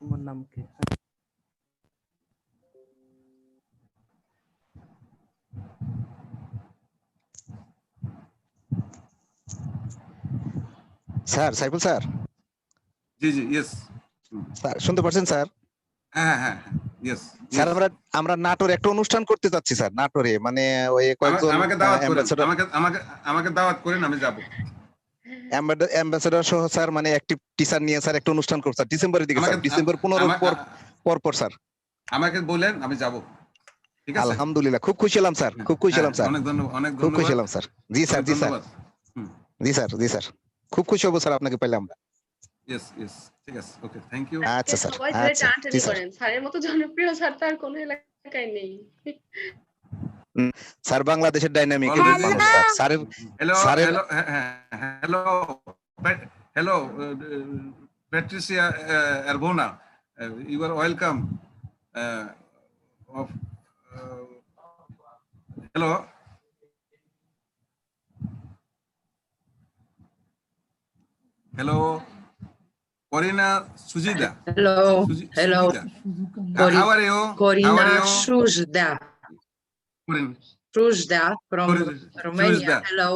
আমার নাম কি? Sir Saiful sir. জি জি ইয়েস স্যার শুনতে পাচ্ছেন স্যার? হ্যাঁ হ্যাঁ ইয়েস স্যার আমরা নাটোরে একটা অনুষ্ঠান করতে যাচ্ছি স্যার, নাটোরে মানে ওই কয়েকজন আমাকে দাওয়াত করেন, আমাকে দাওয়াত করেন, আমি যাব। অ্যাম্বাসেডর সহ স্যার মানে অ্যাক্টিভ টিচার নিয়ে স্যার একটা অনুষ্ঠান করব স্যার ডিসেম্বরের দিকে স্যার, ডিসেম্বর 15 পর স্যার। আমাকে বলেন, আমি যাব। ঠিক আছে, আলহামদুলিল্লাহ, খুব খুশি হলাম স্যার, খুব খুশি হলাম স্যার। অনেক ধন্যবাদ, অনেক খুব খুশি হলাম স্যার। জি স্যার, জি স্যার, জি স্যার, জি স্যার, খুব খুশি হব স্যার আপনাকে পেলে আমরা। ইয়েস ইয়েস, ঠিক আছে, ওকে, থ্যাংক ইউ। আচ্ছা স্যার, সবাই ধরে আচ্ছা টানাটানি করেন, স্যারের মতো জনপ্রিয় স্যার তার কোনো এলাকায় নেই। স্যার বাংলাদেশের ডাইনামিক মানুষ স্যার। স্যারের hello hello hello hello Patricia Arbona, you are welcome. Hello. Hello. Corina Sujida. Hello. Hello. How are you? Corina Sujida. Sujida from Romania. Hello.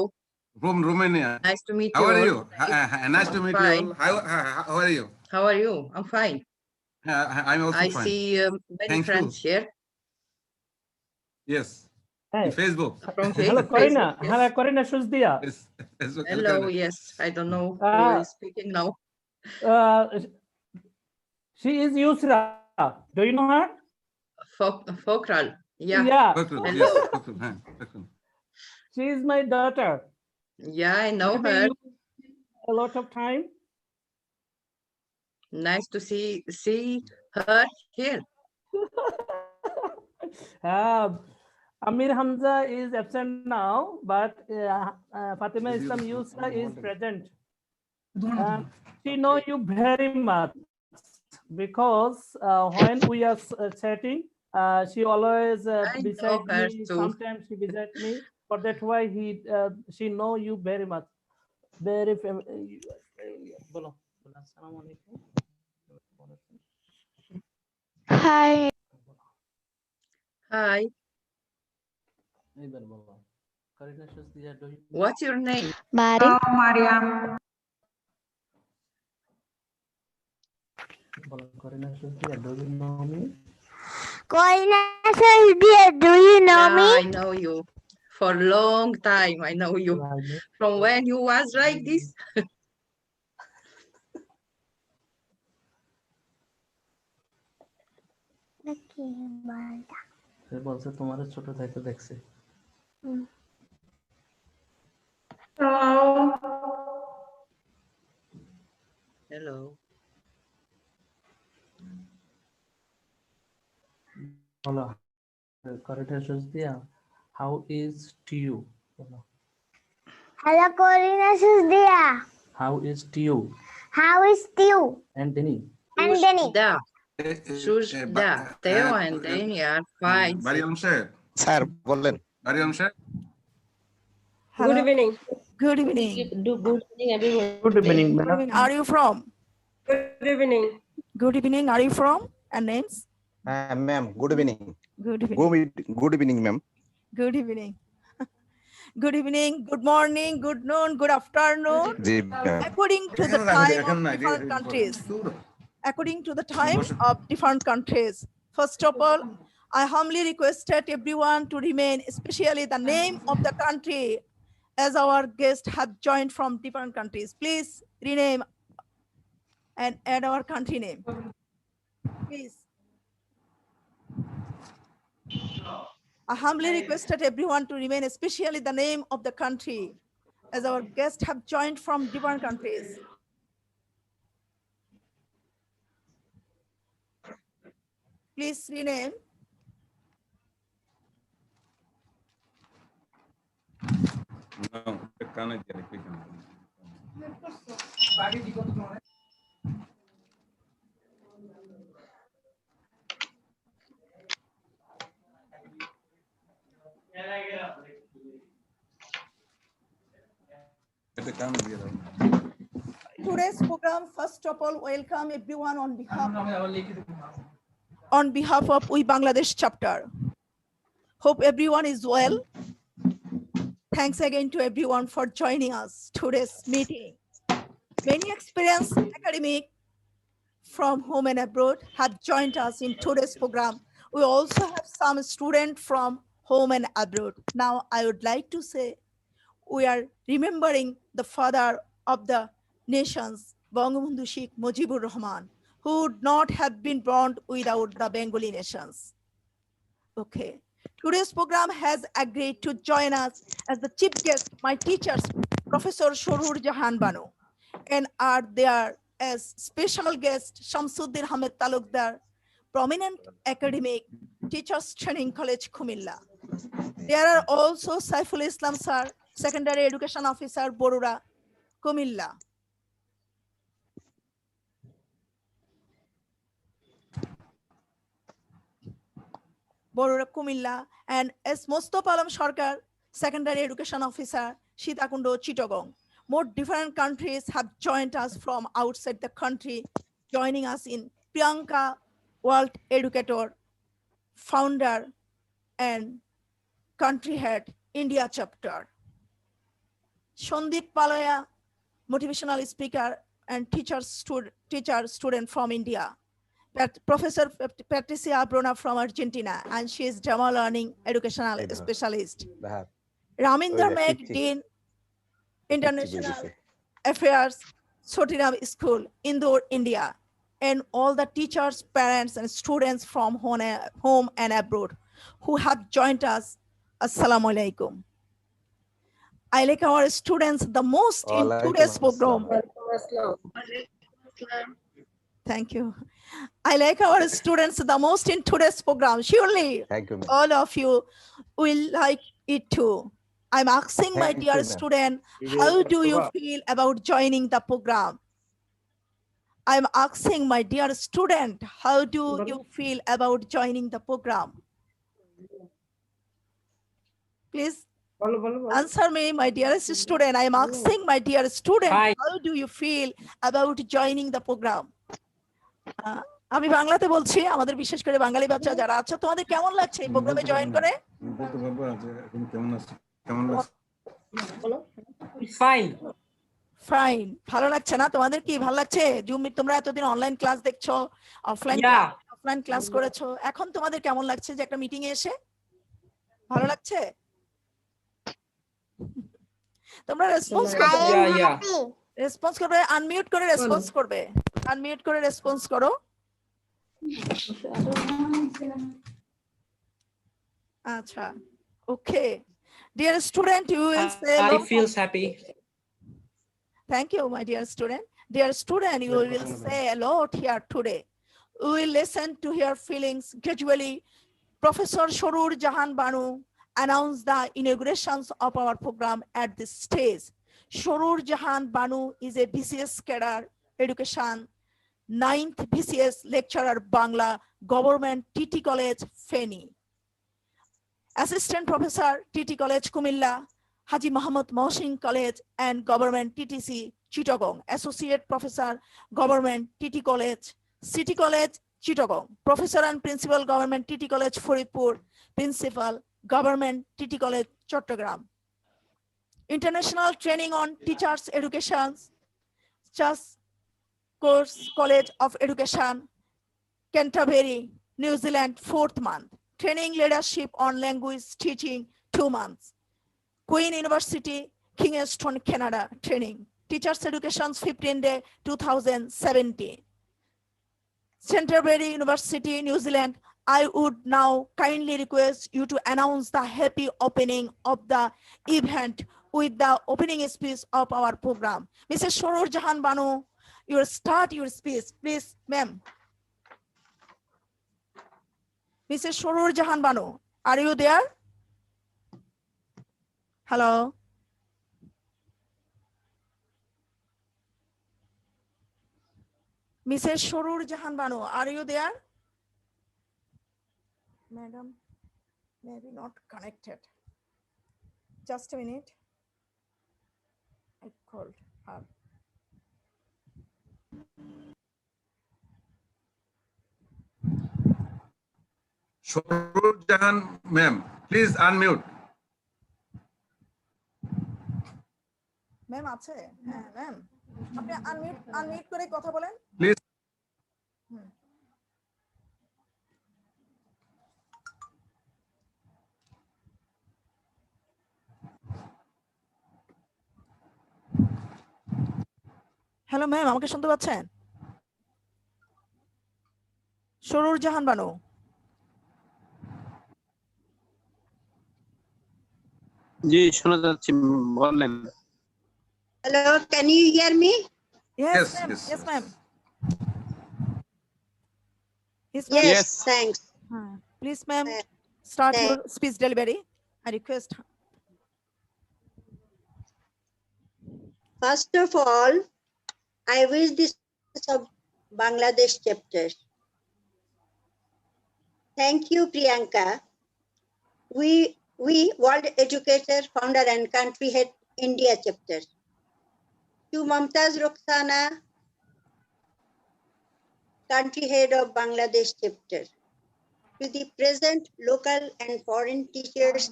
From Romania. Nice to meet you. How are you? Nice to meet you. How are you? How are you? I'm fine. I'm also fine. I see many friends here. Yes. Hey. Facebook. From Hello, Corina. Yes. Hello, Corina Shuzdia. Yes. Hello. Yes. I don't know who is speaking now. She is Yusra. Do you know her? Fokral. Yeah. Yeah. Hello. She is my daughter. Yeah, I know her. A lot of time. Nice to see her here. Amir Hamza is absent now, but Fatima Islam Yusra is present. She know you very much because when we are chatting, she always beside me. Sometimes she beside me. For that why she know you very much. Very bolo. Hi. Hi. What's your name? Mari. Mariam. Corina Shuzdia, do you know me? Corina Shuzdia, do you know me? I know you. For a long time, I know you. From when you was like this. বলছে তোমার ছোট থাকতে দেখছে। Hello. Hello. Corina Shuzdia, how is Tiu? Hello, Corina Shuzdia. How is Tiu? How is Tiu? And Denny. And Denny. Shuzda. Theo and Denny are fine. Mariam Sir. Sir, bollen. Mariam Sir. Good evening. Good evening. Good evening, everyone. Good evening, madam. Are you from? Good evening. Good evening. Are you from? And names? Ma'am, good evening. Good evening. Good evening, ma'am. Good evening. Good evening, good morning, good noon, good afternoon. According to the time of different countries. According to the time of different countries. First of all, I humbly requested everyone to remain, especially the name of the country, as our guests have joined from different countries. Please rename and add our country name. Please. I humbly requested everyone to remain, especially the name of the country, as our guests have joined from different countries. Please rename. today's program, first of all, welcome everyone on behalf of We Bangladesh chapter. Hope everyone is well. Thanks again to everyone for joining us today's meeting. Many experienced academics from home and abroad have joined us in today's program. We also have some students from home and abroad. Now, I would like to say we are remembering the father of the nations, Bangabandhu Sheikh Mujibur Rahman, who would not have been born without the Bengali nations. Okay. Today's program has agreed to join us as the chief guest, my teachers, Professor Saroor Jahan Banu, and are there as special guest, Shamshuddin Talukdar, prominent academic, Teachers Training College, Kumilla. There are also Saiful Islam Sir, Secondary Education Officer, Borura, Comilla. Borura, Kumilla, and S. Mostofa Alam Sarkar, Secondary Education Officer, Chittagong, Chittagong. More different countries have joined us from outside the country, joining us in Priyanka, World Educator, founder and country head, India chapter. Shondit Palaya, motivational speaker and teacher student from India. Professor Patricia Bruna from Argentina, and she is drama learning educational specialist. Raminder Meg, Dean, International Affairs, Sotinam School, Indore, India, and all the teachers, parents, and students from home and abroad who have joined us. Assalamu alaikum. I like our students the most in today's program. Thank you. I like our students the most in today's program. Surely, all of you will like it too. I'm asking my dear student, how do you feel about joining the program? I'm asking my dear student, how do you feel about joining the program? Please answer me, my dearest student. I'm asking my dear student, how do you feel about joining the program? আমি বাংলাতে বলছি, আমাদের বিশেষ করে বাঙালি বাচ্চা যারা আছে, তোমাদের কেমন লাগছে এই প্রোগ্রামে জয়েন করে? ফাইন। ভালো লাগছে না? তোমাদের কি ভালো লাগছে? তোমরা এতদিন অনলাইন ক্লাস দেখছো, অফলাইন ক্লাস করেছো, এখন তোমাদের কেমন লাগছে যে একটা মিটিং এ এসে? ভালো লাগছে? তোমরা রেসপন্স করবে, আনমিউট করে রেসপন্স করবে, আনমিউট করে রেসপন্স করো। আচ্ছা, okay. Dear student, you will say I feel happy. Thank you, my dear student. Dear student, you will say a lot here today. We will listen to your feelings gradually. Professor Saroor Jahan Banu announced the inaugurations of our program at this stage. Saroor Jahan Banu is a BCS cadre education, 9th BCS lecturer, Bangla, Government TT College, Feni. Assistant Professor, TT College, Kumilla, Haji Muhammad Mohsin College and Government TTC, Chittagong. Associate Professor, Government TT College, City College, Chittagong. Professor and Principal, Government TT College, Faridpur. Principal, Government TT College, Chittagong. International Training on Teachers Education, Just Course College of Education, Canterbury, New Zealand, 4th month. Training Leadership on Language Teaching, 2 months. Queen University, Kingston, Canada, training. Teachers Education, 15 day, 2017. Canterbury University, New Zealand. I would now kindly request you to announce the happy opening of the event with the opening speech of our program. Mrs. Saroor Jahan Banu, you start your speech, please, ma'am. Mrs. Saroor Jahan Banu, are you there? Hello. Mrs. Saroor Jahan Banu, are you there? Madam, maybe not connected. Just a minute. I called her. Saroor Jahan, ma'am, please unmute. Ma'am আছে? হ্যাঁ ma'am, আপনি unmute করে কথা বলেন। Please. Hello ma'am, আমাকে শুনতে পাচ্ছেন? সরুর জাহান বানু। জি শোনা যাচ্ছে, বলেন। Hello, can you hear me? Yes, Yes, ma'am. yes, Yes, yes. ma'am. Yes, ma'am. Yes, thanks. Please, ma'am, start thank- your speech delivery. I request. First of all, I wish this of Bangladesh chapter. Thank you, Priyanka. We World Educator, Founder and Country Head, India chapter. To Mamtaz Rokshana, Country Head of Bangladesh chapter. To the present local and foreign teachers,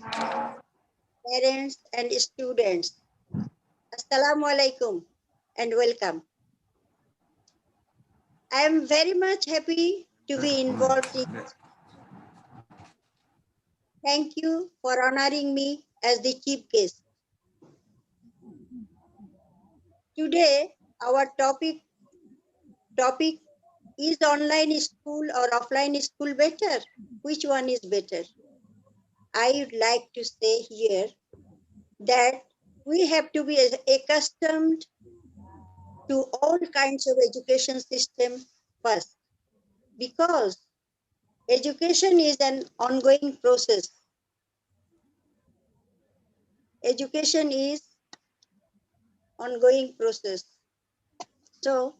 parents and students. Assalamu alaikum and welcome. I am very much happy to be involved in. Thank you for honoring me as the chief guest. Today, our topic is online school or offline school better? Which one is better? I would like to say here that we have to be accustomed to all kinds of education system first, because education is an ongoing process. Education is ongoing process. So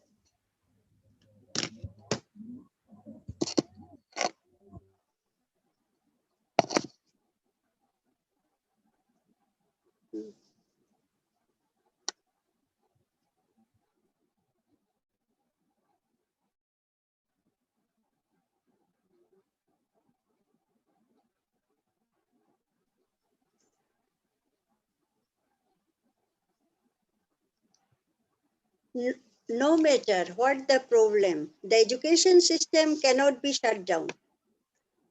no matter what the problem, the education system cannot be shut down.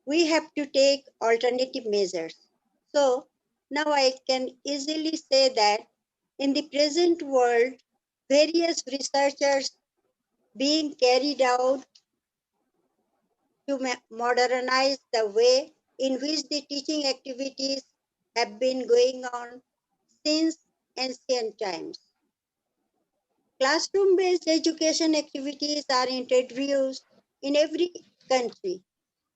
We have to take alternative measures. So now I can easily say that in the present world, various researchers being carried out to modernize the way in which the teaching activities have been going on since ancient times. Classroom-based education activities are introduced in every country.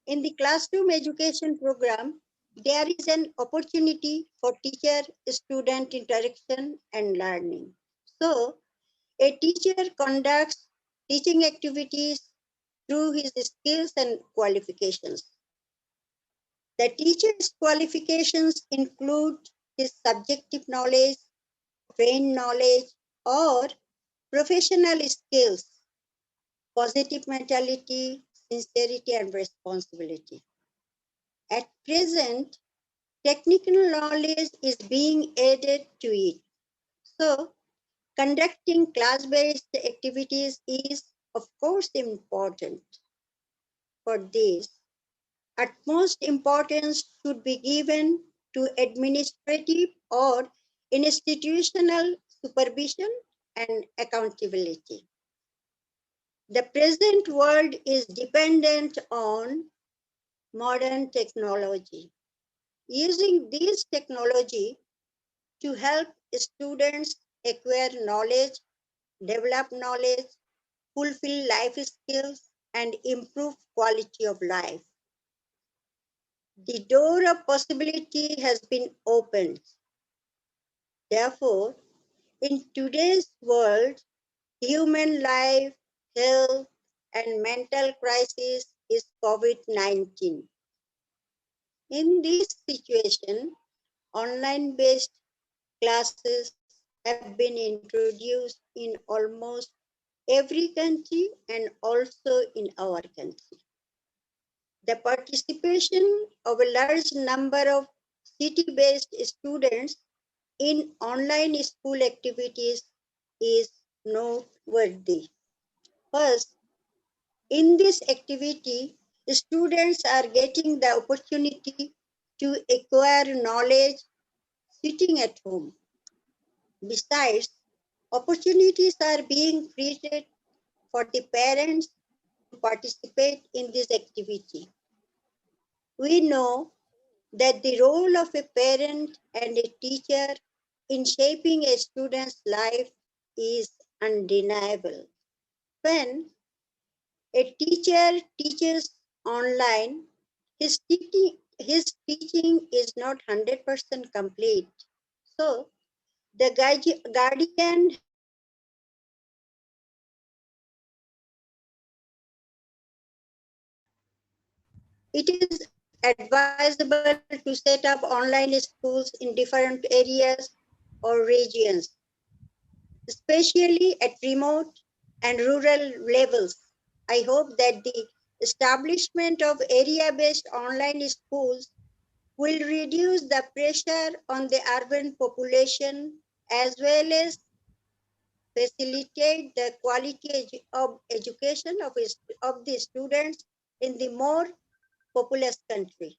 In the classroom education program, there is an opportunity for teacher-student interaction and learning. So, a teacher conducts teaching activities through his skills and qualifications. The teacher's qualifications include his subjective knowledge, trained knowledge, or professional skills, positive mentality, sincerity, and responsibility. At present, technical knowledge is being added to it. So, conducting class-based activities is, of course, important. For this, utmost importance should be given to administrative or institutional supervision and accountability. The present world is dependent on modern technology. Using this technology to help students acquire knowledge, develop knowledge, fulfill life skills, and improve quality of life. The door of possibility has been opened. Therefore, in today's world, human life, health, and mental crisis is COVID-19. In this situation, online-based classes have been introduced in almost every country and also in our country. The participation of a large number of city-based students in online school activities is noteworthy. First, in this activity, students are getting the opportunity to acquire knowledge sitting at home. Besides, opportunities are being created for the parents to participate in this activity. We know that the role of a parent and a teacher in shaping a student's life is undeniable. When a teacher teaches online, his teaching is not 100% complete. So, the guardian has to ensure that the student receives adequate guidance. It is advisable to set up online schools in different areas or regions, especially at remote and rural levels. I hope that the establishment of area-based online schools will reduce the pressure on the urban population as well as facilitate the quality of education of the students in the more populous country.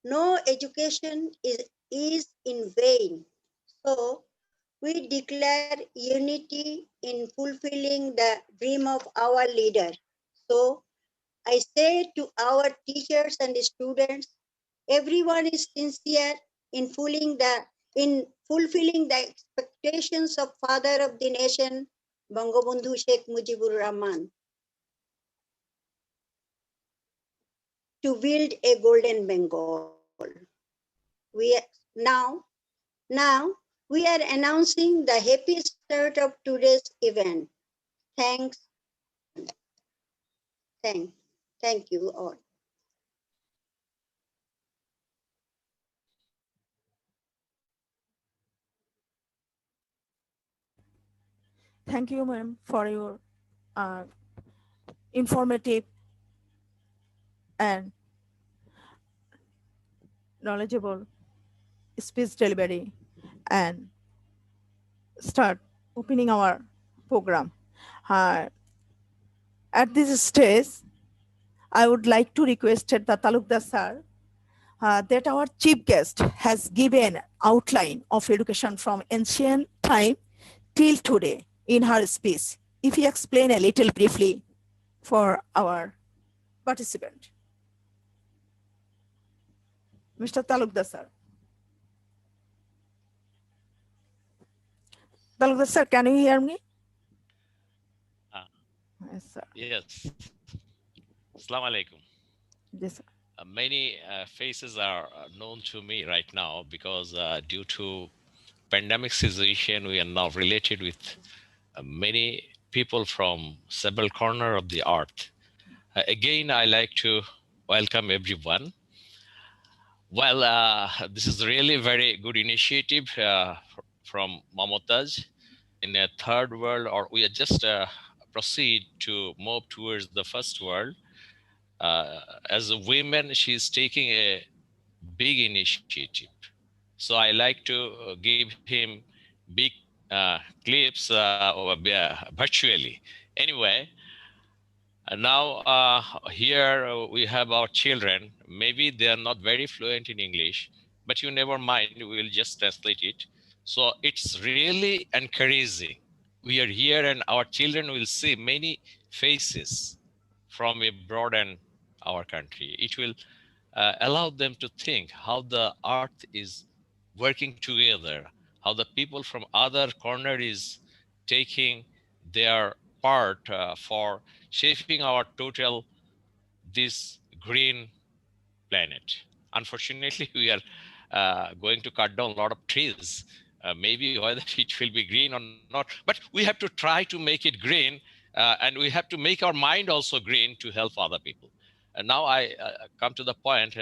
No education is in vain. So we declare unity in fulfilling the dream of our leader. So I say to our teachers and students, everyone is sincere in fulfilling the expectations of Father of the Nation, Bangabandhu Sheikh Mujibur Rahman, to build a golden Bengal. We now we are announcing the happy start of today's event. Thanks. Thank you all. Thank you, ma'am, for your informative and knowledgeable speech delivery and start opening our program. At this stage, I would like to request the Talukdar Sir that our chief guest has given outline of education from ancient time till today in her speech. If you explain a little briefly for our participant. Mr. Talukdar Sir. Talukdar Sir, can you hear me? Yes, sir. Yes. Assalamu alaikum. Yes, sir. Many faces are known to me right now because due to pandemic situation, we are now related with many people from several corners of the earth. Again, I like to welcome everyone. Well, this is really very good initiative from Mamtaz. In a third world, or we are just proceed to move towards the first world. As a woman, she's taking a big initiative. So I like to give him big clips virtually. Anyway, now here we have our children. Maybe they are not very fluent in English, but you never mind, we will just translate it. So it's really encouraging. We are here and our children will see many faces from abroad and our country. It will allow them to think how the earth is working together, how the people from other corner is taking their part for shaping our total this green planet. Unfortunately, we are going to cut down a lot of trees. Maybe whether it will be green or not, but we have to try to make it green, and we have to make our mind also green to help other people. And now I come to the point.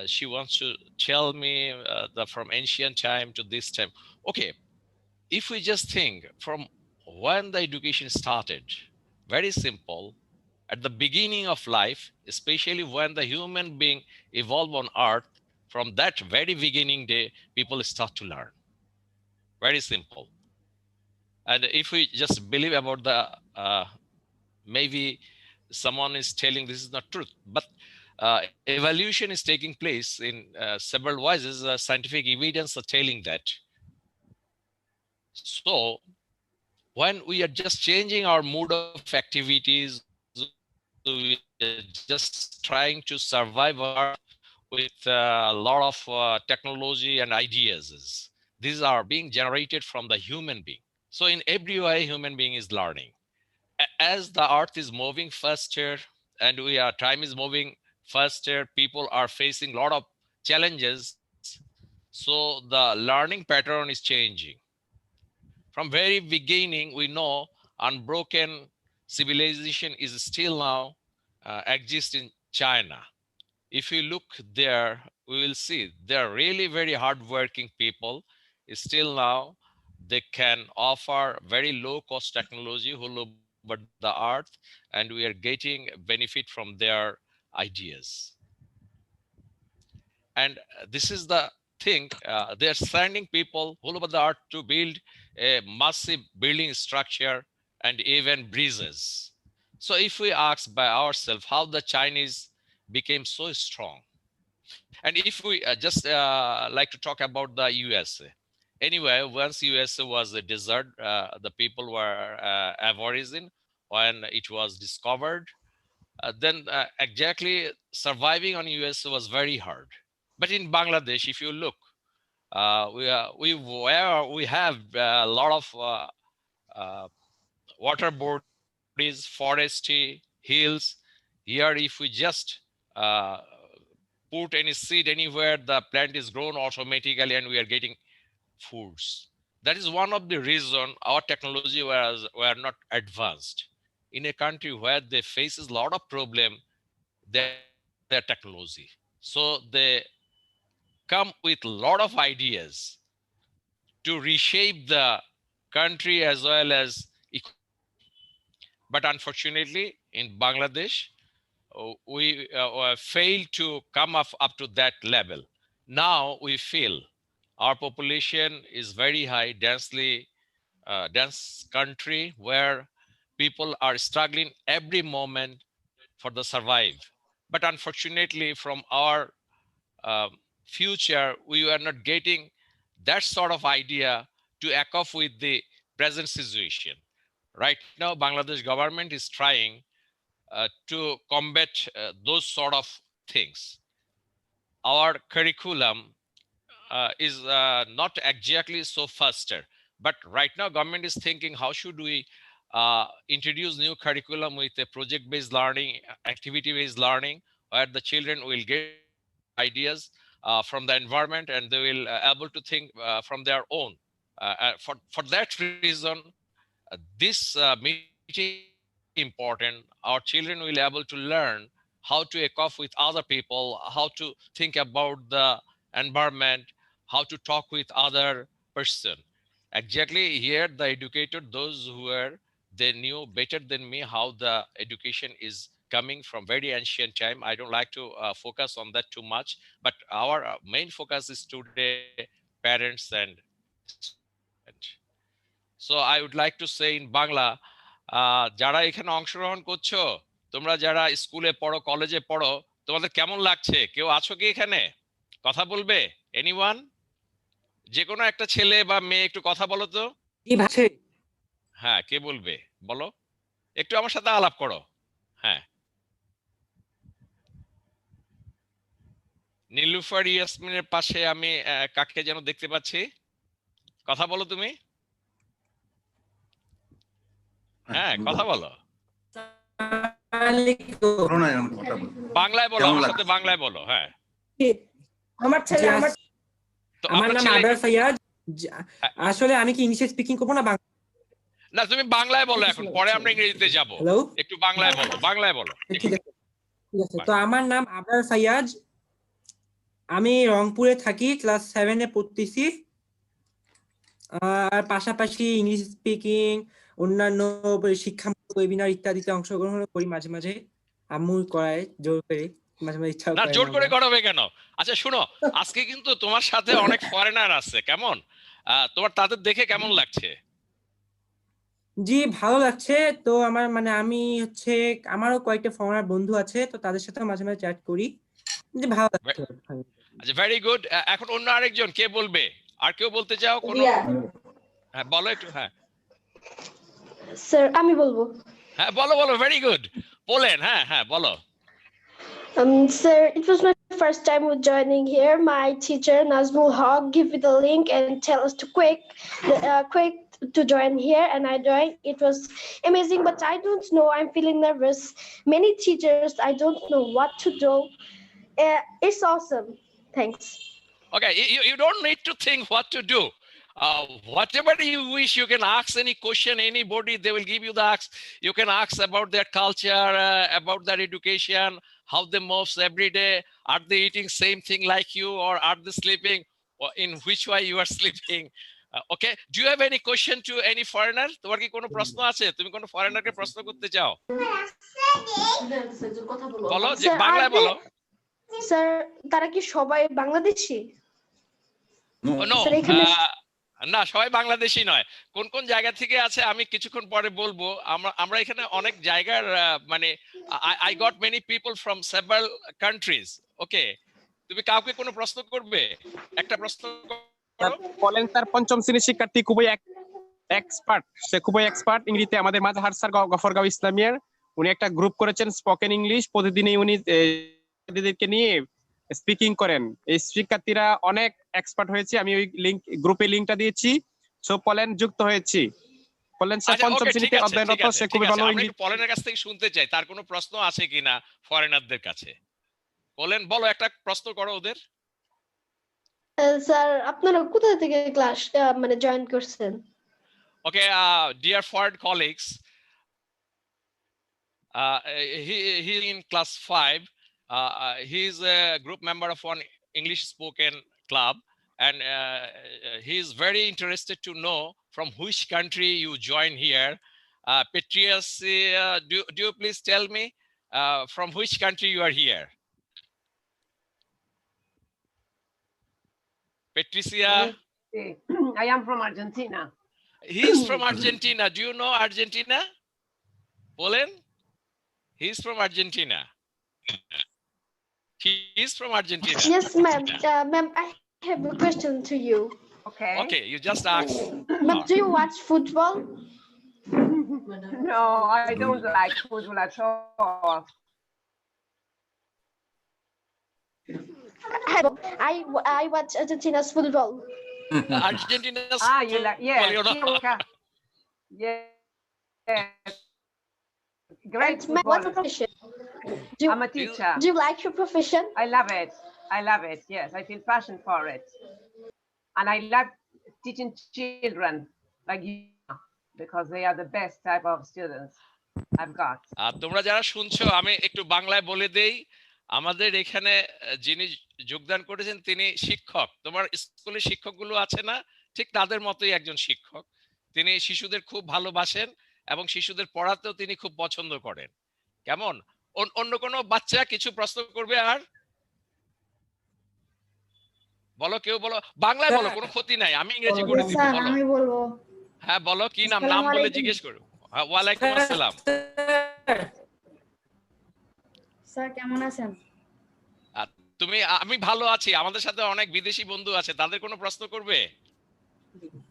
She wants to tell me from ancient time to this time. Okay, if we just think from when the education started, very simple. at the beginning of life, especially when the human being evolve on earth, from that very beginning day, people start to learn. Very simple. And if we just believe about the, maybe someone is telling this is not truth, but evolution is taking place in several ways. Scientific evidence are telling that. So when we are just changing our mode of activities, we are just trying to survive with a lot of technology and ideas. These are being generated from the human being. So in every way, human being is learning. As the earth is moving faster and time is moving faster, people are facing a lot of challenges. So the learning pattern is changing. From very beginning, we know unbroken civilization is still now exists in China. If you look there, we will see they're really very hardworking people. Still now, they can offer very low cost technology all over the earth, and we are getting benefit from their ideas. And this is the thing, they're sending people all over the earth to build a massive building structure and even bridges. So if we ask by ourselves how the Chinese became so strong, and if we just like to talk about the USA. Anyway, once USA was a desert, the people were aborigine when it was discovered. Then exactly surviving on USA was very hard. But in Bangladesh, if you look, we have a lot of water bodies, forestry, hills. Here, if we just put any seed anywhere, the plant is grown automatically and we are getting foods. That is one of the reasons our technology were not advanced. In a country where they faces a lot of problem, their technology. So they come with a lot of ideas to reshape the country as well as economy. But unfortunately, in Bangladesh, we failed to come up to that level. Now we feel our population is very high, dense country where people are struggling every moment for the survive. But unfortunately, from our future, we are not getting that sort of idea to echo with the present situation. Right now, Bangladesh government is trying to combat those sort of things. Our curriculum is not exactly so faster, but right now government is thinking how should we introduce new curriculum with a project-based learning, activity-based learning, where the children will get ideas from the environment and they will able to think from their own. For that reason, this meeting is very important. Our children will be able to learn how to equip with other people, how to think about the environment, how to talk with other person. Exactly here, the educator, those who were, they knew better than me how the education is coming from very ancient time. I don't like to focus on that too much, but our main focus is today parents and student. So I would like to say in Bangla, যারা এখানে অংশগ্রহণ করছো, তোমরা যারা স্কুলে পড়ো, কলেজে পড়ো, তোমাদের কেমন লাগছে? কেউ আছো কি এখানে? কথা বলবে? এনিওয়ান? যে কোনো একটা ছেলে বা মেয়ে একটু কথা বলো তো। হ্যাঁ, কে বলবে? বলো। একটু আমার সাথে আলাপ করো। হ্যাঁ। নীলুফার ইয়াসমিনের পাশে আমি কাকে যেন দেখতে পাচ্ছি। কথা বলো তুমি। হ্যাঁ, কথা বলো। বাংলায় বলো, আমার সাথে বাংলায় বলো। হ্যাঁ, আমার ছেলে, আমার নাম আবরার ফাইয়াজ। আসলে আমি কি ইংলিশে স্পিকিং করব না বাংলা? না, তুমি বাংলায় বলো এখন, পরে আমরা ইংরেজিতে যাব। একটু বাংলায় বলো, বাংলায় বলো। ঠিক আছে, ঠিক আছে। তো আমার নাম আবরার ফাইয়াজ, আমি রংপুরে থাকি, ক্লাস 7 এ পড়তেছি। আর পাশাপাশি ইংলিশ স্পিকিং, অন্যান্য শিক্ষামূলক ওয়েবিনার ইত্যাদিতে অংশগ্রহণ করি মাঝে মাঝে। আম্মু করায় জোর করে, মাঝে মাঝে ইচ্ছা না করে জোর না করে আমার। করাবে কেন? আচ্ছা শুনো, আজকে কিন্তু তোমার সাথে অনেক ফরেনার আছে, কেমন তোমার তাদের দেখে কেমন লাগছে? জি ভালো লাগছে। তো আমার মানে আমি হচ্ছে আমারও কয়েকটা ফরেনার বন্ধু আছে, তো তাদের সাথে মাঝে মাঝে চ্যাট করি। যে ভালো লাগছে। আচ্ছা ভেরি গুড। এখন অন্য আরেকজন কে বলবে? আর কেউ বলতে চাও কোনো? হ্যাঁ বলো একটু। হ্যাঁ স্যার আমি বলবো। হ্যাঁ বলো বলো, ভেরি গুড বলেন। হ্যাঁ হ্যাঁ বলো। Sir, it was my first time with joining here. My teacher Nazmul Haq give me the link and tell us to quick to join here, and I joined. It was amazing, but I don't know. I'm feeling nervous. Many teachers, I don't know what to do. It's awesome. Thanks. Okay, you don't need to think what to do. Whatever you wish, you can ask any question, anybody, they will give you the ask. You can ask about their culture, about their education, how they move every day. Are they eating same thing like you, or are they sleeping? Or in which way you are sleeping? Okay, do you have any question to any foreigner? তোমার কি কোনো প্রশ্ন আছে? তুমি কোনো ফরেনারকে প্রশ্ন করতে চাও? বলো, যে বাংলায় বলো। স্যার তারা কি সবাই বাংলাদেশী? নো, না সবাই বাংলাদেশী নয়। কোন কোন জায়গা থেকে আছে আমি কিছুক্ষণ পরে বলবো। আমরা এখানে অনেক জায়গার মানে I got many people from several countries. Okay, তুমি কাউকে কোনো প্রশ্ন করবে? একটা প্রশ্ন করো। বলেন স্যার, পঞ্চম শ্রেণীর শিক্ষার্থী, খুবই এক্সপার্ট, সে খুবই এক্সপার্ট ইংরেজিতে। আমাদের মাঝহার স্যার গফরগাঁও ইসলামিয়ার, উনি একটা গ্রুপ করেছেন স্পোকেন ইংলিশ, প্রতিদিনই উনি দিদিকে নিয়ে স্পিকিং করেন। এই শিক্ষার্থীরা অনেক এক্সপার্ট হয়েছে। আমি ওই গ্রুপে লিংকটা দিয়েছি। সো পলেন যুক্ত হয়েছি। পলেন স্যার পঞ্চম শ্রেণীতে অধ্যয়নরত, সে খুবই ভালো ইংরেজি। পলেনের কাছ থেকে শুনতে চাই তার কোনো প্রশ্ন আছে কিনা ফরেনারদের কাছে। পলেন বলো, একটা প্রশ্ন করো ওদের। স্যার আপনারা কোথা থেকে ক্লাস মানে জয়েন করছেন? Okay, dear foreign colleagues, he in class 5. He is a group member of one English spoken club, and he is very interested to know from which country you join here. Petrius, do you please tell me from which country you are here? Patricia? I am from Argentina. He is from Argentina. Do you know Argentina? Poland? He is from Argentina. He is from Argentina. Yes, ma'am. Ma'am, I have a question to you. Okay. Okay, you just ask. Ma'am, do you watch football? No, I don't like football at all. I watch Argentina's football. Argentina's you like, yeah, yeah. Great What's your profession? I'm a teacher. Do you like your profession? I love it. I love it. Yes, I feel passion for it. And I love teaching children like you because they are the best type of students I've got. তোমরা যারা শুনছো আমি একটু বাংলায় বলে দেই। আমাদের এখানে যিনি যোগদান করেছেন তিনি শিক্ষক। তোমার স্কুলের শিক্ষকগুলো আছে না, ঠিক তাদের মতোই একজন শিক্ষক। তিনি শিশুদের খুব ভালোবাসেন এবং শিশুদের পড়াতেও তিনি খুব পছন্দ করেন। কেমন? অন্য কোনো বাচ্চা কিছু প্রশ্ন করবে? আর বলো, কেউ বলো, বাংলায় বলো, কোনো ক্ষতি নাই, আমি ইংরেজি করে দিব। আমি বলবো। হ্যাঁ বলো, কি নাম? নাম বলে জিজ্ঞেস করো। ওয়ালাইকুম আসসালাম। স্যার কেমন আছেন? তুমি? আমি ভালো আছি। আমাদের সাথে অনেক বিদেশি বন্ধু আছে, তাদের কোনো প্রশ্ন করবে?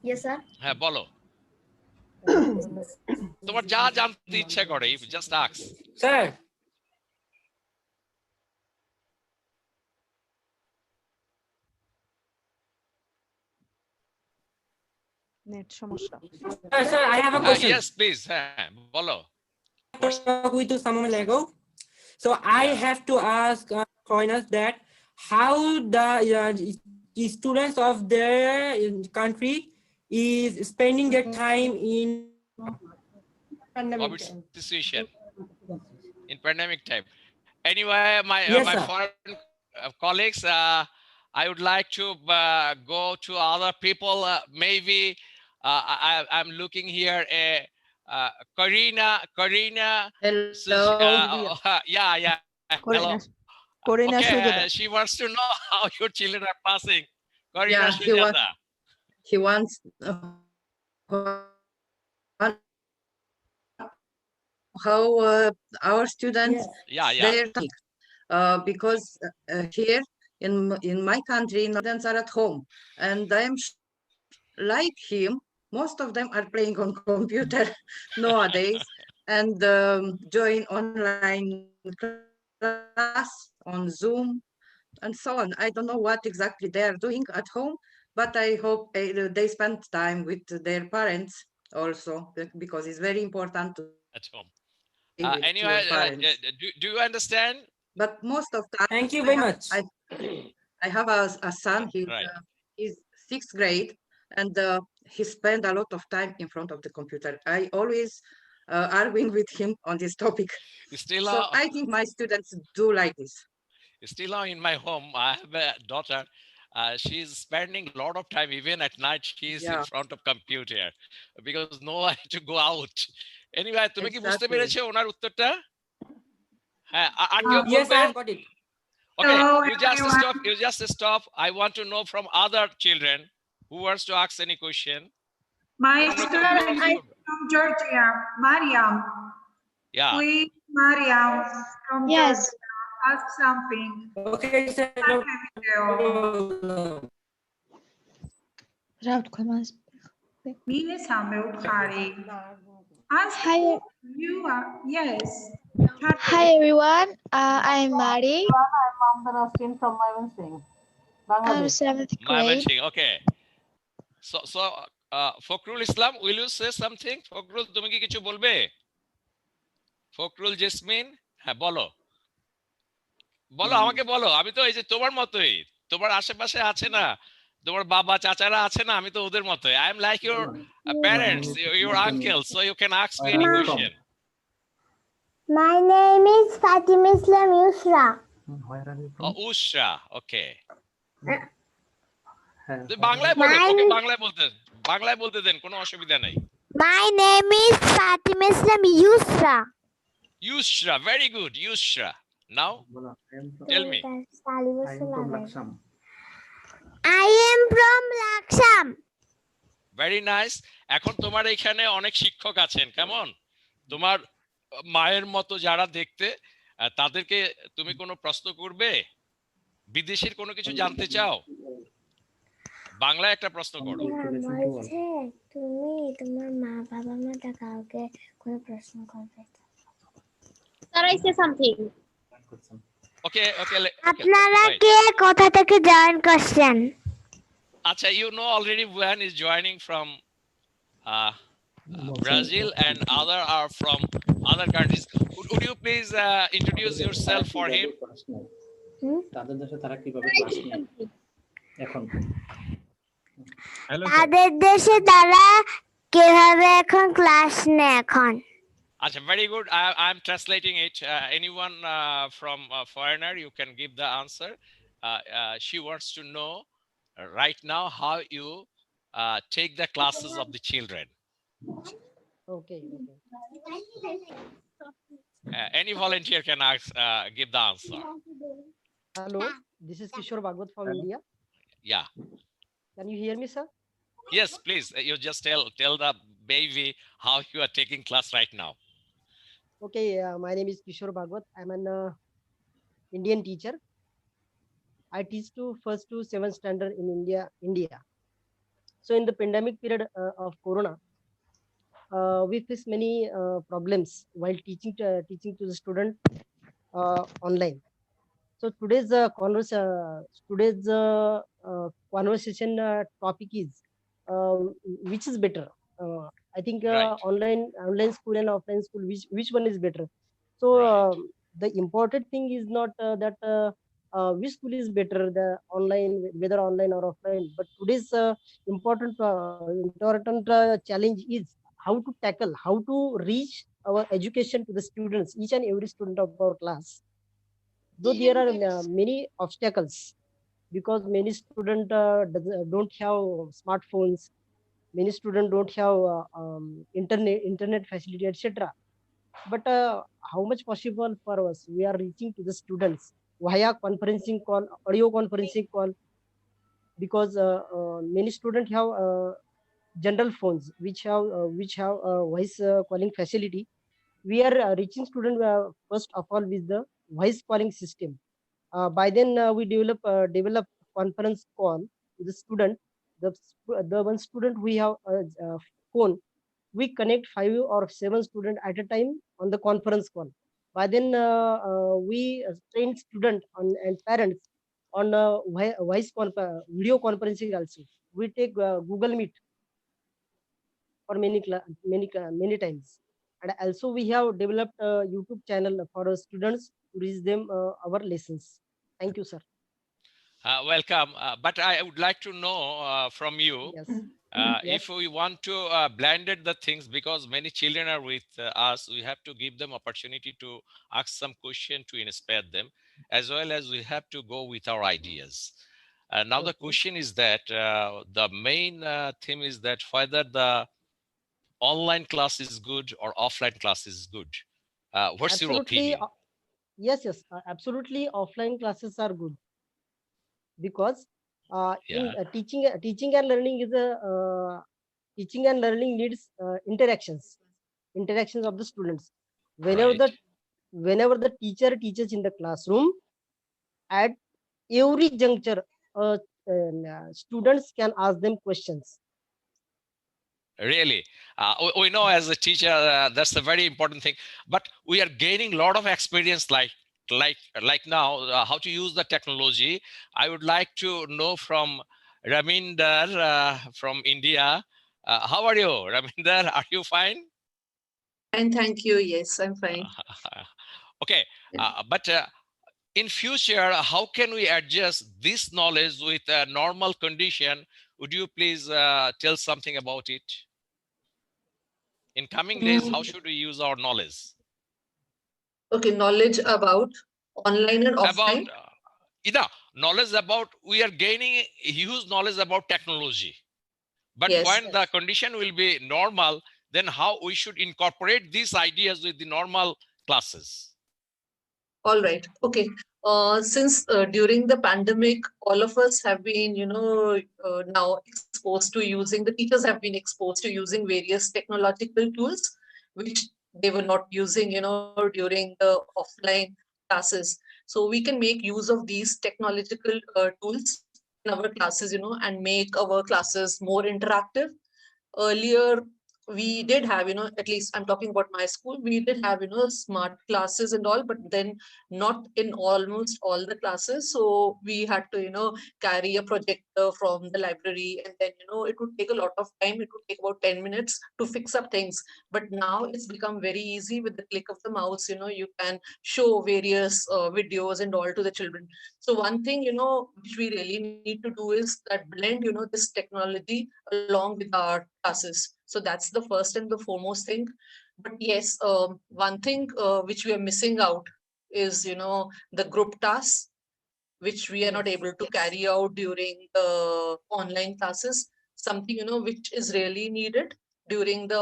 Yes sir. হ্যাঁ বলো, তোমার যা জানতে ইচ্ছা করে, জাস্ট আস্ক। স্যার নেট সমস্যা। Sir, I have a question. Yes, please. হ্যাঁ বলো। With someone ago, so I have to ask foreigners that how the students of their country is spending their time in pandemic situation, in pandemic time. Anyway, my Yes, my sir. foreign colleagues, I would like to go to other people. Maybe I'm looking here. Karina. Hello. Yeah. Hello. Corina Okay, Sujata. she wants to know how your children are passing. Karina Yeah, Sujata. he wants how our students Yeah. they're because here in my country students are at home, and I'm like him, most of them are playing on computer nowadays and join online class on Zoom and so on. I don't know what exactly they are doing at home, but I hope they spend time with their parents also, because it's very important to At home. be with Anyway, your parents. do you understand? But most of the time, Thank you very much. I have a son. He's sixth grade, and he spent a lot of time in front of the computer. I always arguing with him on this topic. Still, So I think my students do like this. Still now in my home, I have a daughter. She's spending a lot of time, even at night, she's in front of computer because no one to go out. Anyway, তুমি কি বুঝতে পেরেছো ওনার উত্তরটা? হ্যাঁ, আর কেউ বলবে? Yes, I have got it. Okay, Hello, you just stop. I want to know from other children who wants to ask any question. My student is from Georgia, Mariam. Yeah. Please, Mariam, from Georgia, ask something. Okay, sir. Ask you are, yes. Hi everyone, I'm Mari. I'm from I'm 7th grade. Okay. So Fakrul Islam, will you say something? Fakrul, তুমি কি কিছু বলবে? Fakhrul jasmine, হ্যাঁ বলো আমাকে বলো। আমি তো এই যে তোমার মতোই, তোমার আশেপাশে আছে না, তোমার বাবা চাচারা আছে না, আমি তো ওদের মতোই। I am like your parents, your uncles, so you can ask me any question. My name is Fatima Islam Yusra. Usra, okay. বাংলায় বলো, ওকে বাংলায় বলতে দেন, কোনো অসুবিধা নাই। My name is Fatima Islam Yusra. Yusra, very good, Yusra. Now, tell me. I am from Laksham. Very nice. এখন তোমার এখানে অনেক শিক্ষক আছেন, কেমন? তোমার মায়ের মতো যারা দেখতে, তাদেরকে তুমি কোনো প্রশ্ন করবে? বিদেশের কোনো কিছু জানতে চাও? বাংলায় একটা প্রশ্ন করো। তুমি তোমার মা বাবা মাতা কাউকে কোনো প্রশ্ন করবে? Sir, I say something. Okay. আপনারা কে কোথা থেকে জয়েন করছেন? আচ্ছা, you know already one is joining from Brazil and other are from other countries. Would you please introduce yourself for him? তাদের দেশে তারা কিভাবে এখন ক্লাস নেয় এখন? Achha, very good. I'm translating it. Anyone from a foreigner, you can give the answer. She wants to know right now how you take the classes of the children. Okay. Any volunteer can ask, give the answer. Hello, this is Kishore Bhagwat from India. Yeah. Can you hear me, sir? Yes, please. You just tell the baby how you are taking class right now. Okay, my name is Kishore Bhagwat. I'm an Indian teacher. I teach to 1st to 7th standard in India. So in the pandemic period of Corona, we face many problems while teaching to the student online. So today's conversation topic is which is better. I think online school and offline school, which one is better? So the important thing is not that which school is better, the online, whether online or offline, but today's important challenge is how to tackle, how to reach our education to the students, each and every student of our class. Though there are many obstacles because many students don't have smartphones, many students don't have internet facility, etc. But how much possible for us? We are reaching to the students via conferencing call, audio conferencing call, because many students have general phones which have voice calling facility. We are reaching student first of all with the voice calling system. By then we develop conference call with the student. The one student we have phone, we connect 5 or 7 students at a time on the conference call. By then we train student on and parents on video conferencing also. We take Google Meet for many times, and also we have developed a YouTube channel for our students to reach them our lessons. Thank you, sir. Welcome. But I would like to know from you, Yes. if we want to blended the things, because many children are with us, we have to give them opportunity to ask some question to inspire them, as well as we have to go with our ideas. Now the question is that the main theme is that whether the online class is good or offline class is good. What's your opinion? Yes, absolutely. Offline classes are good because in teaching and learning is a teaching and learning needs interactions of the students. Whenever the teacher teaches in the classroom, at every juncture, students can ask them questions. Really, we know as a teacher that's a very important thing, but we are gaining a lot of experience like now how to use the technology. I would like to know from Raminder from India. How are you, Raminder? Are you fine? Fine, thank you. Yes, I'm fine. Okay, but in future, how can we adjust this knowledge with a normal condition? Would you please tell something about it? In coming days, how should we use our knowledge? Okay, knowledge about online and offline? Knowledge about, we are gaining huge knowledge about technology. But when the condition will be normal, then how we should incorporate these ideas with the normal classes? All right. Okay. Since during the pandemic, all of us have been, now exposed to using, the teachers have been exposed to using various technological tools, which they were not using, during the offline classes. So we can make use of these technological tools in our classes, and make our classes more interactive. Earlier, we did have, at least I'm talking about my school, we did have, smart classes and all, but then not in almost all the classes. So we had to, carry a projector from the library, and then, it would take a lot of time. It would take about 10 minutes to fix up things. But now it's become very easy with the click of the mouse. You can show various videos and all to the children. So one thing, which we really need to do is that blend, this technology along with our classes. So that's the first and the foremost thing. But yes, one thing which we are missing out is, the group tasks, which we are not able to carry out during the online classes. Something, which is really needed during the,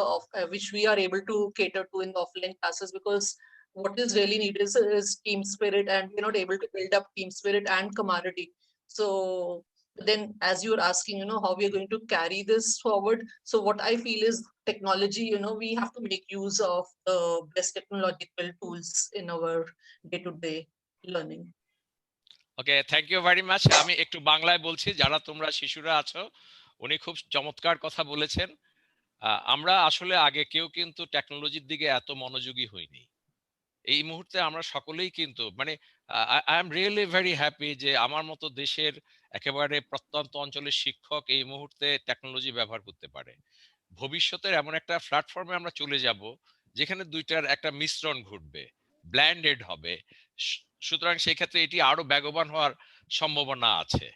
which we are able to cater to in the offline classes, because what is really needed is team spirit, and we're not able to build up team spirit and camaraderie. So then, as you're asking, how we are going to carry this forward. So what I feel is technology, we have to make use of the best technological tools in our day-to-day learning. Okay, thank you very much. আমি একটু বাংলায় বলছি, যারা তোমরা শিশুরা আছো, উনি খুব চমৎকার কথা বলেছেন। আমরা আসলে আগে কেউ কিন্তু টেকনোলজির দিকে এত মনোযোগী হইনি। এই মুহূর্তে আমরা সকলেই কিন্তু মানে I am really very happy যে আমার মতো দেশের একেবারে প্রত্যন্ত অঞ্চলের শিক্ষক এই মুহূর্তে টেকনোলজি ব্যবহার করতে পারে। ভবিষ্যতের এমন একটা প্ল্যাটফর্মে আমরা চলে যাব যেখানে দুইটার একটা মিশ্রণ ঘটবে, ব্ল্যান্ডেড হবে। সুতরাং সেই ক্ষেত্রে এটি আরো বেগবান হওয়ার সম্ভাবনা আছে।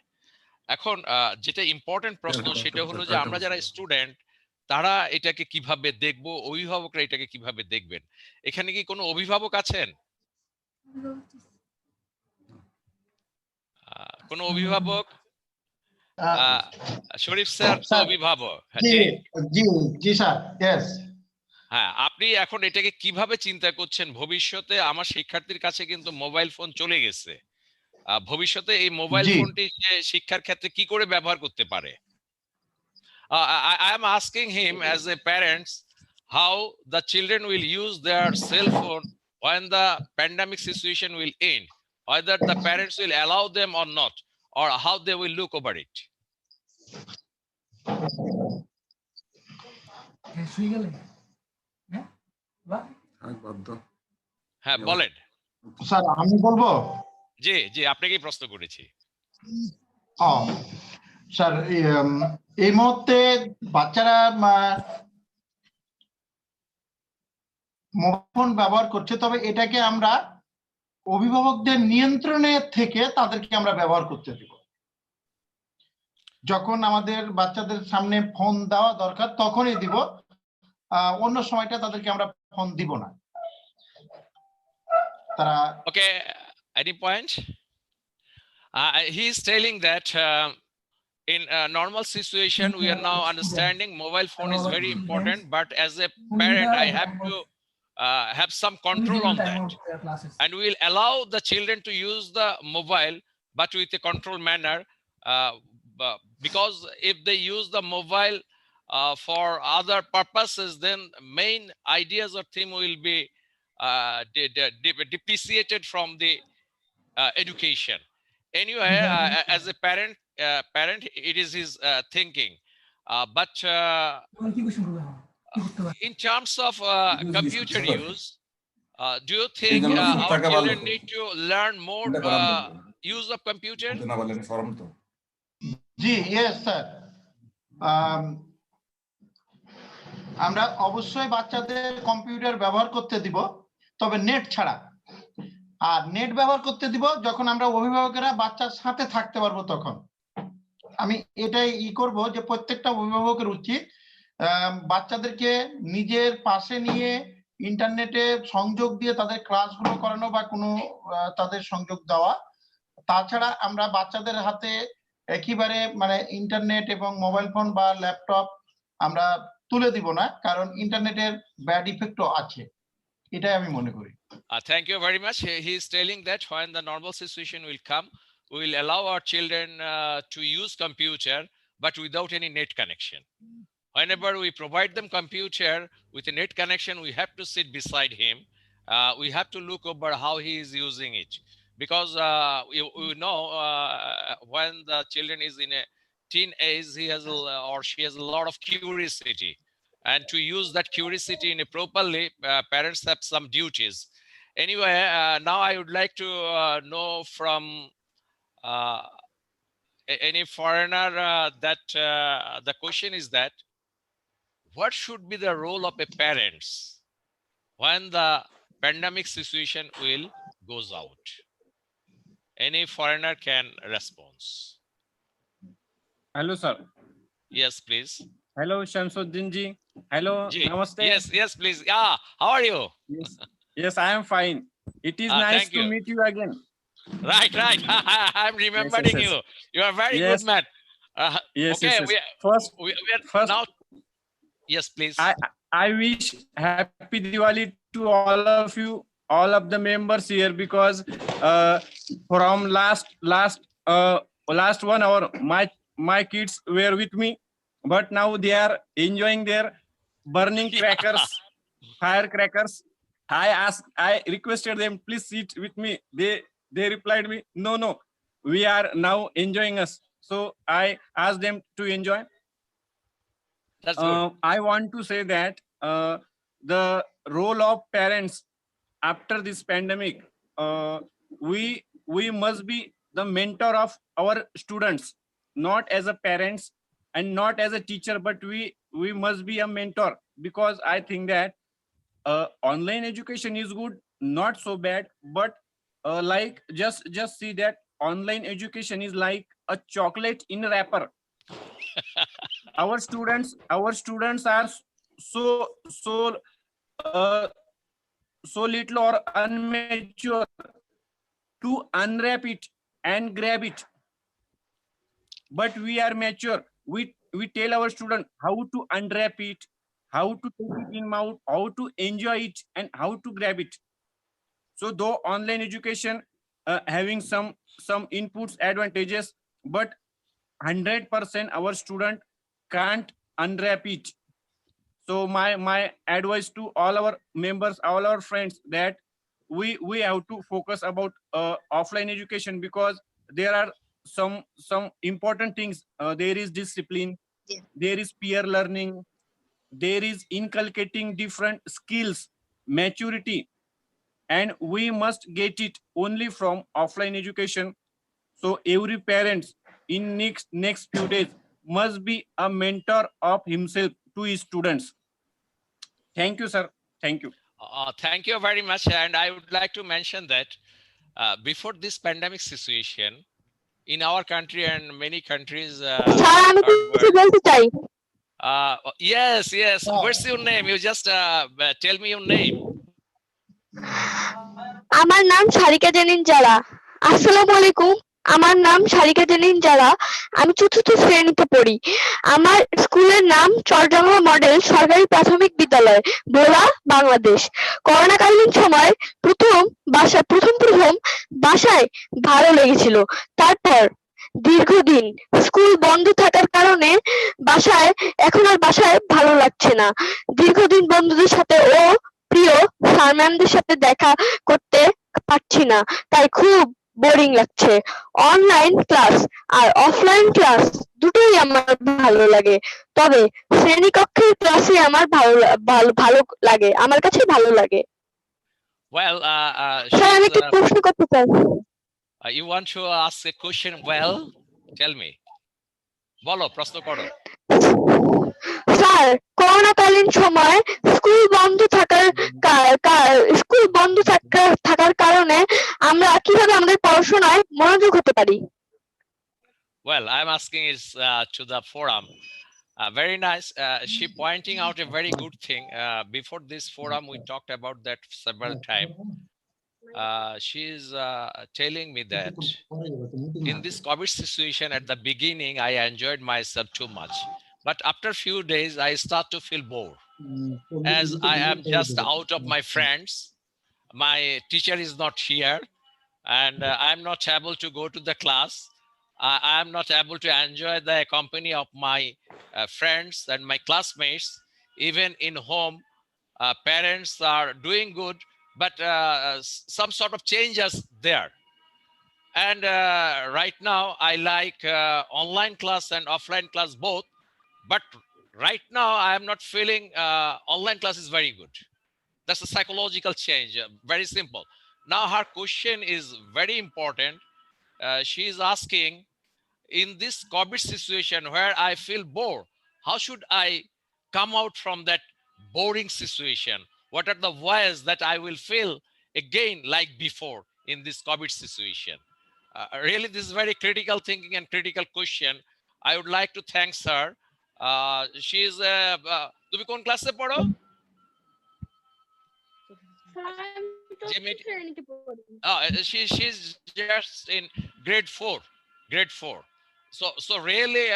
এখন যেটা ইম্পর্টেন্ট প্রশ্ন সেটা হলো যে আমরা যারা স্টুডেন্ট তারা এটাকে কিভাবে দেখব, অভিভাবকরা এটাকে কিভাবে দেখবেন। এখানে কি কোনো অভিভাবক আছেন? কোনো অভিভাবক? শরীফ স্যার তো অভিভাবক। জি স্যার, ইয়েস। হ্যাঁ, আপনি এখন এটাকে কিভাবে চিন্তা করছেন? ভবিষ্যতে আমার শিক্ষার্থীর কাছে কিন্তু মোবাইল ফোন চলে গেছে, ভবিষ্যতে এই মোবাইল ফোনটি শিক্ষার ক্ষেত্রে কি করে ব্যবহার করতে পারে? I am asking him as a parents how the children will use their cell phone when the pandemic situation will end, whether the parents will allow them or not, or how they will look over it. হ্যাঁ বলেন sir, আমি বলবো। জি জি, আপনাকেই প্রশ্ন করেছি। Sir, এই মুহূর্তে বাচ্চারা মোবাইল ফোন ব্যবহার করছে, তবে এটাকে আমরা অভিভাবকদের নিয়ন্ত্রণে থেকে তাদেরকে আমরা ব্যবহার করতে দিব। যখন আমাদের বাচ্চাদের সামনে ফোন দেওয়া দরকার তখনই দিব, অন্য সময়টা তাদেরকে আমরা ফোন দিব না। Okay, any point? He is telling that in a normal situation we are now understanding mobile phone is very important, but as a parent I have to have some control on that, and we will allow the children to use the mobile but with a controlled manner, because if they use the mobile for other purposes, then main ideas or theme will be depreciated from the education. Anyway, as a parent, it is his thinking, but in terms of computer use, do you think our children need to learn more use of computer? G, yes sir. আমরা অবশ্যই বাচ্চাদের computer ব্যবহার করতে দিব, তবে net ছাড়া। আর net ব্যবহার করতে দিব যখন আমরা অভিভাবকেরা বাচ্চার সাথে থাকতে পারবো তখন। আমি এটাই করব যে প্রত্যেকটা অভিভাবকের উচিত বাচ্চাদেরকে নিজের পাশে নিয়ে ইন্টারনেটে সংযোগ দিয়ে তাদের ক্লাসগুলো করানো বা কোনো তাদের সংযোগ দেওয়া। তাছাড়া আমরা বাচ্চাদের হাতে একেবারে ইন্টারনেট এবং মোবাইল ফোন বা ল্যাপটপ আমরা তুলে দিব না, কারণ ইন্টারনেটের ব্যাড ইফেক্টও আছে, এটাই আমি মনে করি। Thank you very much. He is telling that when the normal situation will come, we will allow our children to use computer, but without any net connection. Whenever we provide them computer with a net connection, we have to sit beside him. We have to look over how he is using it, because we know when the children is in a teen age, he has or she has a lot of curiosity, and to use that curiosity in a properly, parents have some duties. Anyway, now I would like to know from any foreigner that the question is that what should be the role of a parents when the pandemic situation will goes out? Any foreigner can respond. Hello sir. Yes please. Hello Shamshuddin ji. Hello, namaste. Yes please. Yeah, how are you? Yes, I am fine. It is nice to meet you again. Right. I'm remembering you. You are very good man. Yes. Okay, First now. Yes, please. I wish happy Diwali to all of you, all of the members here, because from last 1 hour, my kids were with me, but now they are enjoying their burning crackers, firecrackers. I requested them, please sit with me. They replied me, no, we are now enjoying us. So I asked them to enjoy. That's good. I want to say that the role of parents after this pandemic, we must be the mentor of our students, not as a parents and not as a teacher, but we must be a mentor, because I think that online education is good, not so bad, but like just see that online education is like a chocolate in a wrapper. Our students are so little or unmature to unwrap it and grab it but we are mature. We tell our student how to unwrap it, how to take it in mouth, how to enjoy it, and how to grab it. So though online education having some inputs advantages, but 100% our student can't unwrap it. So my advice to all our members, all our friends, that we have to focus about offline education, because there are some important things. There is discipline, there is peer learning, there is inculcating different skills, maturity, and we must get it only from offline education. So every parent in next few days must be a mentor of himself to his students. Thank you, sir. Thank you. Thank you very much. And I would like to mention that before this pandemic situation, in our country and many countries, yes, what's your name? You just tell me your name. আমার নাম সারিকা জেনিন জারা। আসসালামু আলাইকুম, আমার নাম সারিকা জেনিন জারা। আমি চতুর্থ শ্রেণীতে পড়ি। আমার স্কুলের নাম চরজামা মডেল সরকারি প্রাথমিক বিদ্যালয়, ভোলা, বাংলাদেশ। করোনাকালীন সময় প্রথম বাসায় ভালো লেগেছিল। তারপর দীর্ঘদিন স্কুল বন্ধ থাকার কারণে এখন আর বাসায় ভালো লাগছে না। দীর্ঘদিন বন্ধুদের সাথে ও প্রিয় স্যার ম্যামদের সাথে দেখা করতে পারছি না, তাই খুব বোরিং লাগছে। অনলাইন ক্লাস আর অফলাইন ক্লাস দুটোই আমার ভালো লাগে, তবে শ্রেণীকক্ষের ক্লাসে আমার ভালো লাগে, আমার কাছে ভালো লাগে। Well, স্যার আমি একটা প্রশ্ন করতে চাই। You want to ask a question? Well, tell me. বলো, প্রশ্ন করো। স্যার, করোনাকালীন সময় স্কুল বন্ধ থাকার কারণে আমরা কিভাবে আমাদের পড়াশোনায় মনোযোগ হতে পারি? Well, I'm asking is to the forum. Very nice. She pointing out a very good thing. Before this forum, we talked about that several times. She's telling me that in this COVID situation at the beginning, I enjoyed myself too much. But after a few days, I start to feel bored, as I am just out of my friends. My teacher is not here, and I'm not able to go to the class. I'm not able to enjoy the company of my friends and my classmates. Even in home, parents are doing good, but some sort of changes there. And right now, I like online class and offline class both. But right now, I am not feeling online class is very good. That's a psychological change, very simple. Now, her question is very important. She is asking, in this COVID situation where I feel bored, how should I come out from that boring situation? What are the ways that I will feel again like before in this COVID situation? Really, this is very critical thinking and critical question. I would like to thank her. She is তুমি কোন ক্লাসে পড়ো? She's just in grade 4. So really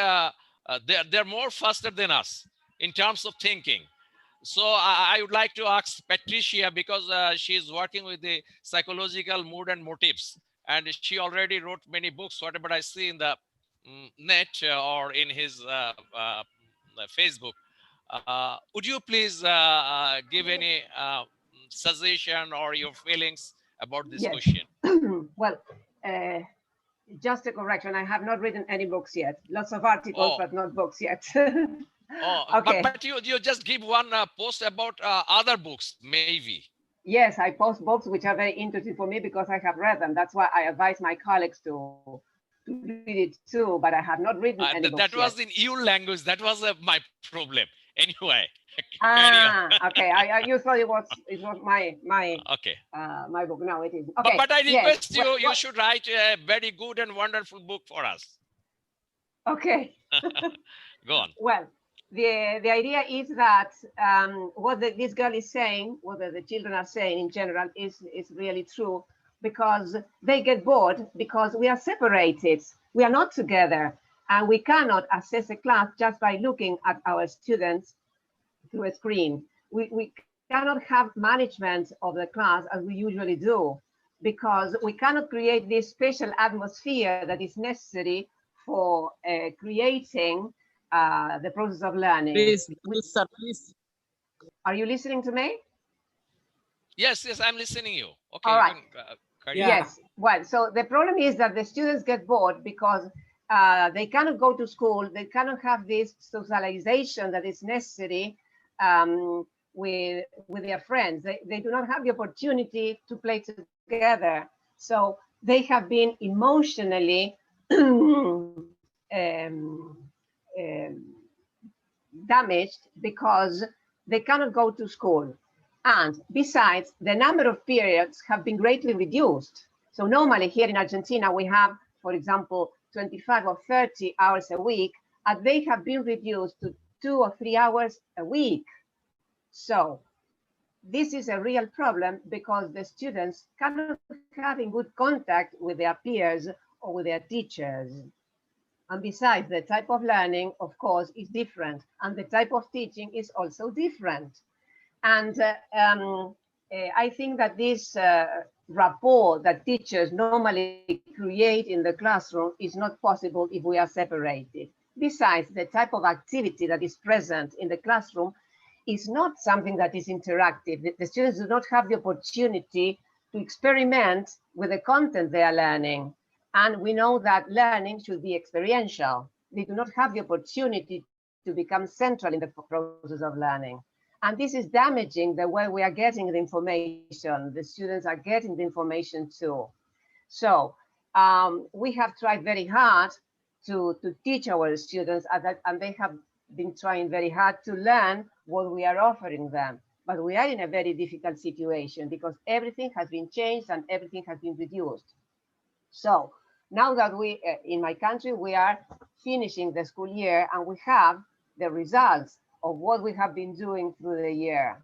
they're more faster than us in terms of thinking. So I would like to ask Patricia, because she is working with the psychological mood and motives, and she already wrote many books, whatever I see in the net or in his Facebook. Would you please give any suggestion or your feelings about this question? Well, just a correction. I have not written any books yet. Lots of articles, but not books yet. Okay. But you just give one post about other books, maybe. Yes, I post books which are very interesting for me because I have read them. That's why I advise my colleagues to read it too. But I have not written any books that was in your language. That was my problem. Anyway. Okay. I usually it was my okay. My book. Now it is okay. But I request you should write a very good and wonderful book for us. Okay. Go on. Well, the idea is that what this girl is saying, what the children are saying in general, is really true, because they get bored because we are separated. We are not together. And we cannot assess a class just by looking at our students through a screen. We cannot have management of the class as we usually do, because we cannot create this special atmosphere that is necessary for creating the process of learning. Please, sir, please. Are you listening to me? Yes, I'm listening you. Okay, All right. you can, carry on. Yes. Well, so the problem is that the students get bored because they cannot go to school. They cannot have this socialization that is necessary with their friends. They do not have the opportunity to play together. So they have been emotionally damaged because they cannot go to school. And besides, the number of periods have been greatly reduced. So normally here in Argentina, we have, for example, 25 or 30 hours a week, and they have been reduced to 2 or 3 hours a week. So this is a real problem because the students cannot have in good contact with their peers or with their teachers. And besides, the type of learning, of course, is different, and the type of teaching is also different. And I think that this rapport that teachers normally create in the classroom is not possible if we are separated. Besides, the type of activity that is present in the classroom is not something that is interactive. The students do not have the opportunity to experiment with the content they are learning. And we know that learning should be experiential. They do not have the opportunity to become central in the process of learning. And this is damaging the way we are getting the information. The students are getting the information too. So we have tried very hard to teach our students, and they have been trying very hard to learn what we are offering them. But we are in a very difficult situation because everything has been changed and everything has been reduced. So now that we, in my country, we are finishing the school year and we have the results of what we have been doing through the year.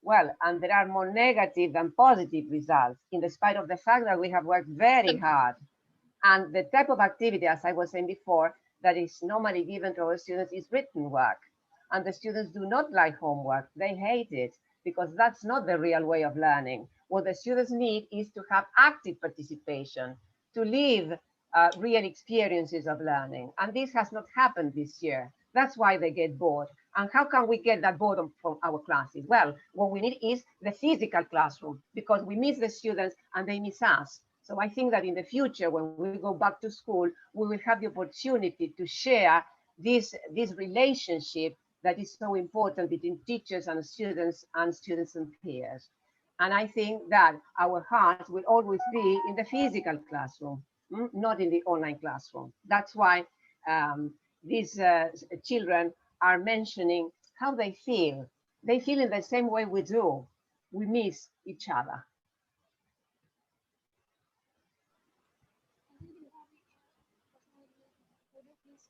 Well, and there are more negative than positive results, in spite of the fact that we have worked very hard. And the type of activity, as I was saying before, that is normally given to our students is written work. And the students do not like homework. They hate it because that's not the real way of learning. What the students need is to have active participation, to live real experiences of learning. And this has not happened this year. That's why they get bored. And how can we get that boredom from our classes? Well, what we need is the physical classroom because we miss the students and they miss us. So I think that in the future, when we go back to school, we will have the opportunity to share this relationship that is so important between teachers and students and peers. And I think that our heart will always be in the physical classroom, not in the online classroom. That's why these children are mentioning how they feel. They feel in the same way we do. We miss each other.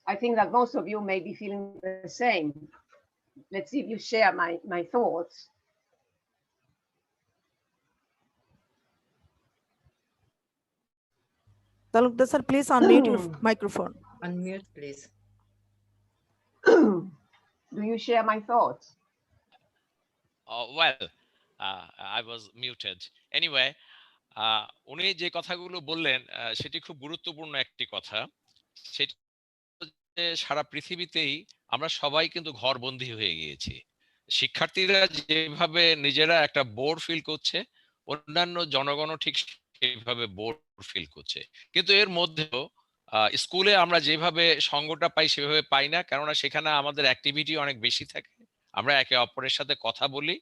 I think that most of you may be feeling the same. Let's see if you share my thoughts. Talukdar Sir, please unmute your microphone. Unmute, please. Do you share my thoughts? Well, I was muted. Anyway, উনি যে কথাগুলো বললেন সেটি খুব গুরুত্বপূর্ণ একটি কথা। সেটি সারা পৃথিবীতেই আমরা সবাই কিন্তু ঘরবন্দি হয়ে গিয়েছি। শিক্ষার্থীরা যেভাবে নিজেরা একটা বোর ফিল করছে, অন্যান্য জনগণও ঠিক সেইভাবে বোর ফিল করছে। কিন্তু এর মধ্যেও স্কুলে আমরা যেভাবে সঙ্গটা পাই সেভাবে পাই না, কেননা সেখানে আমাদের অ্যাক্টিভিটি অনেক বেশি থাকে। আমরা একে অপরের সাথে কথা বলি।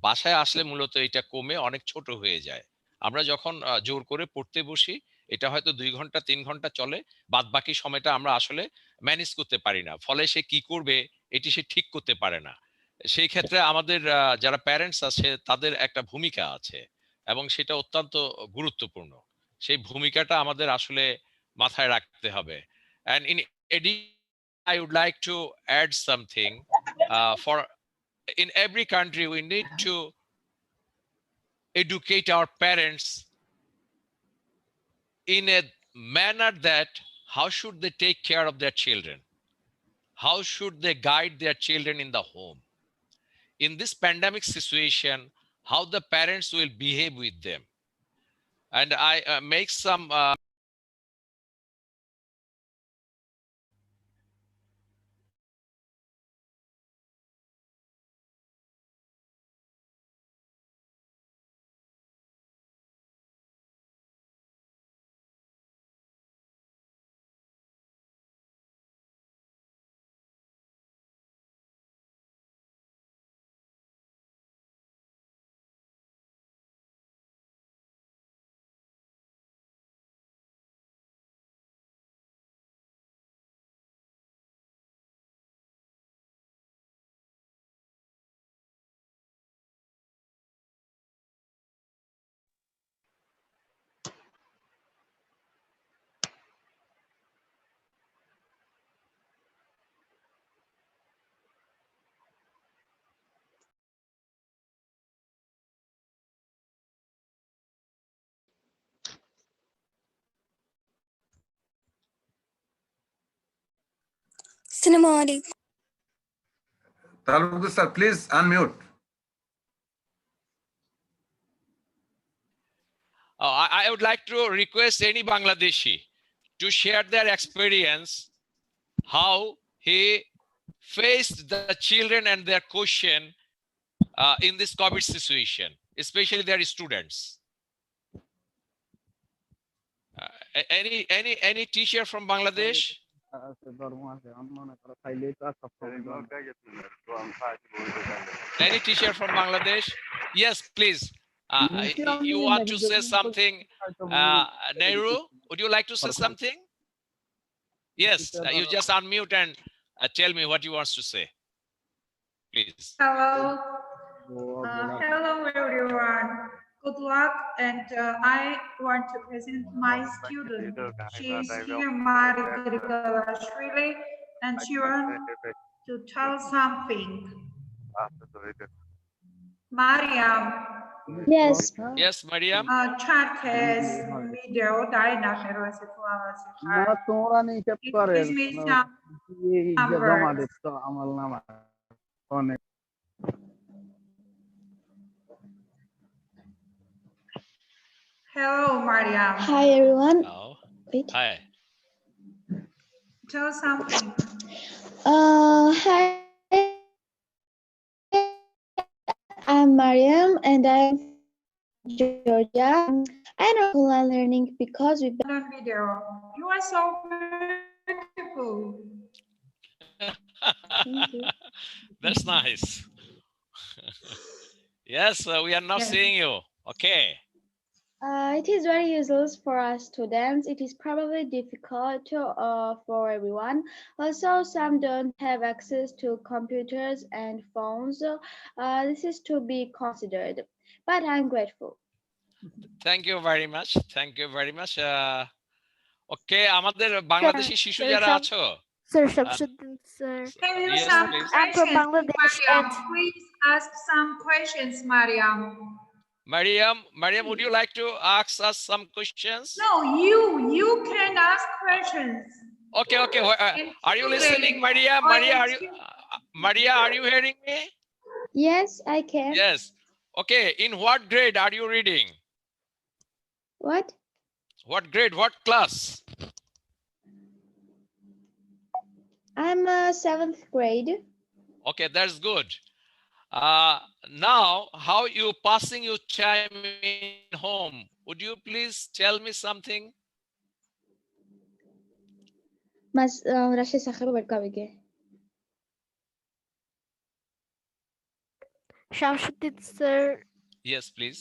বাসায় আসলে মূলত এটা কমে অনেক ছোট হয়ে যায়। আমরা যখন জোর করে পড়তে বসি, এটা হয়তো 2 ঘন্টা 3 ঘন্টা চলে, বাদ বাকি সময়টা আমরা আসলে ম্যানেজ করতে পারি না। ফলে সে কি করবে এটি সে ঠিক করতে পারে না। সেই ক্ষেত্রে আমাদের যারা প্যারেন্টস আছে তাদের একটা ভূমিকা আছে এবং সেটা অত্যন্ত গুরুত্বপূর্ণ। সেই ভূমিকাটা আমাদের আসলে মাথায় রাখতে হবে। And in addition, I would like to add something. For in every country, we need to educate our parents in a manner that how should they take care of their children? How should they guide their children in the home? In this pandemic situation, how the parents will behave with them. And I make some Assalamualaikum. Talukdar Sir, please unmute. I would like to request any Bangladeshi to share their experience, how he faced the children and their question in this COVID situation, especially their students. Any teacher from Bangladesh? Any teacher from Bangladesh? Yes, please. You want to say something, Nehru? Would you like to say something? Yes, you just unmute and tell me what you want to say, please. Hello. Hello, everyone. Good luck. And I want to present my student. She is here, Marika, and she wants to tell something. Mariam. Yes. Yes, Mariam. Chat has video Excuse me, some numbers. Hello, Mariam. Hi, everyone. Oh. Wait. Hi. Tell something. Hi. I'm Mariam, and I'm from Georgia. I know online learning because we video. You are so beautiful. Thank you. That's nice. Yes, we are now Yes. seeing you. Okay. It is very useful for us students. It is probably difficult for everyone. Also, some don't have access to computers and phones. This is to be considered, but I'm grateful. Thank you very much. Thank you very much. Okay, আমাদের বাংলাদেশী শিশু যারা আছো, Sir Shamshuddin Sir. Can you Yes, some please. I'm from questions, Bangladesh Mariam? and Please ask some questions, Mariam. Mariam, would you like to ask us some questions? No, you can ask questions. Okay. Are you listening, Maria? Maria, are you hearing me? Yes, I can. Yes. Okay. In what grade are you reading? What? What grade? What class? I'm 7th grade. Okay, that's good. Now, how you passing your time in home? Would you please tell me something? Mas Rashid Sakhib Barkavige. Shamshuddin Sir. Yes, please.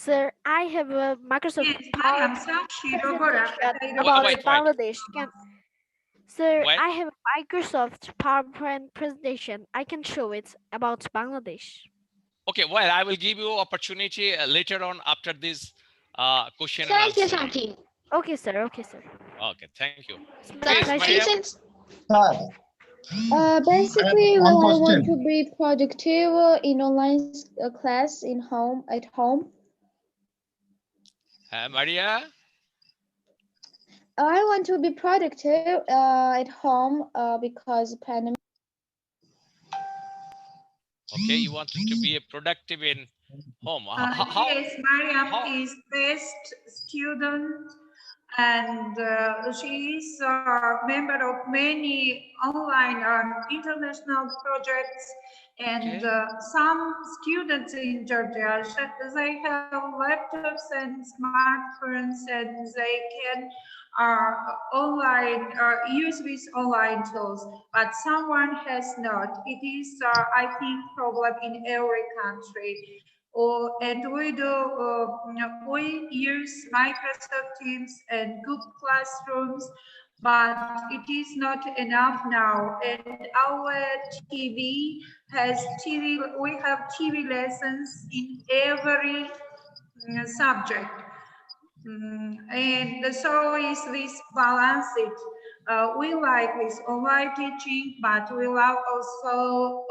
Sir, I have a Microsoft Mariam, presentation about Wait. Bangladesh. Sir, Wait. I have a Microsoft PowerPoint presentation. I can show it about Bangladesh. Okay, well, I will give you opportunity later on after this question Sir, and I say answer. something. Okay, sir. Okay, sir. Okay, thank you. Please, Mariam. Basically, one I want question. to be productive in online class at home. Maria. I want to be productive at home because pandemic. Okay, you wanted to be a productive in home. Yes, Mariam is best student, and she is a member of many online international projects. And some students in Georgia, they have laptops and smartphones, and they can online use these online tools. But someone has not. It is, I think, problem in every country. And we use Microsoft Teams and Google Classrooms, but it is not enough now. And our TV has we have TV lessons in every subject. And so is this balance it. We like this online teaching, but we love also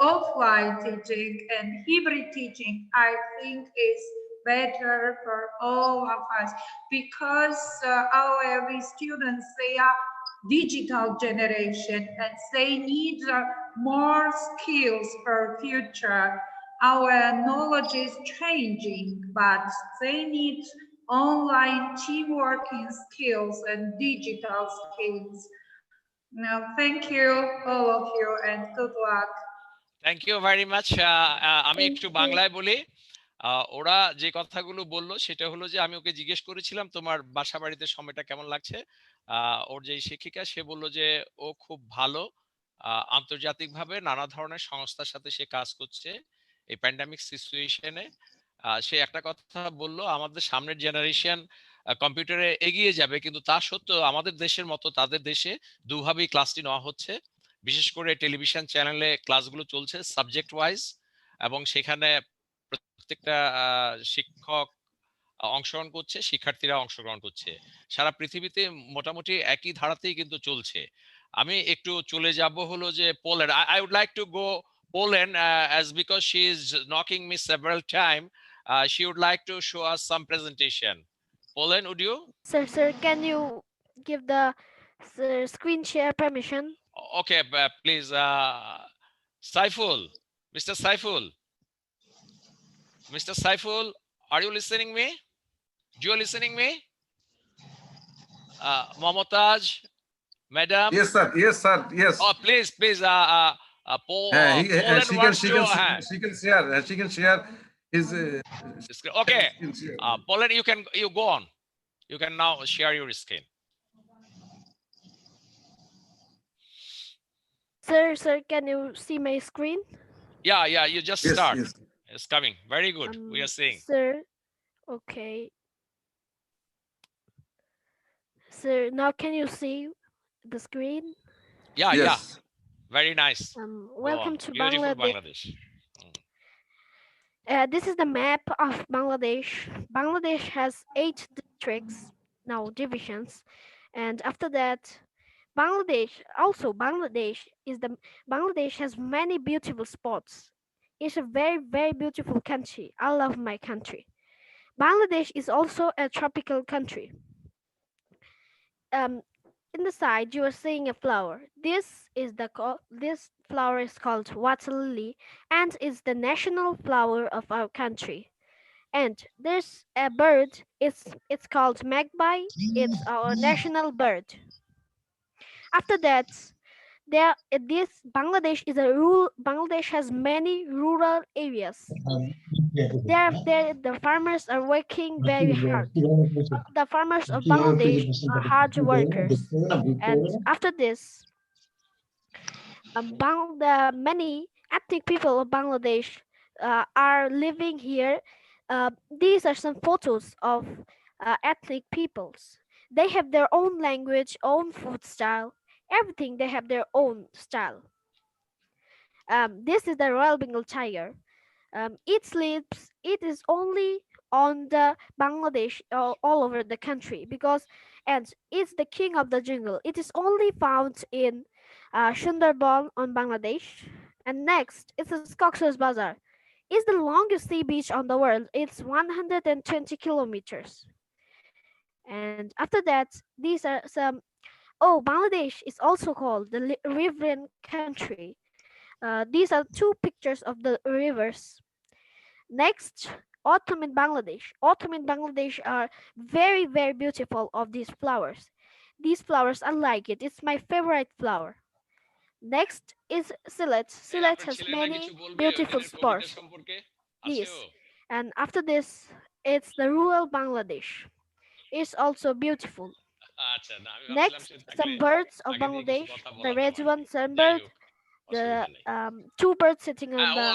offline teaching, and hybrid teaching, I think, is better for all of us, because our students, they are digital generation, and they need more skills for future. Our knowledge is changing, but they need online teamworking skills and digital skills. Now, thank you, all of you, and good luck. Thank you very much. আমি একটু বাংলায় বলি। ওরা যে কথাগুলো বললো সেটা হলো যে আমি ওকে জিজ্ঞেস করেছিলাম তোমার বাসা বাড়িতে সময়টা কেমন লাগছে। ওর যে শিক্ষিকা সে বললো যে ও খুব ভালো, আন্তর্জাতিকভাবে নানা ধরনের সংস্থার সাথে সে কাজ করছে এই প্যান্ডেমিক সিচুয়েশনে। সে একটা কথা বললো, আমাদের সামনের জেনারেশন কম্পিউটারে এগিয়ে যাবে, কিন্তু তা সত্ত্বেও আমাদের দেশের মতো তাদের দেশে দুভাবেই ক্লাসটি নেওয়া হচ্ছে। বিশেষ করে টেলিভিশন চ্যানেলে ক্লাসগুলো চলছে সাবজেক্ট ওয়াইজ, এবং সেখানে প্রত্যেকটা শিক্ষক অংশগ্রহণ করছে, শিক্ষার্থীরা অংশগ্রহণ করছে। সারা পৃথিবীতে মোটামুটি একই ধারাতেই কিন্তু চলছে। আমি একটু চলে যাব হলো যে Poland. I would like to go Poland as because she is knocking me several times. She would like to show us some presentation. Poland, would you? Sir, can you give the screen share permission? Okay, please. Saiful, Mr. Saiful. Mr. Saiful, are you listening me? You are listening me? Mamtaz, madam. Yes, sir. Yes, sir. Yes. Oh, please. She can share. She can share his. Okay. Poland, you go on. You can now share your screen. Sir, can you see my screen? Yeah. You just start. Yes. It's coming. Very good. We are seeing. Sir, okay. Sir, now can you see the screen? Yeah. Very nice. Welcome to Beautiful Bangladesh. This is the map of Bangladesh. Bangladesh has 8 districts, now divisions, and after that, Bangladesh has many beautiful spots. It's a very, very beautiful country. I love my country. Bangladesh is also a tropical country. In the side, you are seeing a flower. This flower is called water lily, and is the national flower of our country. And there's a bird. It's called magpie. It's our national bird. After that, Bangladesh has many rural areas. The farmers are working very hard. The farmers of Bangladesh are hard workers. And after this, the many ethnic people of Bangladesh are living here. These are some photos of ethnic peoples. They have their own language, own food style, everything. They have their own style. This is the Royal Bengal tiger. It is only on the Bangladesh all over the country, and it's the king of the jungle. It is only found in Sundarban on Bangladesh. And next, it's the Cox's Bazar. It's the longest sea beach on the world. It's 120 kilometers. And after that, these are some. Oh, Bangladesh is also called the riverine country. These are two pictures of the rivers. Next, autumn in Bangladesh. Autumn in Bangladesh are very, very beautiful of these flowers. These flowers, I like it. It's my favorite flower. Next is Sylhet. Sylhet has many beautiful spots. This. And after this, it's the rural Bangladesh. It's also beautiful. Next, some birds of Bangladesh. The red one, sunbird. The two birds sitting on the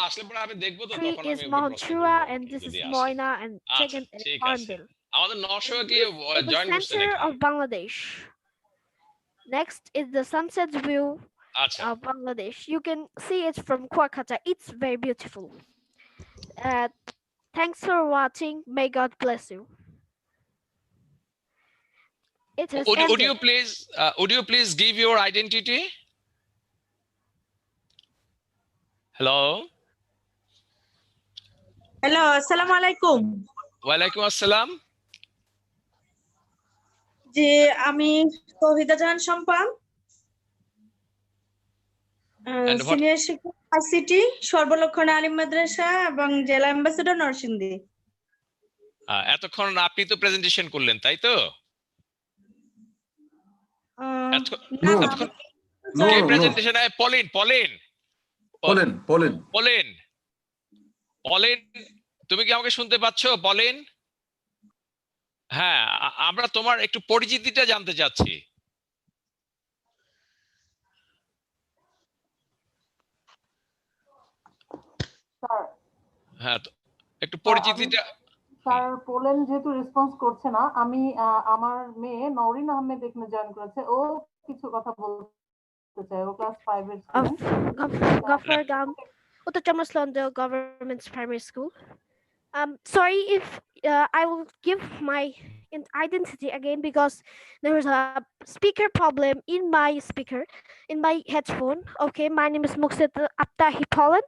tree is Mahonchura, and this is Moina, and second is Hornbill. It's the center of Bangladesh. Next is the sunset view of Bangladesh. You can see it from Kolkata. It's very beautiful. Thanks for watching. May God bless you. It has Would you please give your identity? Hello. Hello, assalamu alaikum. Walaikum assalam. জি আমি তৌহিদা জাহান Shampa senior শিক্ষক ICT সর্বলক্ষণ আলিম মাদ্রাসা এবং জেলা ambassador Narsingdi. এতক্ষণ আপনি তো presentation করলেন তাই তো? কে প্রেজেন্টেশন? পলিন তুমি কি আমাকে শুনতে পাচ্ছ পলিন? হ্যাঁ, আমরা তোমার একটু পরিচিতিটা জানতে চাচ্ছি। হ্যাঁ, একটু পরিচিতিটা। স্যার পোলেন যেহেতু রেসপন্স করছে না, আমি আমার মেয়ে নওরিন আহমেদ এখানে জয়েন করেছে, ও কিছু কথা বলতে চায়। ও ক্লাস 5 এর student. Gaffargam, Uttar Chamaslondo Government Primary School. Sorry if I will give my identity again because there was a speaker problem in my headphone. Okay, my name is Muksit Aptahi Pollen,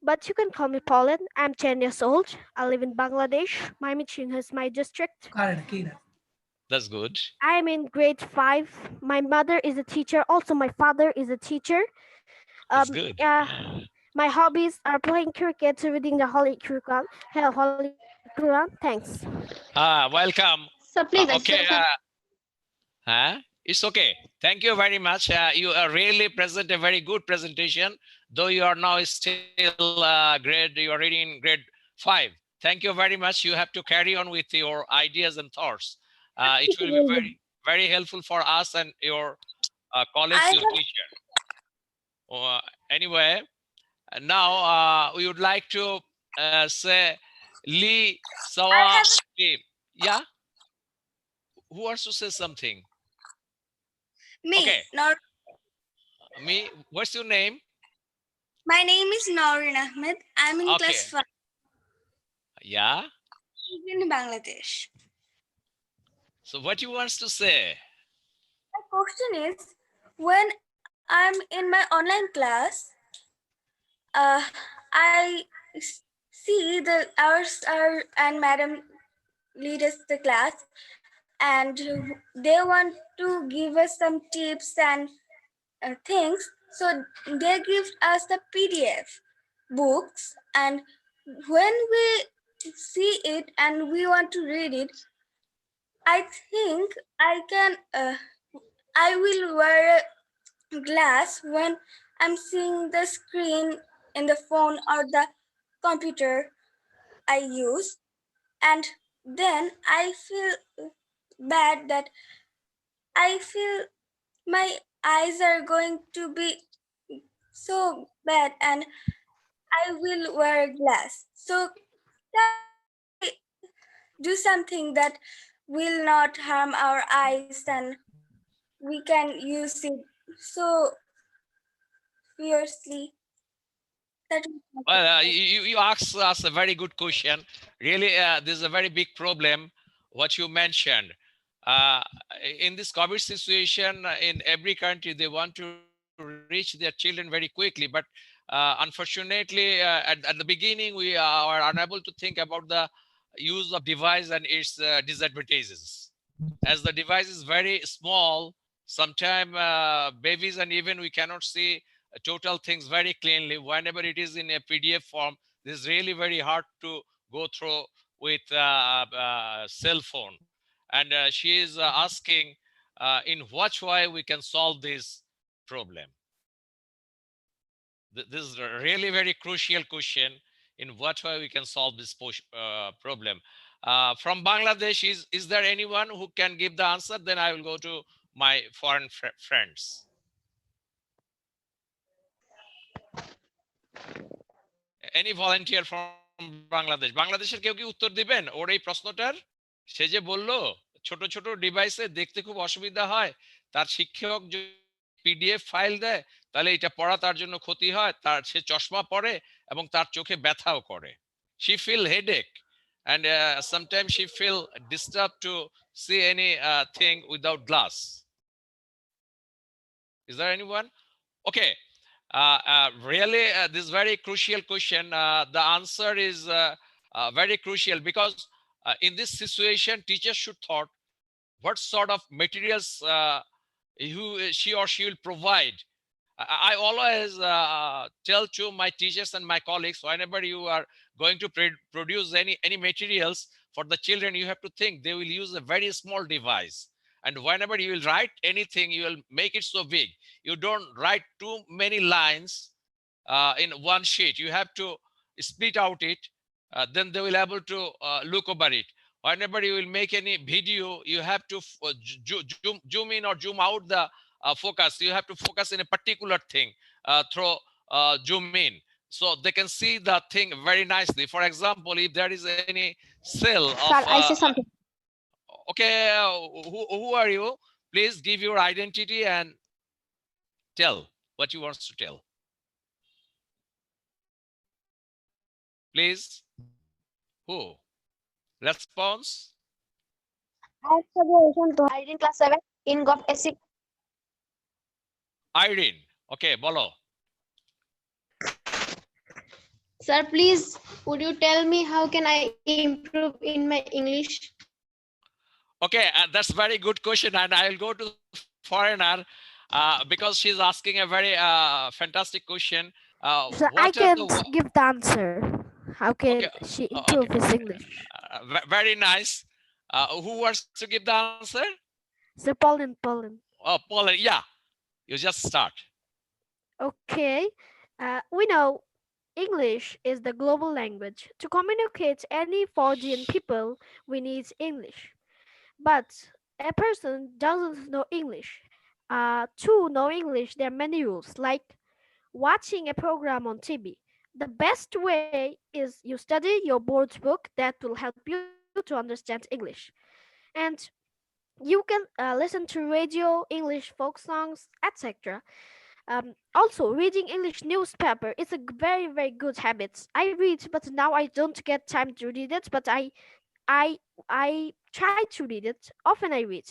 but you can call me Pollen. I'm 10 years old. I live in Bangladesh. Mymensingh is my district. That's good. I am in grade 5. My mother is a teacher. Also, my father is a teacher. That's good. My hobbies are playing cricket, reading the Holy Quran. Thanks. Welcome. So please, okay. It's okay. Thank you very much. You really present a very good presentation, though you are now still you are reading grade 5. Thank you very much. You have to carry on with your ideas and thoughts. It will be very, very helpful for us and your college, your teacher. Anyway, now we would like to say Lee Sawa. Yeah? Who wants to say something? Me. Okay. Me. What's your name? My name is Naurin Ahmed. I'm in class 5. Yeah. In Bangladesh. So what you want to say? My question is, when I'm in my online class, I see that our sir and madam lead us the class, and they want to give us some tips and things. So they give us the PDF books, and when we see it and we want to read it, I think I will wear a glass when I'm seeing the screen in the phone or the computer I use, and then I feel bad that I feel my eyes are going to be so bad and I will wear a glass. So do something that will not harm our eyes and we can use it so fiercely. Well, you asked us a very good question. Really, this is a very big problem, what you mentioned. In this COVID situation, in every country, they want to reach their children very quickly. But unfortunately, at the beginning, we are unable to think about the use of device and its disadvantages. as the device is very small, sometimes babies and even we cannot see total things very cleanly. Whenever it is in a PDF form, this is really very hard to go through with cell phone. And she is asking in what way we can solve this problem. This is a really very crucial question. In what way we can solve this problem? From Bangladesh, is there anyone who can give the answer? Then I will go to my foreign friends. Any volunteer from Bangladesh? বাংলাদেশের কেউ কি উত্তর দিবেন ওর এই প্রশ্নটার? সে যে বললো ছোট ছোট ডিভাইসে দেখতে খুব অসুবিধা হয়, তার শিক্ষক পিডিএফ ফাইল দেয় তাহলে এটা পড়া তার জন্য ক্ষতি হয়, তার সে চশমা পরে এবং তার চোখে ব্যথাও করে। She feel headache and sometimes she feel disturbed to see any thing without glass. Is there anyone? Okay. Really, this very crucial question. The answer is very crucial because in this situation, teachers should thought what sort of materials she or she will provide. I always tell to my teachers and my colleagues, whenever you are going to produce any materials for the children, you have to think they will use a very small device. And whenever you will write anything, you will make it so big. You don't write too many lines in one sheet. You have to split out it. Then they will able to look over it. Whenever you will make any video, you have to zoom in or zoom out the focus. You have to focus in a particular thing through zoom in. So they can see the thing very nicely. For example, if there is any cell of... Sir, I say something. Okay, who are you? Please give your identity and tell what you want to tell. Please. Who? Response? Irene, class 7 in Gov SC. Irene. Okay, bolo. Sir, please, would you tell me how can I improve in my English? Okay, that's very good question, and I will go to foreigner because she's asking a very fantastic question. So I can give the answer. How can she improve his English? Very nice. Who wants to give the answer? Sir, Pauline. Oh, Pauline, yeah. You just start. Okay. We know English is the global language. To communicate any foreign people, we need English. But a person doesn't know English. To know English, there are many rules, like watching a program on TV. The best way is you study your board's book that will help you to understand English. And you can listen to radio, English folk songs, etc. Also, reading English newspaper is a very, very good habit. I read, but now I don't get time to read it, but I try to read it. Often I read.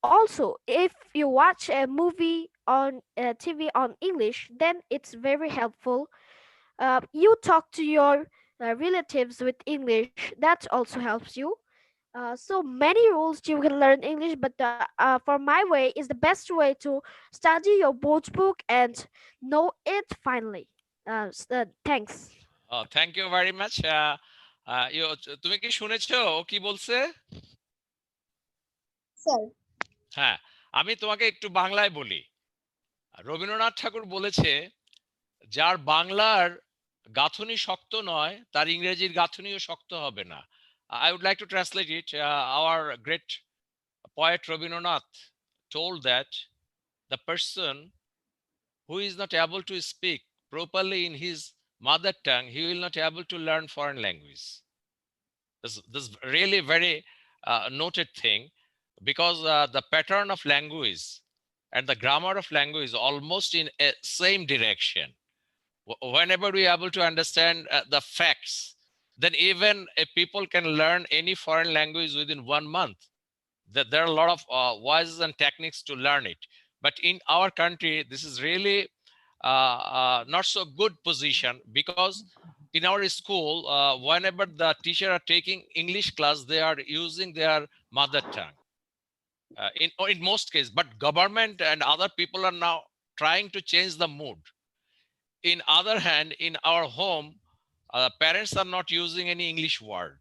Also, if you watch a movie on TV on English, then it's very helpful. You talk to your relatives with English. That also helps you. So many rules you can learn English, but for my way is the best way to study your board book and know it finally. Thanks. Thank you very much. তুমি কি শুনেছো ও কি বলছে? Sir. হ্যাঁ, আমি তোমাকে একটু বাংলায় বলি। রবীন্দ্রনাথ ঠাকুর বলেছে যার বাংলার গাঁথনি শক্ত নয় তার ইংরেজির গাঁথনিও শক্ত হবে না। I would like to translate it. Our great poet Rabindranath told that the person who is not able to speak properly in his mother tongue, he will not able to learn foreign language. This really very noted thing, because the pattern of language and the grammar of language almost in a same direction. Whenever we are able to understand the facts, then even if people can learn any foreign language within 1 month. There are a lot of ways and techniques to learn it. But in our country, this is really not so good position, because in our school, whenever the teacher are taking English class, they are using their mother tongue. In most cases, but government and other people are now trying to change the mood. In other hand, in our home, parents are not using any English word.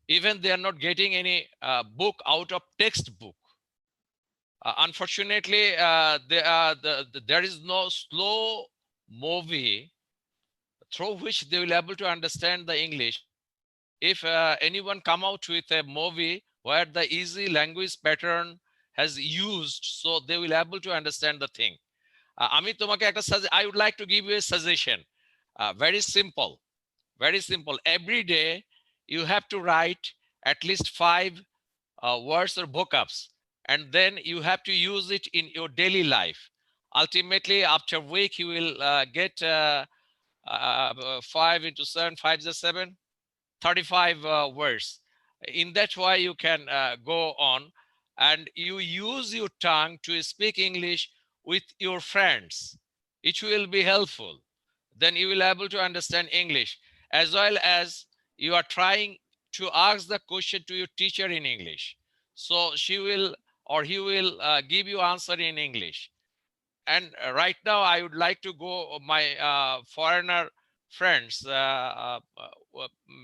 Even they are not getting any book out of textbook. Unfortunately, there is no slow movie through which they will be able to understand the English. If anyone come out with a movie where the easy language pattern has used, so they will be able to understand the thing. I would like to give you a suggestion. Very simple. Very simple. Every day you have to write at least 5 words or vocabs, and then you have to use it in your daily life. Ultimately, after a week, you will get 5 into 7, 5 is 7, 35 words. In that way, you can go on, and you use your tongue to speak English with your friends. It will be helpful. Then you will be able to understand English, as well as you are trying to ask the question to your teacher in English. So she will or he will give you answer in English. And right now, I would like to go my foreigner friends,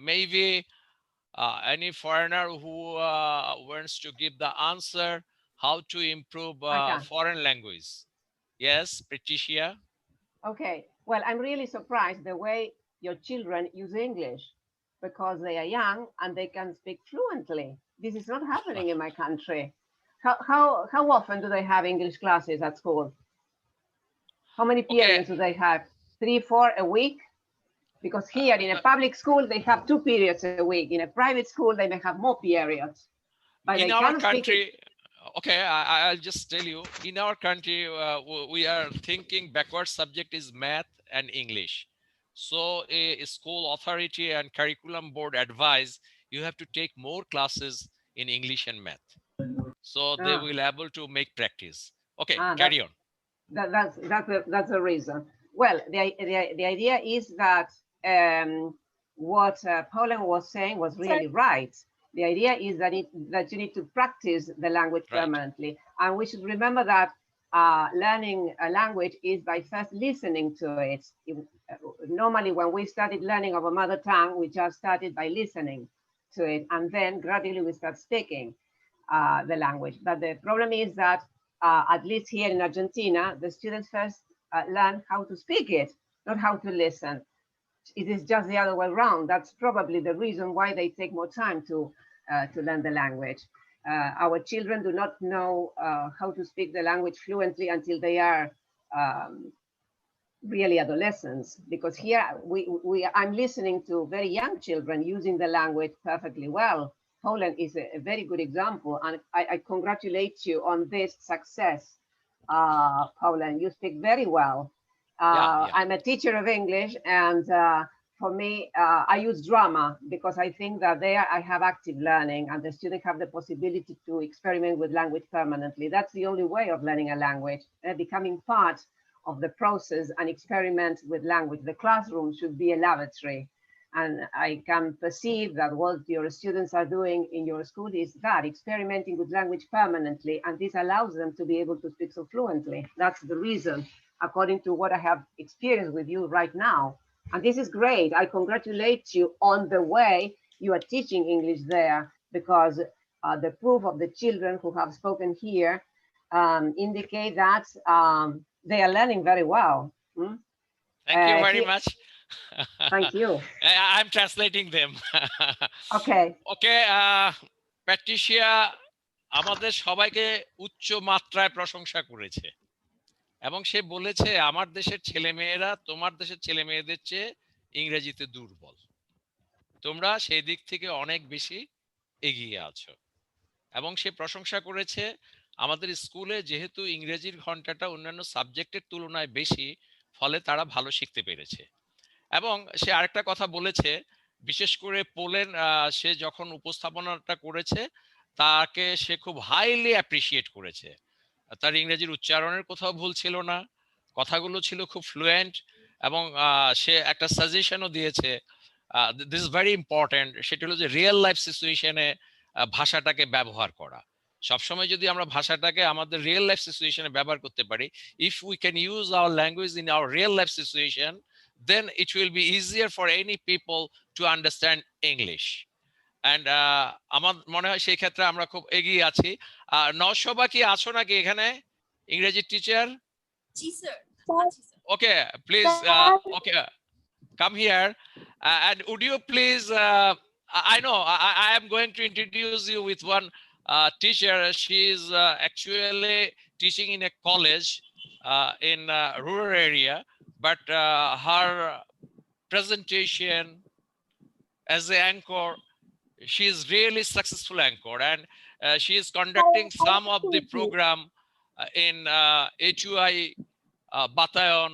maybe any foreigner who wants to give the answer how to improve foreign language. Yes, Patricia. Okay, well, I'm really surprised the way your children use English, because they are young and they can speak fluently. This is not happening in my country. How often do they have English classes at school? How many periods do they have? 3, 4 a week? Because here in a public school, they have 2 periods a week. In a private school, they may have more periods. But In our country, okay, I'll just tell you, in our country, we are thinking backward subject is math and English. So a school authority and curriculum board advise you have to take more classes in English and math. So they will be able to make practice. Okay, carry on. That's the reason. Well, the idea is that what Pauline was saying was really right. The idea is that you need to practice the language permanently, and we should remember that learning a language is by first listening to it. Normally, when we started learning our mother tongue, we just started by listening to it, and then gradually we start speaking the language. But the problem is that at least here in Argentina, the students first learn how to speak it, not how to listen. It is just the other way around. That's probably the reason why they take more time to learn the language. Our children do not know how to speak the language fluently until they are really adolescents, because here I'm listening to very young children using the language perfectly well. Poland is a very good example, and I congratulate you on this success, Poland. You speak very well. I'm a teacher of English, and for me, I use drama because I think that there I have active learning, and the students have the possibility to experiment with language permanently. That's the only way of learning a language, becoming part of the process and experiment with language. The classroom should be a laboratory. And I can perceive that what your students are doing in your school is that, experimenting with language permanently, and this allows them to be able to speak so fluently. That's the reason, according to what I have experienced with you right now. And this is great. I congratulate you on the way you are teaching English there, because the proof of the children who have spoken here indicate that they are learning very well. Thank you very much. Thank you. I'm translating them. Okay. Okay, Patricia আমাদের সবাইকে উচ্চ মাত্রায় প্রশংসা করেছে, এবং সে বলেছে আমার দেশের ছেলেমেয়েরা তোমার দেশের ছেলেমেয়েদের চেয়ে ইংরেজিতে দুর্বল, তোমরা সেই দিক থেকে অনেক বেশি এগিয়ে আছো। এবং সে প্রশংসা করেছে আমাদের স্কুলে যেহেতু ইংরেজির ঘন্টাটা অন্যান্য সাবজেক্টের তুলনায় বেশি, ফলে তারা ভালো শিখতে পেরেছে। এবং সে আরেকটা কথা বলেছে, বিশেষ করে পোলেন সে যখন উপস্থাপনাটা করেছে তাকে সে খুব হাইলি অ্যাপ্রিসিয়েট করেছে। তার ইংরেজির উচ্চারণের কোথাও ভুল ছিল না, কথাগুলো ছিল খুব ফ্লুয়েন্ট, এবং সে একটা সাজেশনও দিয়েছে, দিস ইজ ভেরি ইম্পর্টেন্ট, সেটা হলো যে রিয়েল লাইফ সিচুয়েশনে ভাষাটাকে ব্যবহার করা। সবসময় যদি আমরা ভাষাটাকে আমাদের রিয়েল লাইফ সিচুয়েশনে ব্যবহার করতে পারি, if we can use our language in our real life situation, then it will be easier for any people to understand English. And আমার মনে হয় সেই ক্ষেত্রে আমরা খুব এগিয়ে আছি। নওশোবা কি আছো নাকি এখানে, ইংরেজি teacher? G sir. Okay, please, okay, come here. And would you please, I know I am going to introduce you with one teacher. She is actually teaching in a college in rural area, but her presentation as an anchor, she is really successful anchor, and she is conducting some of the program in HUI battalion.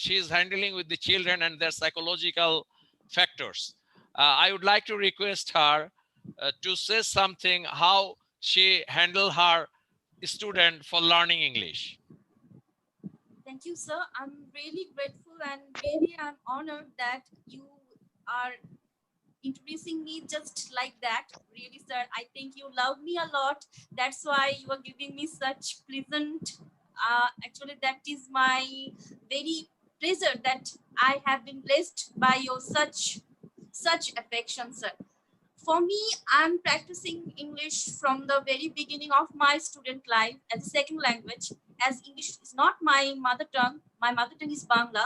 She is handling with the children and their psychological factors. I would like to request her to say something how she handle her student for learning English. Thank you, sir. I'm really grateful and really I'm honored that you are introducing me just like that. Really, sir, I think you love me a lot. That's why you are giving me such pleasant, actually that is my very pleasure that I have been blessed by your such affection, sir. For me, I'm practicing English from the very beginning of my student life as a second language, as English is not my mother tongue. My mother tongue is Bangla.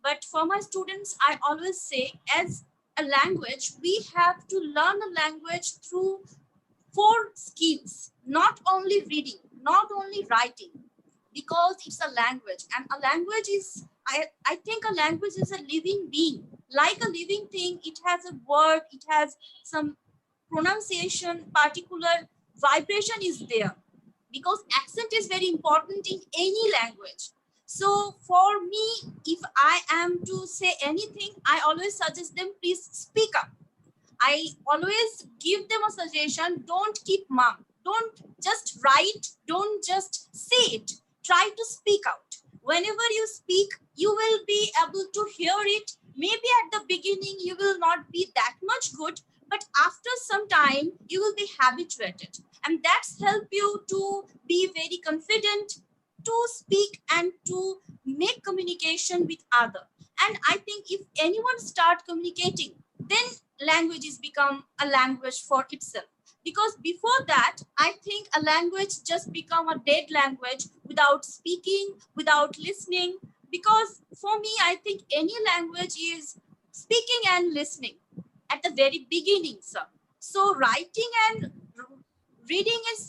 But for my students, I always say, as a language, we have to learn a language through 4 skills, not only reading, not only writing, because it's a language, and a language is, I think a language is a living being. Like a living thing, it has a word, it has some pronunciation, particular vibration is there, because accent is very important in any language. So for me, if I am to say anything, I always suggest them, please speak up. I always give them a suggestion, don't keep mum, don't just write, don't just say it, try to speak out. Whenever you speak, you will be able to hear it. Maybe at the beginning you will not be that much good, but after some time you will be habituated, and that's help you to be very confident to speak and to make communication with other. And I think if anyone start communicating, then languages become a language for itself, because before that I think a language just become a dead language without speaking, without listening. Because for me, I think any language is speaking and listening at the very beginning, sir. So writing and reading is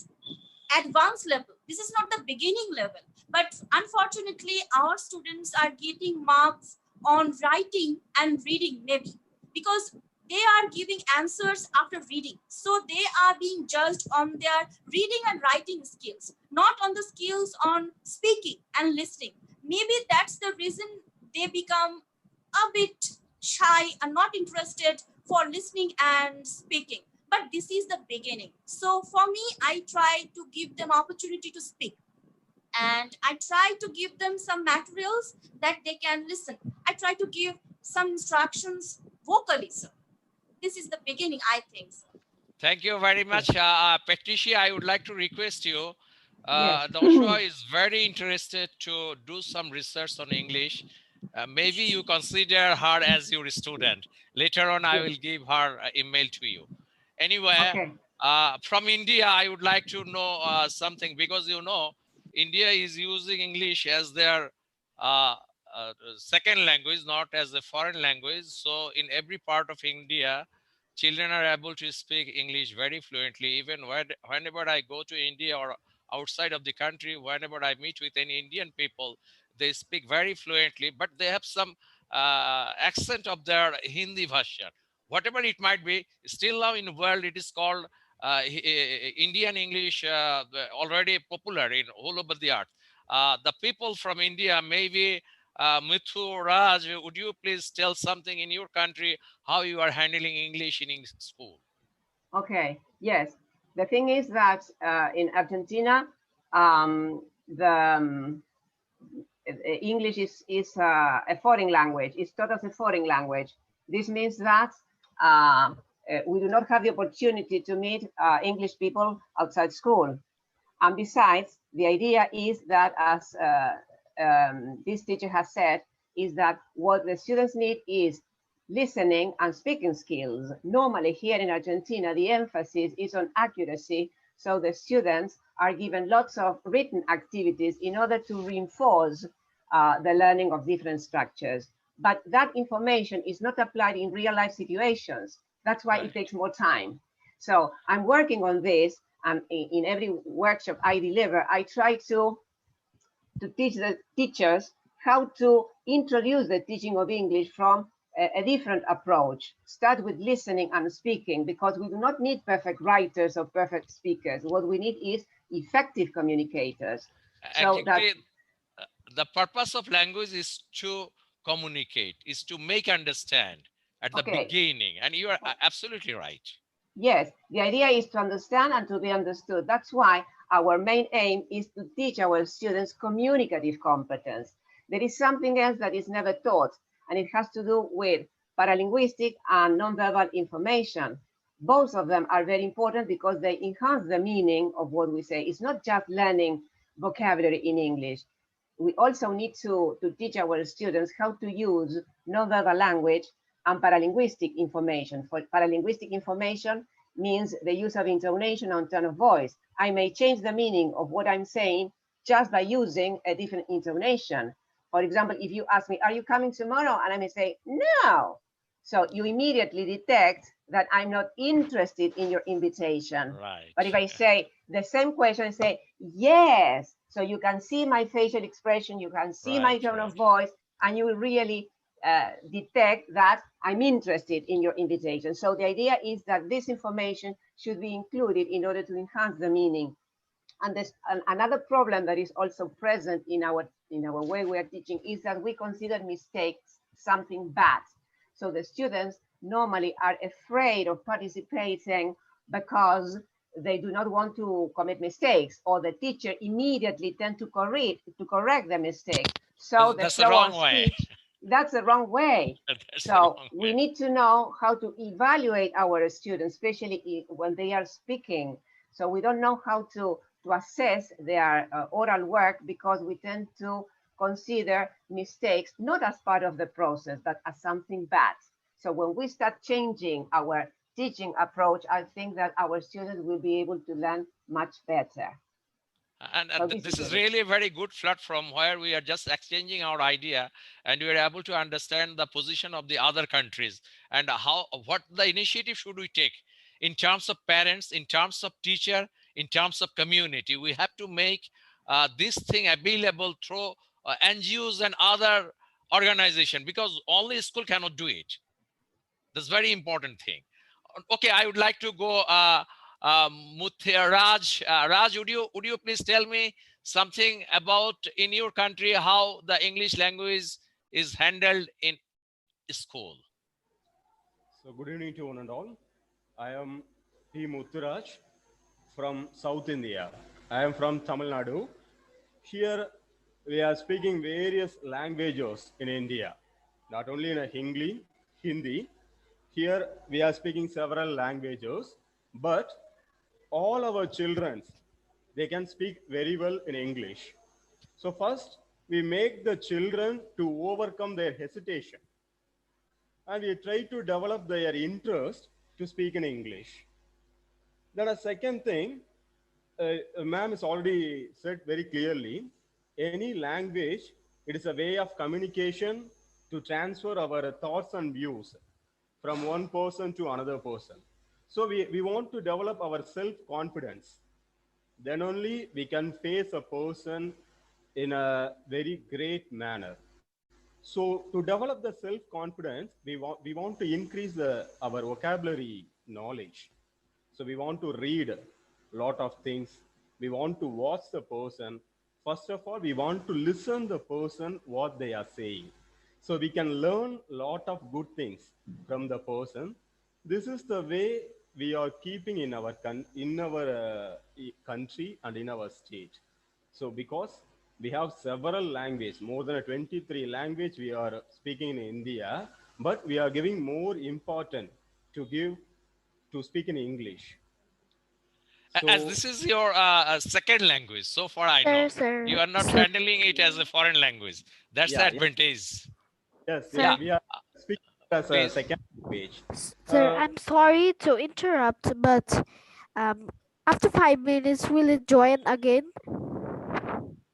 advanced level. This is not the beginning level. But unfortunately, our students are getting marks on writing and reading, maybe because they are giving answers after reading. So they are being judged on their reading and writing skills, not on the skills on speaking and listening. Maybe that's the reason they become a bit shy and not interested for listening and speaking. But this is the beginning. So for me, I try to give them opportunity to speak. And I try to give them some materials that they can listen. I try to give some instructions vocally, sir. This is the beginning, I think, sir. Thank you very much. Patricia, I would like to request you. Yes. Noshua is very interested to do some research on English. Maybe you consider her as your student. Later on, I will give her email to you. Anyway, Okay. From India, I would like to know something, because you know, India is using English as their second language, not as a foreign language. So in every part of India, children are able to speak English very fluently. Even whenever I go to India or outside of the country, whenever I meet with any Indian people, they speak very fluently, but they have some accent of their Hindi version. Whatever it might be, still now in the world, it is called Indian English, already popular in all over the earth. The people from India, maybe Mithu, Raj, would you please tell something in your country, how you are handling English in school? Okay, yes. The thing is that in Argentina, English is a foreign language. It's taught as a foreign language. This means that we do not have the opportunity to meet English people outside school. And besides, the idea is that, as this teacher has said, is that what the students need is listening and speaking skills. Normally here in Argentina, the emphasis is on accuracy. So the students are given lots of written activities in order to reinforce the learning of different structures. But that information is not applied in real life situations. That's why it takes more time. So I'm working on this, and in every workshop I deliver, I try to teach the teachers how to introduce the teaching of English from a different approach. Start with listening and speaking, because we do not need perfect writers or perfect speakers. What we need is effective communicators. So Actually, the purpose of language is to communicate, is to make understand at the beginning. And you are absolutely right. Yes, the idea is to understand and to be understood. That's why our main aim is to teach our students communicative competence. There is something else that is never taught, and it has to do with paralinguistic and nonverbal information. Both of them are very important because they enhance the meaning of what we say. It's not just learning vocabulary in English. We also need to teach our students how to use nonverbal language and paralinguistic information. For paralinguistic information means the use of intonation and tone of voice. I may change the meaning of what I'm saying just by using a different intonation. For example, if you ask me, are you coming tomorrow? And I may say, no. So you immediately detect that I'm not interested in your invitation. Right. But if I say the same question, I say, yes. So you can see my facial expression, you can see my tone of voice, and you will really detect that I'm interested in your invitation. So the idea is that this information should be included in order to enhance the meaning. And there's another problem that is also present in our way we are teaching is that we consider mistakes something bad. So the students normally are afraid of participating because they do not want to commit mistakes, or the teacher immediately tend to correct the mistake. So That's the wrong way. That's the wrong way. So we need to know how to evaluate our students, especially when they are speaking. So we don't know how to assess their oral work because we tend to consider mistakes not as part of the process, but as something bad. So when we start changing our teaching approach, I think that our students will be able to learn much better. And this is really a very good platform where we are just exchanging our idea, and we are able to understand the position of the other countries and what the initiative should we take in terms of parents, in terms of teacher, in terms of community. We have to make this thing available through NGOs and other organizations, because only school cannot do it. That's a very important thing. Okay, I would like to go Raj. Raj, would you please tell me something about in your country how the English language is handled in school? So good evening to one and all. I am P. Mutturaj from South India. I am from Tamil Nadu. Here we are speaking various languages in India, not only in Hindi. Here we are speaking several languages, but all our children, they can speak very well in English. So first, we make the children to overcome their hesitation, and we try to develop their interest to speak in English. Then a second thing, ma'am has already said very clearly, any language, it is a way of communication to transfer our thoughts and views from one person to another person. So we want to develop our self-confidence. Then only we can face a person in a very great manner. So to develop the self-confidence, we want to increase our vocabulary knowledge. So we want to read a lot of things. We want to watch the person. First of all, we want to listen the person what they are saying. So we can learn a lot of good things from the person. This is the way we are keeping in our country and in our state. So because we have several languages, more than 23 language we are speaking in India, but we are giving more importance to speak in English. As this is your second language, so far I know, you are not handling it as a foreign language. That's the advantage. Yes, Yeah. we are speaking as a second language. Sir, I'm sorry to interrupt, but after 5 minutes, will it join again?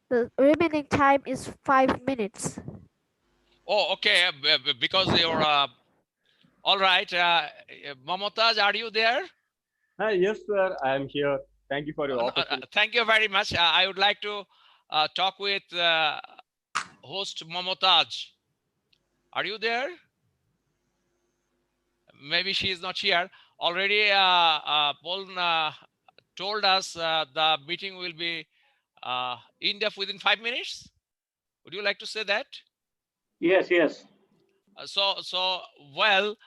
The remaining time is 5 minutes. Oh, okay. Because you're all right. Mamtaz, are you there? Yes, sir. I am here. Thank you for your opportunity. Thank you very much. I would like to talk with host Mamtaz. Are you there? Maybe she is not here. Already, Paul told us the meeting will be in depth within 5 minutes. Would you like to say that? Yes, yes. Well,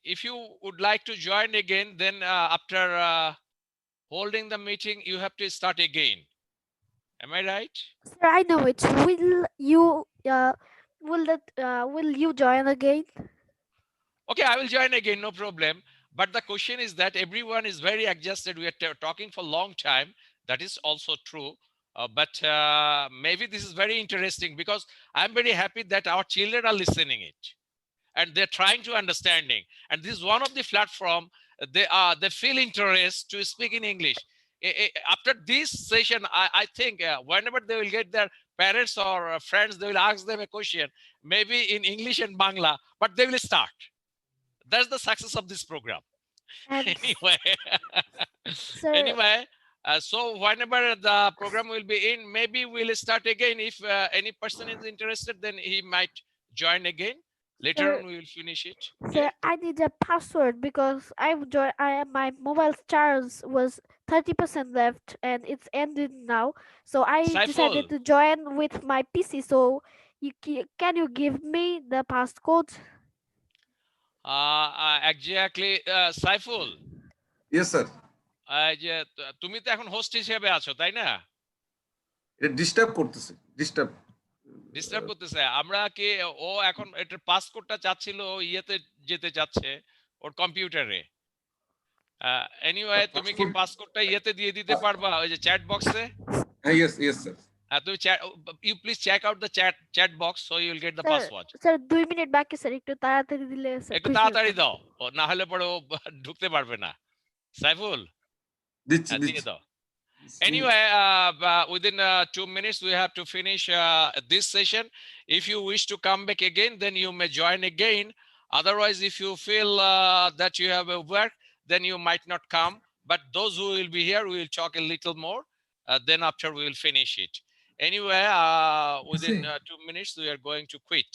if you would like to join again, then after holding the meeting, you have to start again. Am I right? Sir, I know it. Will you join again? Okay, I will join again, no problem. But the question is that everyone is very adjusted. We are talking for a long time. That is also true. But maybe this is very interesting because I'm very happy that our children are listening it and they're trying to understanding. And this is one of the platform they feel interest to speak in English. After this session, I think whenever they will get their parents or friends, they will ask them a question, maybe in English and Bangla, but they will start. That's the success of this program. Anyway, so whenever the program will be in, maybe we'll start again. If any person is interested, then he might join again. Later on, we will finish it. Sir, I need a password because my mobile charge was 30% left and it's ended now. So I decided to join with my PC. So can you give me the passcode? Exactly, Saiful. Yes, sir. যে তুমি তো এখন host হিসেবে আছো, তাই না? এটা disturb করতেছে। আমরা কি ও এখন এটার পাসকোডটা চাচ্ছিল, ইয়েতে যেতে চাচ্ছে ওর কম্পিউটারে। এনিওয়ে, তুমি কি পাসকোডটা ইয়েতে দিয়ে দিতে পারবা ওই যে চ্যাট বক্সে? Yes, yes, sir. তুমি you please check out the chat box so you will get the password. Sir 2 minute বাকি স্যার, একটু তাড়াতাড়ি দিলে স্যার। একটু তাড়াতাড়ি দাও, না হলে পরে ও ঢুকতে পারবে না। সাইফুল, দিয়ে দাও। Anyway, within 2 minutes we have to finish this session. If you wish to come back again, then you may join again. Otherwise, if you feel that you have a work, then you might not come. But those who will be here, we will talk a little more. Then after we will finish it. Anyway, within 2 minutes we are going to quit.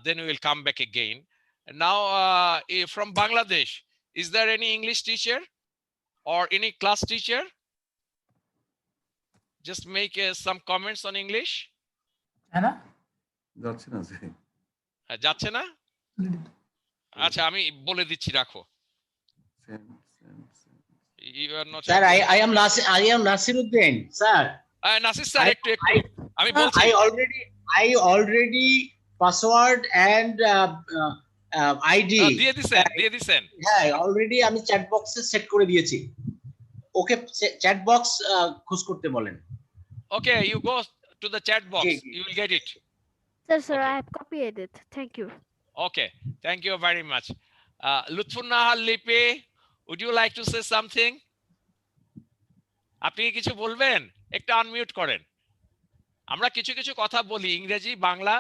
Then we will come back again. Now, from Bangladesh, is there any English teacher or any class teacher? Just make some comments on English. যাচ্ছে না? আচ্ছা, আমি বলে দিচ্ছি, রাখো। Sir, I am Nasir Uddin Sir. Nasir Sir, একটু আমি বলছি। I already password and ID দিয়ে দিছেন। হ্যাঁ, অলরেডি আমি চ্যাট বক্সে সেট করে দিয়েছি। ওকে, চ্যাট বক্স খোঁজ করতে বলেন। Okay, you go to the chat box. You will get it. Sir, I have copied it. Thank you. Okay, thank you very much. Lutfunnahal Lipi, would you like to say something? আপনি কিছু বলবেন? একটা unmute করেন। আমরা কিছু কিছু কথা বলি, ইংরেজি বাংলা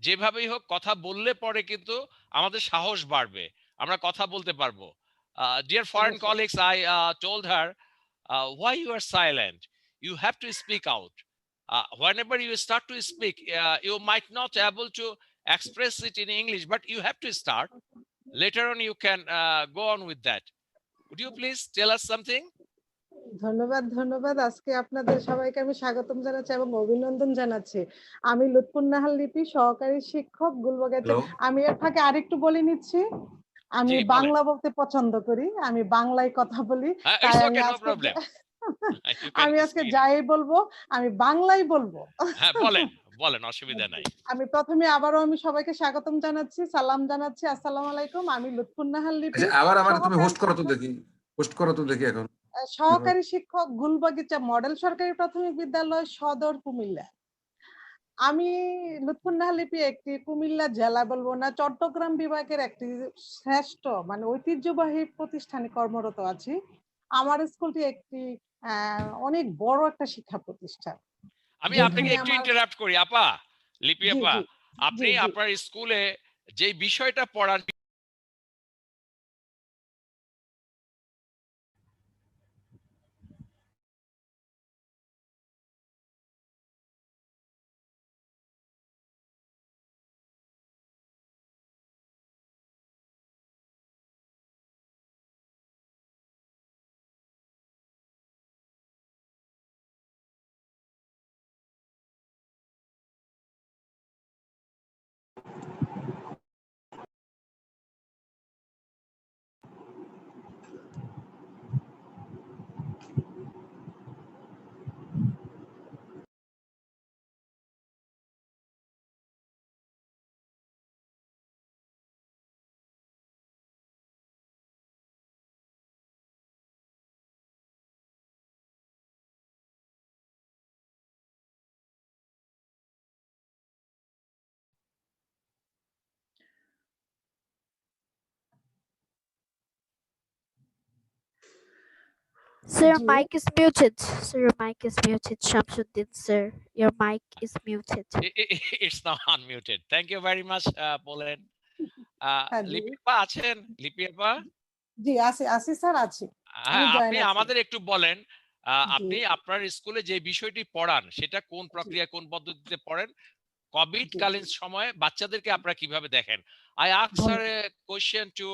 যেভাবেই হোক কথা বললে পরে কিন্তু আমাদের সাহস বাড়বে, আমরা কথা বলতে পারবো। Dear foreign colleagues, I told her, why you are silent? You have to speak out. Whenever you start to speak, you might not able to express it in English, but you have to start. Later on, you can go on with that. Would you please tell us something? ধন্যবাদ। আজকে আপনাদের সবাইকে আমি স্বাগতম জানাচ্ছি এবং অভিনন্দন জানাচ্ছি। আমি লুৎফুন্নাহাল লিপি, সহকারী শিক্ষক, গুলবাগাতে। আমি এর ফাঁকে আরেকটু বলে নিচ্ছি, আমি বাংলা বলতে পছন্দ করি, আমি বাংলায় কথা বলি। আমি আজকে যাই বলবো আমি বাংলাই বলবো। হ্যাঁ বলেন বলেন, অসুবিধা নাই। আমি প্রথমে আবারও আমি সবাইকে স্বাগতম জানাচ্ছি, সালাম জানাচ্ছি, আসসালামু আলাইকুম। আমি লুৎফুন্নাহার লিপি। আবার তুমি হোস্ট করো তো দেখি, হোস্ট করো তো দেখি এখন। সহকারী শিক্ষক গুলবাগিচা মডেল সরকারি প্রাথমিক বিদ্যালয় সদর কুমিল্লা। আমি লুৎফুন্নাহার লিপি একটি কুমিল্লা জেলা বলবো না, চট্টগ্রাম বিভাগের একটি শ্রেষ্ঠ মানে ঐতিহ্যবাহী প্রতিষ্ঠানে কর্মরত আছি। আমার স্কুলটি একটি অনেক বড় একটা শিক্ষা প্রতিষ্ঠান। আমি আপনাকে একটু ইন্টারাপ্ট করি আপা, লিপি আপা, আপনি আপনার স্কুলে যে বিষয়টা পড়ার Sir, your mic is muted. Sir, your mic is muted. Shamshuddin, sir, your mic is muted. It's not unmuted. Thank you very much, Polen. লিপি আপা আছেন? লিপি আপা? জি আছি স্যার, আছি। আপনি আমাদের একটু বলেন, আপনি আপনার স্কুলে যে বিষয়টি পড়ান সেটা কোন প্রক্রিয়া কোন পদ্ধতিতে পড়েন, কোভিড কালীন সময়ে বাচ্চাদেরকে আপনারা কিভাবে দেখেন? I asked her a question to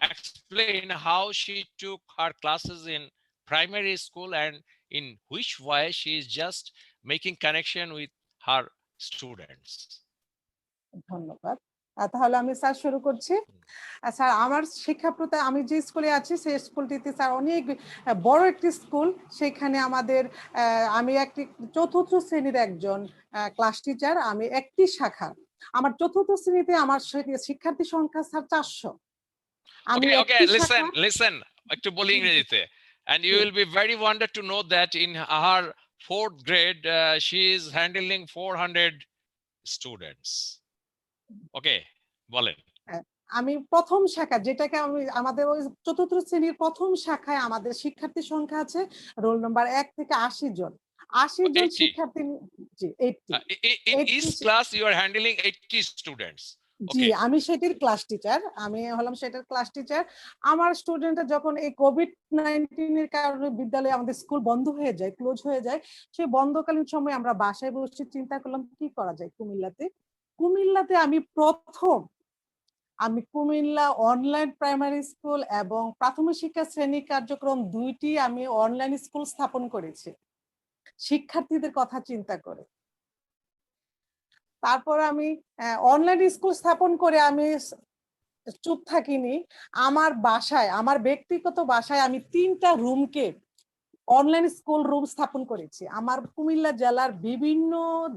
explain how she took her classes in primary school and in which way she is just making connection with her students. ধন্যবাদ। তাহলে আমি স্যার শুরু করছি। স্যার আমার শিক্ষা প্রতি আমি যে স্কুলে আছি সেই স্কুলটিতে স্যার অনেক বড় একটি স্কুল। সেখানে আমাদের আমি একটি চতুর্থ শ্রেণীর একজন ক্লাস টিচার। আমি একটি শাখা, আমার চতুর্থ শ্রেণীতে আমার শিক্ষার্থী সংখ্যা স্যার 400। Okay, listen একটু বলি ইংরেজিতে, and you will be very wondered to know that in her 4th grade she is handling 400 students. Okay, বলেন। আমি প্রথম শাখা যেটাকে আমি আমাদের ওই চতুর্থ শ্রেণীর প্রথম শাখায় আমাদের শিক্ষার্থী সংখ্যা আছে রোল নাম্বার 1 থেকে 80 জন। 80 জন শিক্ষার্থী। জি 80। In each class you are handling 80 students. জি আমি সেটির ক্লাস টিচার, আমি হলাম সেটার ক্লাস টিচার। আমার স্টুডেন্টরা যখন এই কোভিড-19 এর কারণে বিদ্যালয়ে আমাদের স্কুল বন্ধ হয়ে যায়, ক্লোজ হয়ে যায়, সেই বন্ধকালীন সময় আমরা বাসায় বসে চিন্তা করলাম কি করা যায় কুমিল্লাতে আমি কুমিল্লা অনলাইন প্রাইমারি স্কুল এবং প্রাথমিক শিক্ষা শ্রেণী কার্যক্রম দুইটি আমি অনলাইন স্কুল স্থাপন করেছি শিক্ষার্থীদের কথা চিন্তা করে। তারপর আমি অনলাইন স্কুল স্থাপন করে আমি চুপ থাকিনি। আমার বাসায়, আমার ব্যক্তিগত বাসায় আমি 3টা রুমকে অনলাইন স্কুল রুম স্থাপন করেছি। আমার কুমিল্লা জেলার বিভিন্ন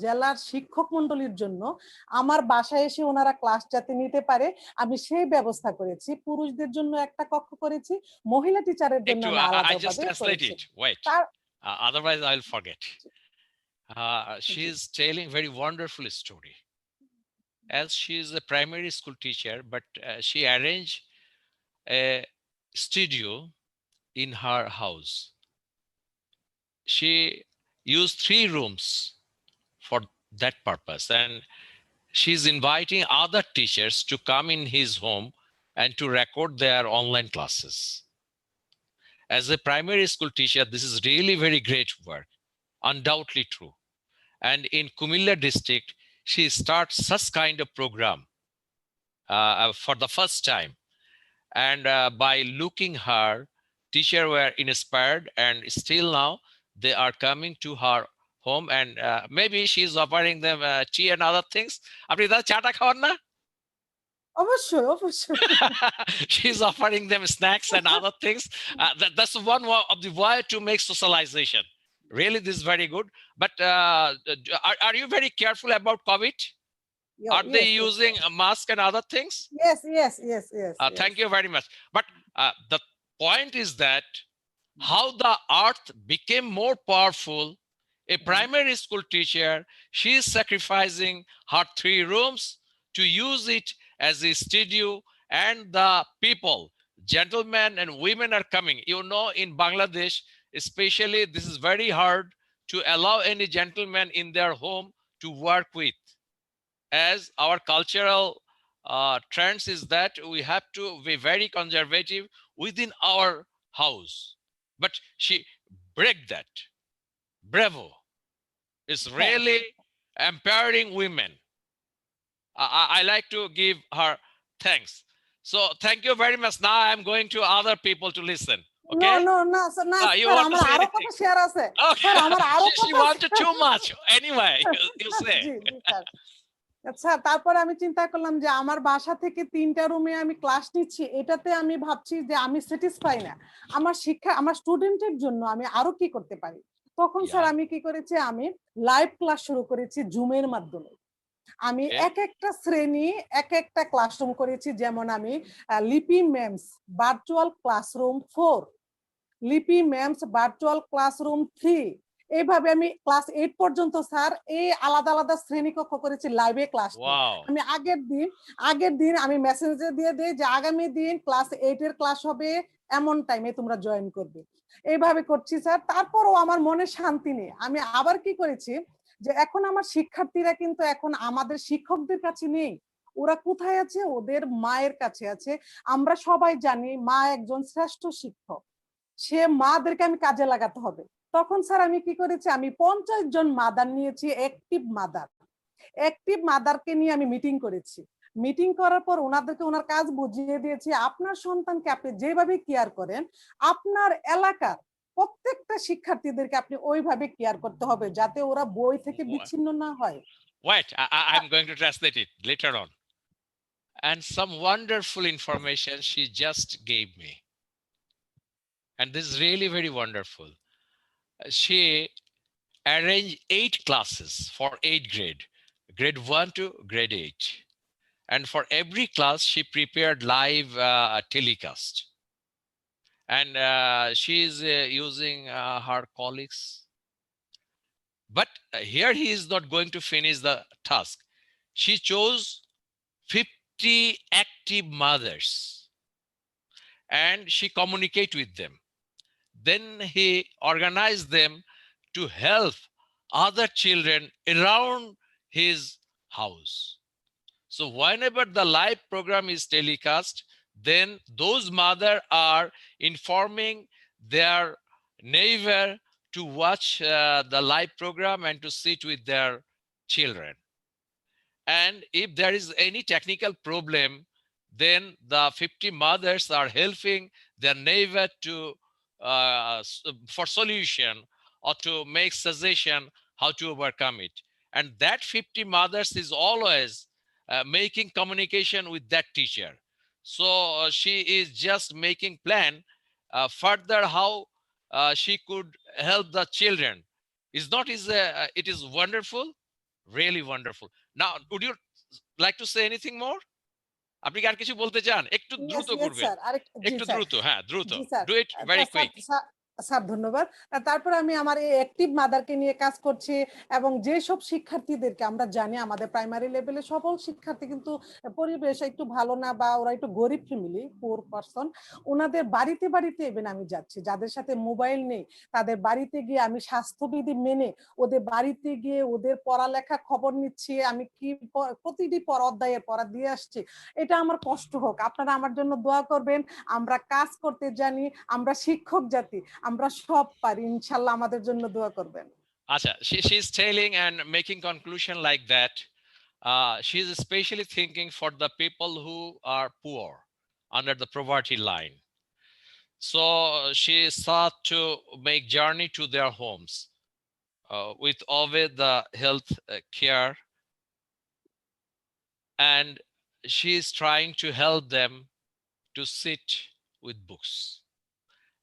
জেলার শিক্ষক মন্ডলীর জন্য আমার বাসায় এসে ওনারা ক্লাস যাতে নিতে পারে আমি সেই ব্যবস্থা করেছি। পুরুষদের জন্য একটা কক্ষ করেছি, মহিলা টিচারের জন্য আলাদাভাবে করেছি। Otherwise I'll forget. She is telling very wonderful story. As she is a primary school teacher, but she arranged a studio in her house. She used 3 rooms for that purpose, and she's inviting other teachers to come in his home and to record their online classes. As a primary school teacher, this is really very great work, undoubtedly true. And in Kumilla district, she starts such kind of program for the first time. And by looking her, teacher were inspired, and still now they are coming to her home, and maybe she is offering them tea and other things. Apni da chata khawan na? অবশ্যই অবশ্যই She's offering them snacks and other things. That's one of the way to make socialization. Really, this is very good. But are you very careful about COVID? Are they using a mask and other things? Yes. Thank you very much. But the point is that how the earth became more powerful. A primary school teacher, she is sacrificing her 3 rooms to use it as a studio, and the people, gentlemen and women, are coming. You know, in Bangladesh, especially, this is very hard to allow any gentleman in their home to work with, as our cultural trends is that we have to be very conservative within our house. But she break that. Bravo. It's really empowering women. I like to give her thanks. So thank you very much. Now I'm going to other people to listen. Okay? No, You sir want to আমার say আরো anything? কথা share আছে Okay. Sir আমার আরো She কথা wanted too much. Anyway, you say. G sir আচ্ছা তারপর আমি চিন্তা করলাম যে আমার বাসা থেকে 3টা রুমে আমি ক্লাস নিচ্ছি, এটাতে আমি ভাবছি যে আমি স্যাটিসফাই না, আমার শিক্ষা আমার স্টুডেন্টের জন্য আমি আরো কি করতে পারি। তখন স্যার আমি কি করেছি, আমি লাইভ ক্লাস শুরু করেছি জুমের মাধ্যমে। আমি এক একটা শ্রেণী এক একটা ক্লাসরুম করেছি, যেমন আমি লিপি ম্যামস ভার্চুয়াল ক্লাসরুম 4, লিপি ম্যামস ভার্চুয়াল ক্লাসরুম 3, এইভাবে আমি ক্লাস 8 পর্যন্ত স্যার এই আলাদা আলাদা শ্রেণী কক্ষ করেছি লাইভে ক্লাস। আমি আগের দিন আমি মেসেঞ্জে দিয়ে দেই যে আগামী দিন ক্লাস 8 এর ক্লাস হবে, এমন টাইমে তোমরা জয়েন করবে। এইভাবে করছি স্যার। তারপরও আমার মনে শান্তি নেই। আমি আবার কি করেছি যে এখন আমার শিক্ষার্থীরা কিন্তু এখন আমাদের শিক্ষকদের কাছে নেই, ওরা কোথায় আছে? ওদের মায়ের কাছে আছে। আমরা সবাই জানি মা একজন শ্রেষ্ঠ শিক্ষক, সে মাদেরকে আমি কাজে লাগাতে হবে। তখন স্যার আমি কি করেছি, আমি 50 জন মাদার নিয়েছি, অ্যাক্টিভ মাদারকে নিয়ে আমি মিটিং করেছি। মিটিং করার পর ওনাদেরকে ওনার কাজ বুঝিয়ে দিয়েছি, আপনার সন্তানকে আপনি যেভাবে কেয়ার করেন আপনার এলাকার প্রত্যেকটা শিক্ষার্থীদেরকে আপনি ওইভাবে কেয়ার করতে হবে যাতে ওরা বই থেকে বিচ্ছিন্ন না হয়। Wait, I'm going to translate it later on. And some wonderful information she just gave me. And this is really very wonderful. She arranged 8 classes for 8 grade 1 to grade 8. And for every class, she prepared live telecast. And she is using her colleagues. But here he is not going to finish the task. She chose 50 active mothers and she communicate with them. Then he organized them to help other children around his house. So whenever the live program is telecast, then those mothers are informing their neighbor to watch the live program and to sit with their children. And if there is any technical problem, then the 50 mothers are helping their neighbor to for solution or to make suggestion how to overcome it. And that 50 mothers is always making communication with that teacher. So she is just making plan further how she could help the children. It is wonderful, really wonderful. Now, would you like to say anything more? আপনি কি আর কিছু বলতে চান? একটু দ্রুত করবেন, একটু দ্রুত, হ্যাঁ দ্রুত, do it very quick. Sir ধন্যবাদ। তারপর আমি আমার এই অ্যাক্টিভ মাদারকে নিয়ে কাজ করছি এবং যে সব শিক্ষার্থীদেরকে আমরা জানি আমাদের প্রাইমারি লেভেলে সকল শিক্ষার্থী কিন্তু পরিবেশ একটু ভালো না বা ওরা একটু গরিব ফ্যামিলি, পুয়ার পারসন, ওনাদের বাড়িতে বাড়িতে ইভেন আমি যাচ্ছি, যাদের সাথে মোবাইল নেই তাদের বাড়িতে গিয়ে আমি স্বাস্থ্যবিধি মেনে ওদের বাড়িতে গিয়ে ওদের পড়ালেখা খবর নিচ্ছি, আমি কি প্রতিটি অধ্যায়ের পড়া দিয়ে আসছি। এটা আমার কষ্ট হোক, আপনারা আমার জন্য দোয়া করবেন। আমরা কাজ করতে জানি, আমরা শিক্ষক জাতি, আমরা সব পারি, ইনশাআল্লাহ আমাদের জন্য দোয়া করবেন। আচ্ছা, she is telling and making conclusion like that. She is especially thinking for the people who are poor under the poverty line. So she sought to make journey to their homes with all the health care, and she is trying to help them to sit with books.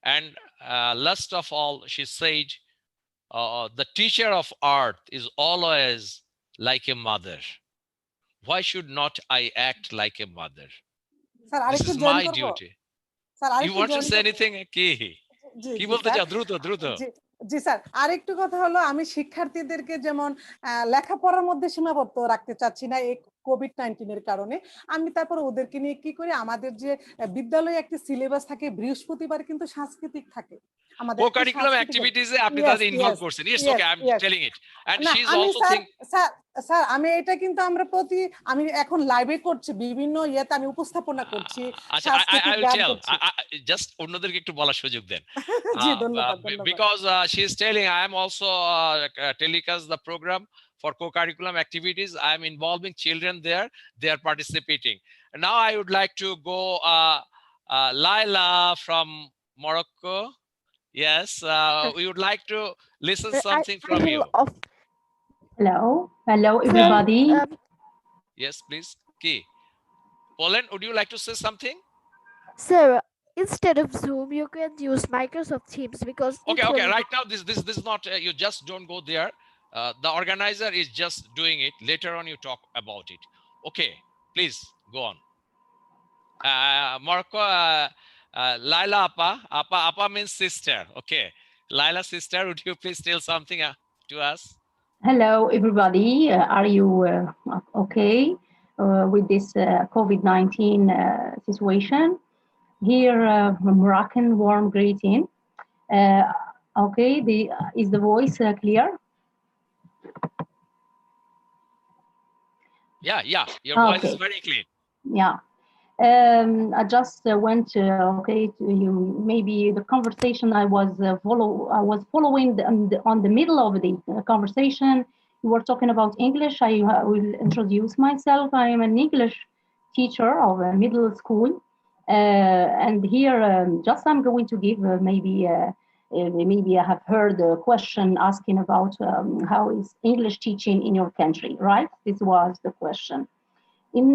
And last of all, she said, the teacher of art is always like a mother. Why should not I act like a mother? Sir This আরেকটু is join my করব duty. Sir You আরেকটু want to join say করব anything? কি জি কি জি বলতে sir চাও? দ্রুত দ্রুত। জি জি স্যার আরেকটু কথা হলো আমি শিক্ষার্থীদেরকে যেমন লেখাপড়ার মধ্যে সীমাবদ্ধ রাখতে চাচ্ছি না এই কোভিড-19 এর কারণে আমি তারপর ওদেরকে নিয়ে কি করি আমাদের যে বিদ্যালয়ে একটি সিলেবাস থাকে বৃহস্পতিবার কিন্তু সাংস্কৃতিক থাকে আমাদের একটি Co-curriculum সাংস্কৃতিক activities এ আপনি ইয়েস তাদের ইনভলভ ইয়েস করছেন। It's yes okay, I'm yes telling it. And না she is আমি also sir think. Sir sir আমি এটা কিন্তু আমরা আমি এখন লাইভে করছি বিভিন্ন ইয়েতে আমি উপস্থাপনা করছি আচ্ছা, I সাংস্কৃতিক will গান tell. করছি Just অন্যদেরকে একটু বলার সুযোগ দেন। জি ধন্যবাদ ধন্যবাদ Because she is telling I am also telecast the program for co-curriculum activities. I am involving children there. They are participating. And now I would like to go Laila from Morocco. Yes, we would like to listen something from you. Hello, hello everybody. Yes, please. Ki. Poland, would you like to say something? Sir, instead of Zoom, you can use Microsoft Teams because Okay. Right now, this is not. You just don't go there. The organizer is just doing it. Later on, you talk about it. Okay, please go on. Marco, Laila Appa means sister. Okay, Laila sister, would you please tell something to us? Hello everybody. Are you okay with this COVID-19 situation? Here, Moroccan warm greeting. Okay, is the voice clear? Yeah, your voice is very clear. Yeah. I just went okay to you. Maybe the conversation I was following on the middle of the conversation. You were talking about English. I will introduce myself. I am an English teacher of a middle school. And here, just I'm going to give maybe I have heard a question asking about how is English teaching in your country, right? This was the question. In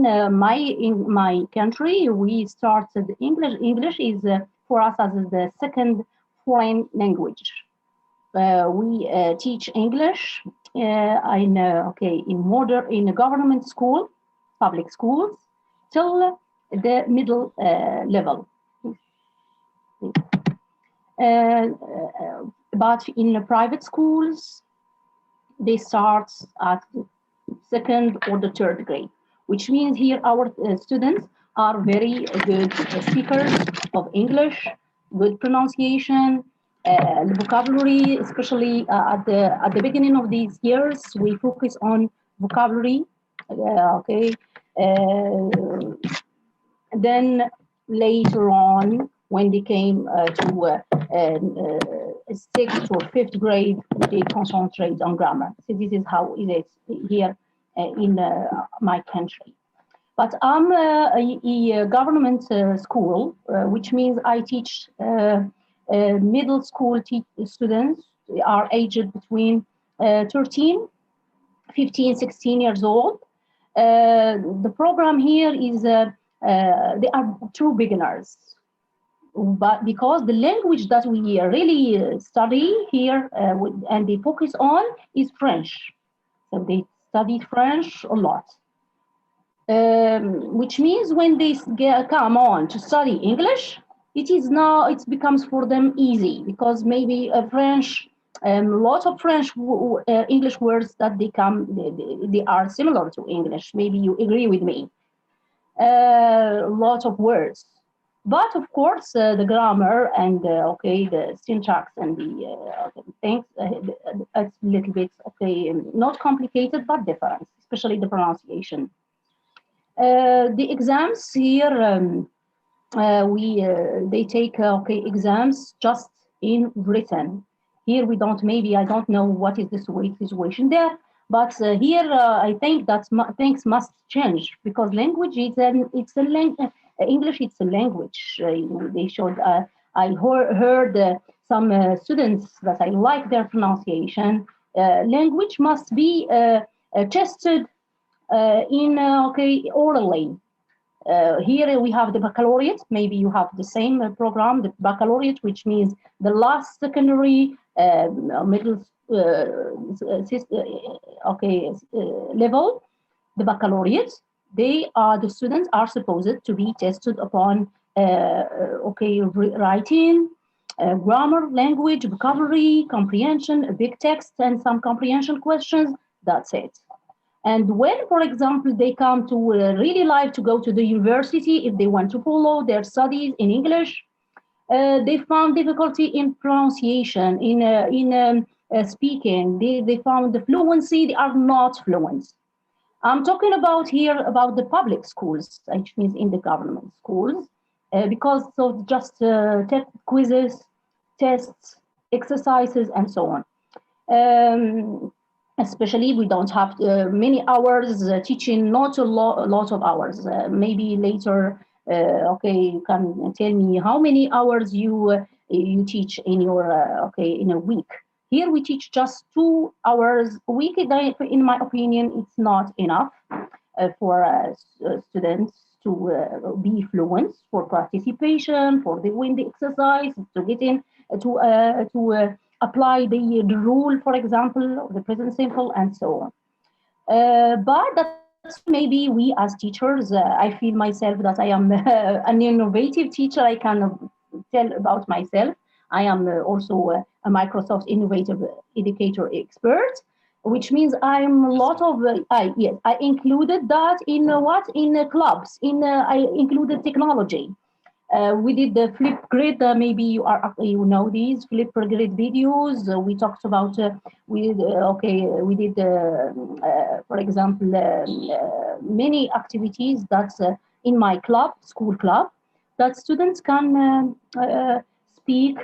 my country, we started English. English is for us as the second foreign language. We teach English in a government school, public schools, till the middle level. But in the private schools, they start at second or the third grade, which means here our students are very good speakers of English, good pronunciation, vocabulary, especially at the beginning of these years, we focus on vocabulary. Then later on, when they came to sixth or fifth grade, they concentrate on grammar. So this is how it is here in my country. But I'm a government school, which means I teach middle school students. They are aged between 13, 15, 16 years old. The program here is they are true beginners. But because the language that we really study here and they focus on is French. So they study French a lot. Which means when they come on to study English, it becomes for them easy because maybe French, lots of French English words that they are similar to English. Maybe you agree with me. Lots of words. But of course, the grammar and the syntax and the things, it's a little bit not complicated but different, especially the pronunciation. The exams here, they take exams just in written. Here we don't. Maybe I don't know what is the situation there, but here I think that things must change because language it's a language. English it's a language. They showed. I heard some students that I like their pronunciation. Language must be tested orally Here we have the baccalaureate. Maybe you have the same program, the baccalaureate, which means the last secondary middle level, the baccalaureate. The students are supposed to be tested upon writing, grammar, language, vocabulary, comprehension, a big text, and some comprehension questions. That's it. And when, for example, they come to really like to go to the university, if they want to follow their studies in English, they found difficulty in pronunciation, in speaking. They found the fluency. They are not fluent. I'm talking about here about the public schools, which means in the government schools, because of just quizzes, tests, exercises, and so on. Especially we don't have many hours teaching, not a lot of hours. Maybe later, you can tell me how many hours you teach in your in a week. Here we teach just 2 hours a week. In my opinion, it's not enough for students to be fluent, for participation, for doing the exercise, to get in, to apply the rule, for example, of the present simple, and so on. But that's maybe we as teachers, I feel myself that I am an innovative teacher. I can tell about myself. I am also a Microsoft Innovative Educator expert, which means I'm a lot of, I included that in clubs, I included technology. We did the Flipgrid. Maybe you know these Flipgrid videos. We talked about we did for example many activities that's in my club, school club, that students can speak,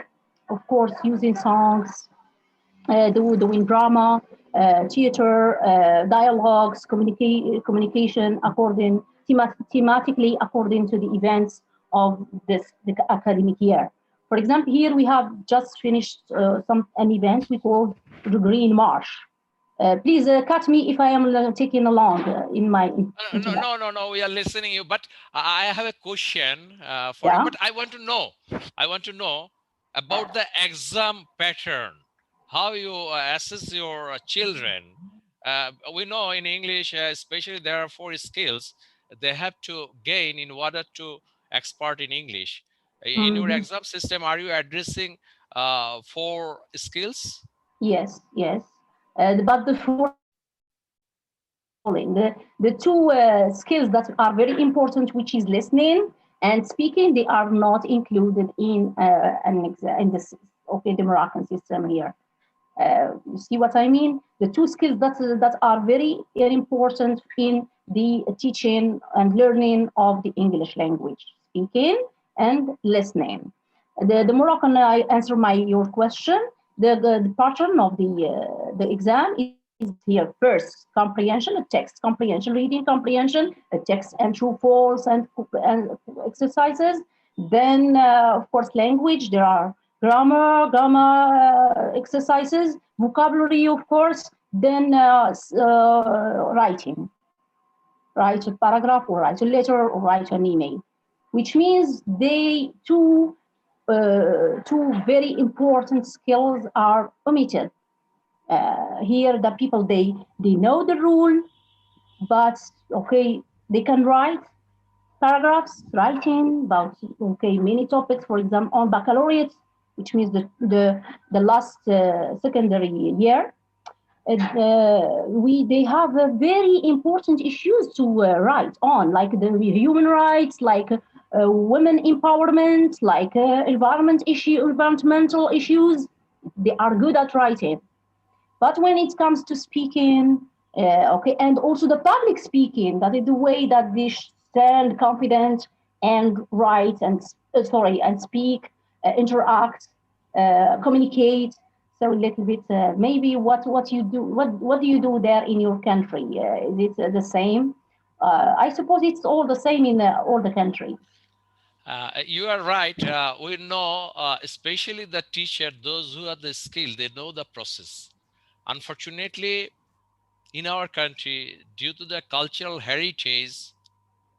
of course, using songs, doing drama, theater, dialogues, communication according thematically according to the events of the academic year. For example, here we have just finished an event we called the Green March. Please cut me if I am taking along in my. No. We are listening you. But I have a question for you. But I want to know about the exam pattern. How you assess your children. We know in English, especially there are 4 skills they have to gain in order to expert in English. In your exam system, are you addressing 4 skills? Yes. But the 4 the 2 skills that are very important, which is listening and speaking, they are not included in the Moroccan system here. You see what I mean? The 2 skills that are very important in the teaching and learning of the English language, speaking and listening. The Moroccan, I answer your question. The pattern of the exam is here. First, comprehension, a text comprehension, reading comprehension, a text and true, false, and exercises. Then, of course, language. There are grammar exercises, vocabulary, of course. Then writing. Write a paragraph, or write a letter, or write an email, which means two very important skills are omitted. Here, the people, they know the rule, but they can write paragraphs, writing about many topics. For example, on baccalaureate, which means the last secondary year, they have very important issues to write on, like the human rights, like women empowerment, like environmental issues. They are good at writing. But when it comes to speaking, and also the public speaking, that is the way that they stand confident and write and speak, interact, communicate. So a little bit, maybe what you do, what do you do there in your country? Is it the same? I suppose it's all the same in all the countries. You are right. We know, especially the teacher, those who are the skilled, they know the process. Unfortunately, in our country, due to the cultural heritage,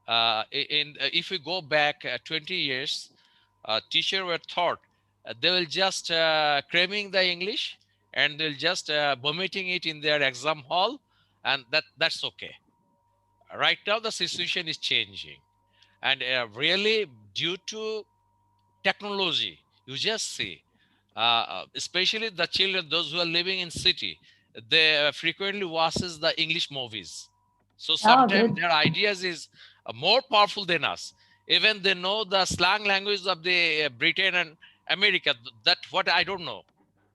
If we go back 20 years, teachers were taught they will just cramming the English and they'll just vomiting it in their exam hall, and that's okay. Right now, the situation is changing, and really due to technology, you just see, especially the children, those who are living in city, they frequently watches the English movies. So Oh, sometimes good. their ideas is more powerful than us. Even they know the slang language of the Britain and America. That what I don't know,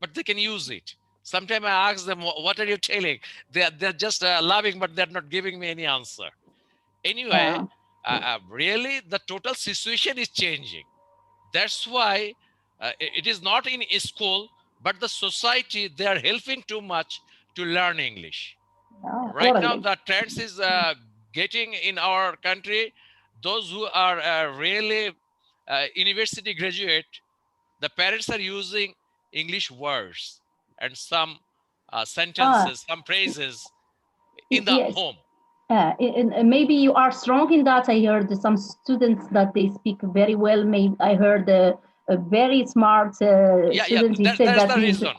but they can use it. Sometimes I ask them, "What are you telling?" They're just laughing, but they're not giving me any answer. Anyway, Yeah. really, the total situation is changing. That's why it is not in school, but the society, they are helping too much to learn English. Yeah, Right now, totally. the trends is getting in our country, those who are really university graduate, the parents are using English words and some Ah, sentences, some phrases in the yes. home. Maybe you are strong in that. I heard some students that they speak very well. Maybe I heard a very smart Yeah, student. He said that's that the his, reason.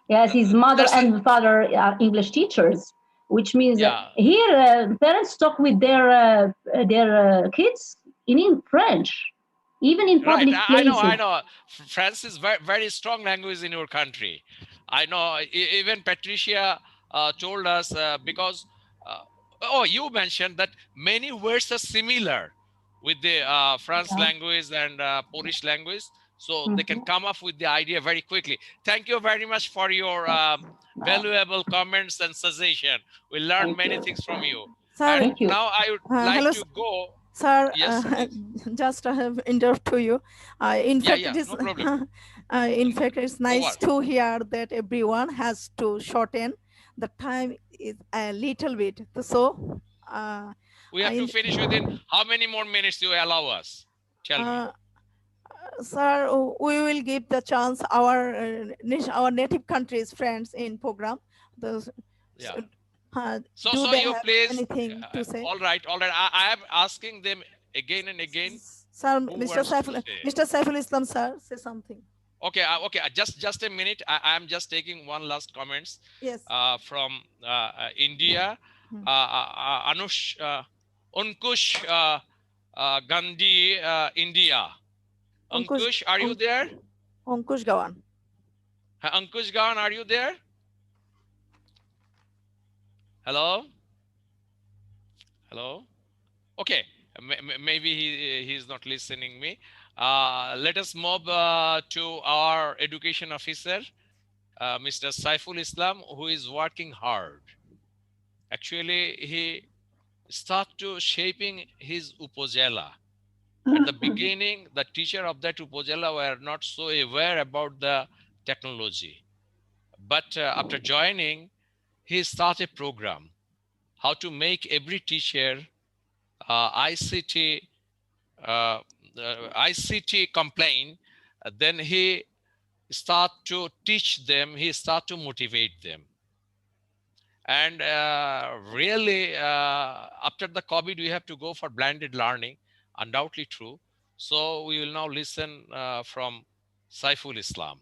yes, his mother That's and father are English teachers, which means yeah. here parents talk with their kids in French, even in Right, public I know, places. I know. France is very, very strong language in your country. I know. Even Patricia told us because. Oh, you mentioned that many words are similar with the French Yeah. language and Polish language, so they can Mhm. come up with the idea very quickly. Thank you very much for your valuable comments and suggestion. We learned Thank many you. things from you. Sir, And Thank you. now I would like hello, to go. sir. Yes, please. Just I have interrupt to you. In Yeah, fact, yeah, it is. no problem. In fact, it's nice Over. to hear that everyone has to shorten the time is a little bit. So, We have to in, finish within how many more minutes do you allow us? Tell me. sir, we will give the chance our native countries friends in program. Those, Yeah. do So they you have please, anything to say? all right, all right. I am asking them again and again. Sir, Who wants to say? Mr. Saiful Islam Sir, say something. Okay, okay. Just a minute. I am just taking one last comments. Yes. From India, Anush, Ankush Gandhi, India. Ankush, are you there? Ankush Gawan. Ankush Gawan, are you there? Hello? Hello? Okay, maybe he's not listening me. Let us move to our education officer, Mr. Saiful Islam, who is working hard. Actually, he started to shaping his upojala. At the beginning, the teacher of that upojala were not so aware about the technology. But after joining, he started a program, how to make every teacher ICT complain. Then he start to teach them, he start to motivate them. And really, after the COVID, we have to go for blended learning, undoubtedly true. So we will now listen from Saiful Islam.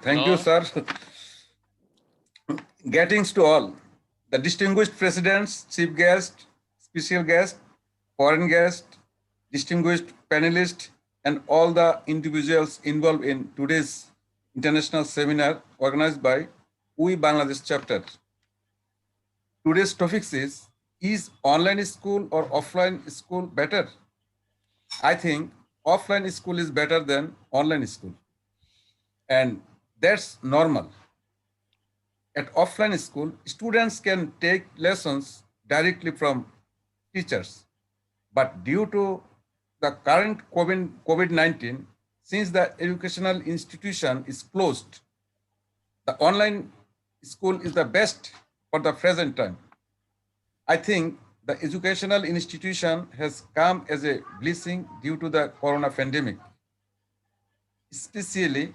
Thank you, sir. Greetings to all. The distinguished presidents, chief guest, special guest, foreign guest, distinguished panelists, and all the individuals involved in today's international seminar organized by We Bangladesh chapter. Today's topic is online school or offline school better? I think offline school is better than online school. And that's normal. At offline school, students can take lessons directly from teachers. But due to the current COVID-19, since the educational institution is closed, the online school is the best for the present time. I think the educational institution has come as a blessing due to the corona pandemic, especially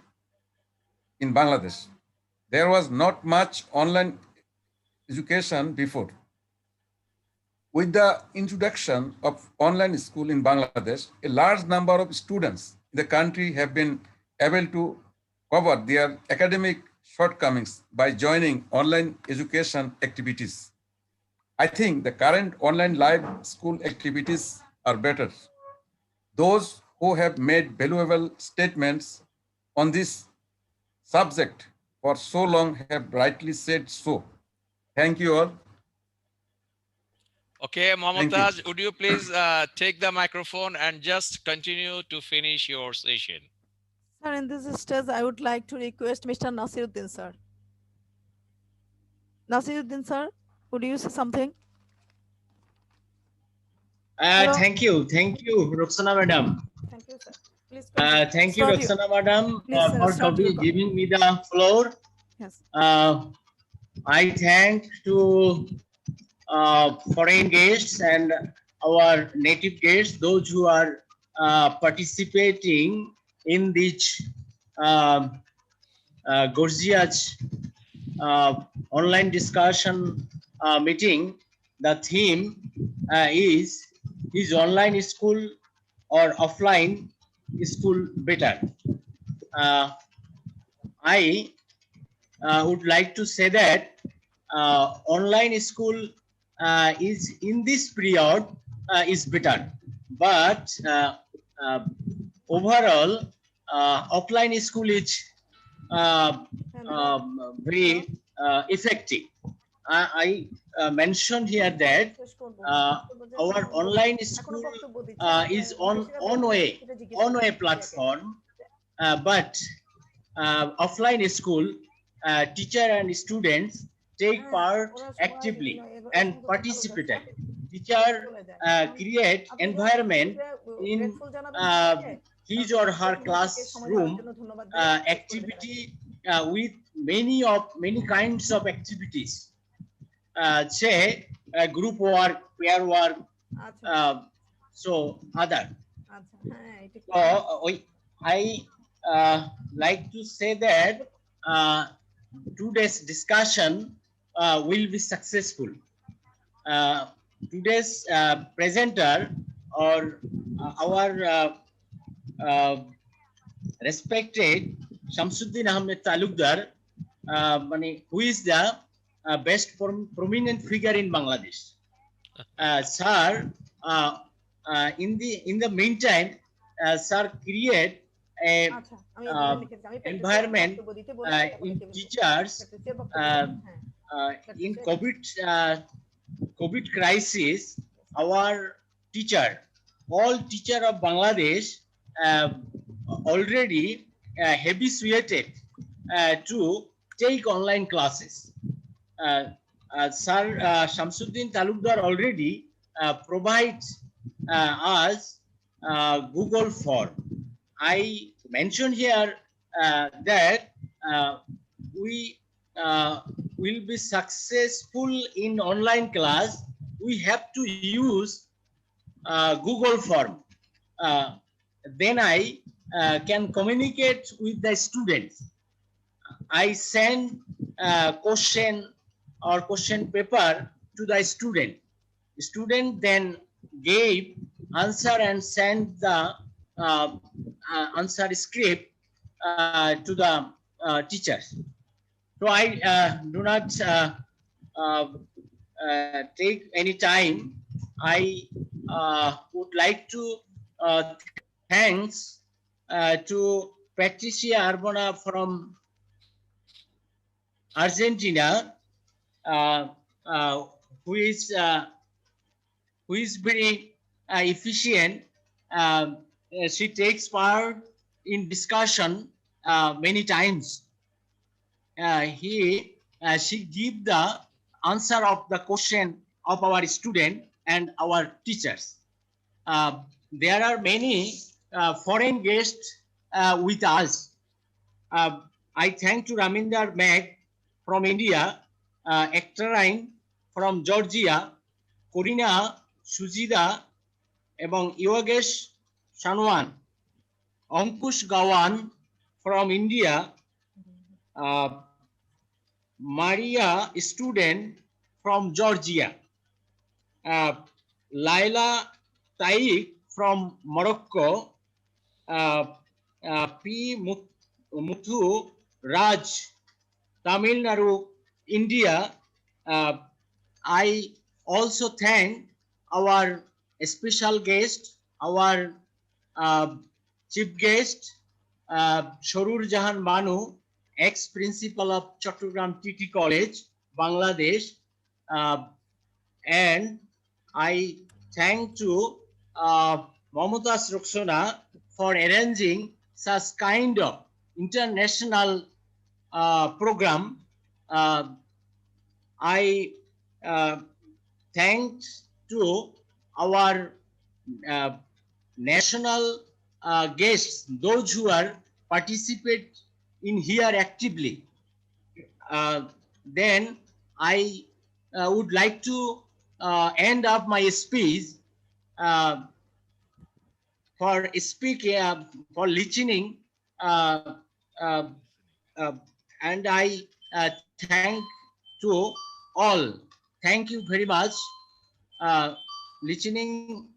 in Bangladesh. There was not much online education before. With the introduction of online school in Bangladesh, a large number of students in the country have been able to cover their academic shortcomings by joining online education activities. I think the current online live school activities are better. Those who have made valuable statements on this subject for so long have rightly said so. Thank you all. Okay, Thank you. Mamtaz, would you please take the microphone and just continue to finish your session? Sir, in this stage, I would like to request Mr. Nasir Uddin Sir. Nasir Uddin Sir, would you say something? Hello. Thank you, Rokshana Madam. Thank you, sir. Please continue. Thank you, Start Rokshana Madam, Please, for start your giving me the floor. Yes. I thank to foreign guests and our native guests, those who are participating in this gorgeous online discussion meeting. The theme is online school or offline school better? I would like to say that online school is in this period is better, but overall offline school is very effective. I mentioned here that our online school is on way platform, but offline school teacher and students take part actively and participate. Teacher create environment in his or her classroom activity with many kinds of activities. Say group work, pair work, so other. So I like to say that today's discussion will be successful. Today's presenter or our respected Shamshuddin Ahmed Talukder, who is the best prominent figure in Bangladesh. Sir, in the meantime, sir create a environment in teachers in COVID crisis. Our teacher, all teacher of Bangladesh already habituated to take online classes. Sir Shamshuddin Talukdar already provides us Google form. I mentioned here that we will be successful in online class. We have to use Google form. Then I can communicate with the students. I send question or question paper to the student. The student then gave answer and sent the answer script to the teachers. So I do not take any time. I would like to thanks to Patricia Arbona from Argentina, who is very efficient. She takes part in discussion many times. She give the answer of the question of our student and our teachers. There are many foreign guests with us. I thank to Raminder Meg from India, Ektarine from Georgia, Corina Sujida, এবং Yogesh Shanwan, Ankush Gawan from India, Maria student from Georgia. Laila Taik from Morocco, P. Muthu Raj, Tamil Nadu, India. I also thank our special guest, our chief guest, Saroor Jahan Banu, ex-principal of Chittagong Teacher College, Bangladesh. And I thank to Mamtaz Rokshana for arranging such kind of international program. I thanks to our national guests, those who are participate in here actively. Then I would like to end up my speech for speaking, for listening, uh, uh, and I thank to all. Thank you very much. Listening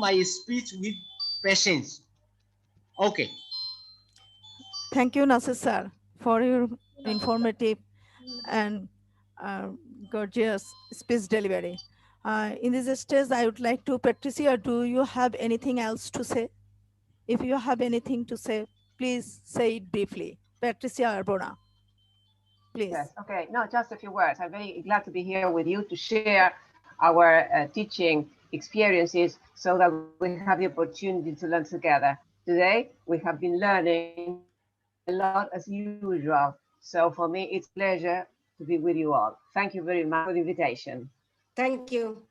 my speech with patience. Okay. Thank you, Nasir Sir, for your informative and gorgeous speech delivery. In this stage, I would like to, Patricia, do you have anything else to say? If you have anything to say, please say it briefly. Patricia Arbona, please. Yes, okay. No, just a few words. I'm very glad to be here with you to share our teaching experiences so that we have the opportunity to learn together. Today, we have been learning a lot as usual. So for me, it's a pleasure to be with you all. Thank you very much for the invitation. Thank you.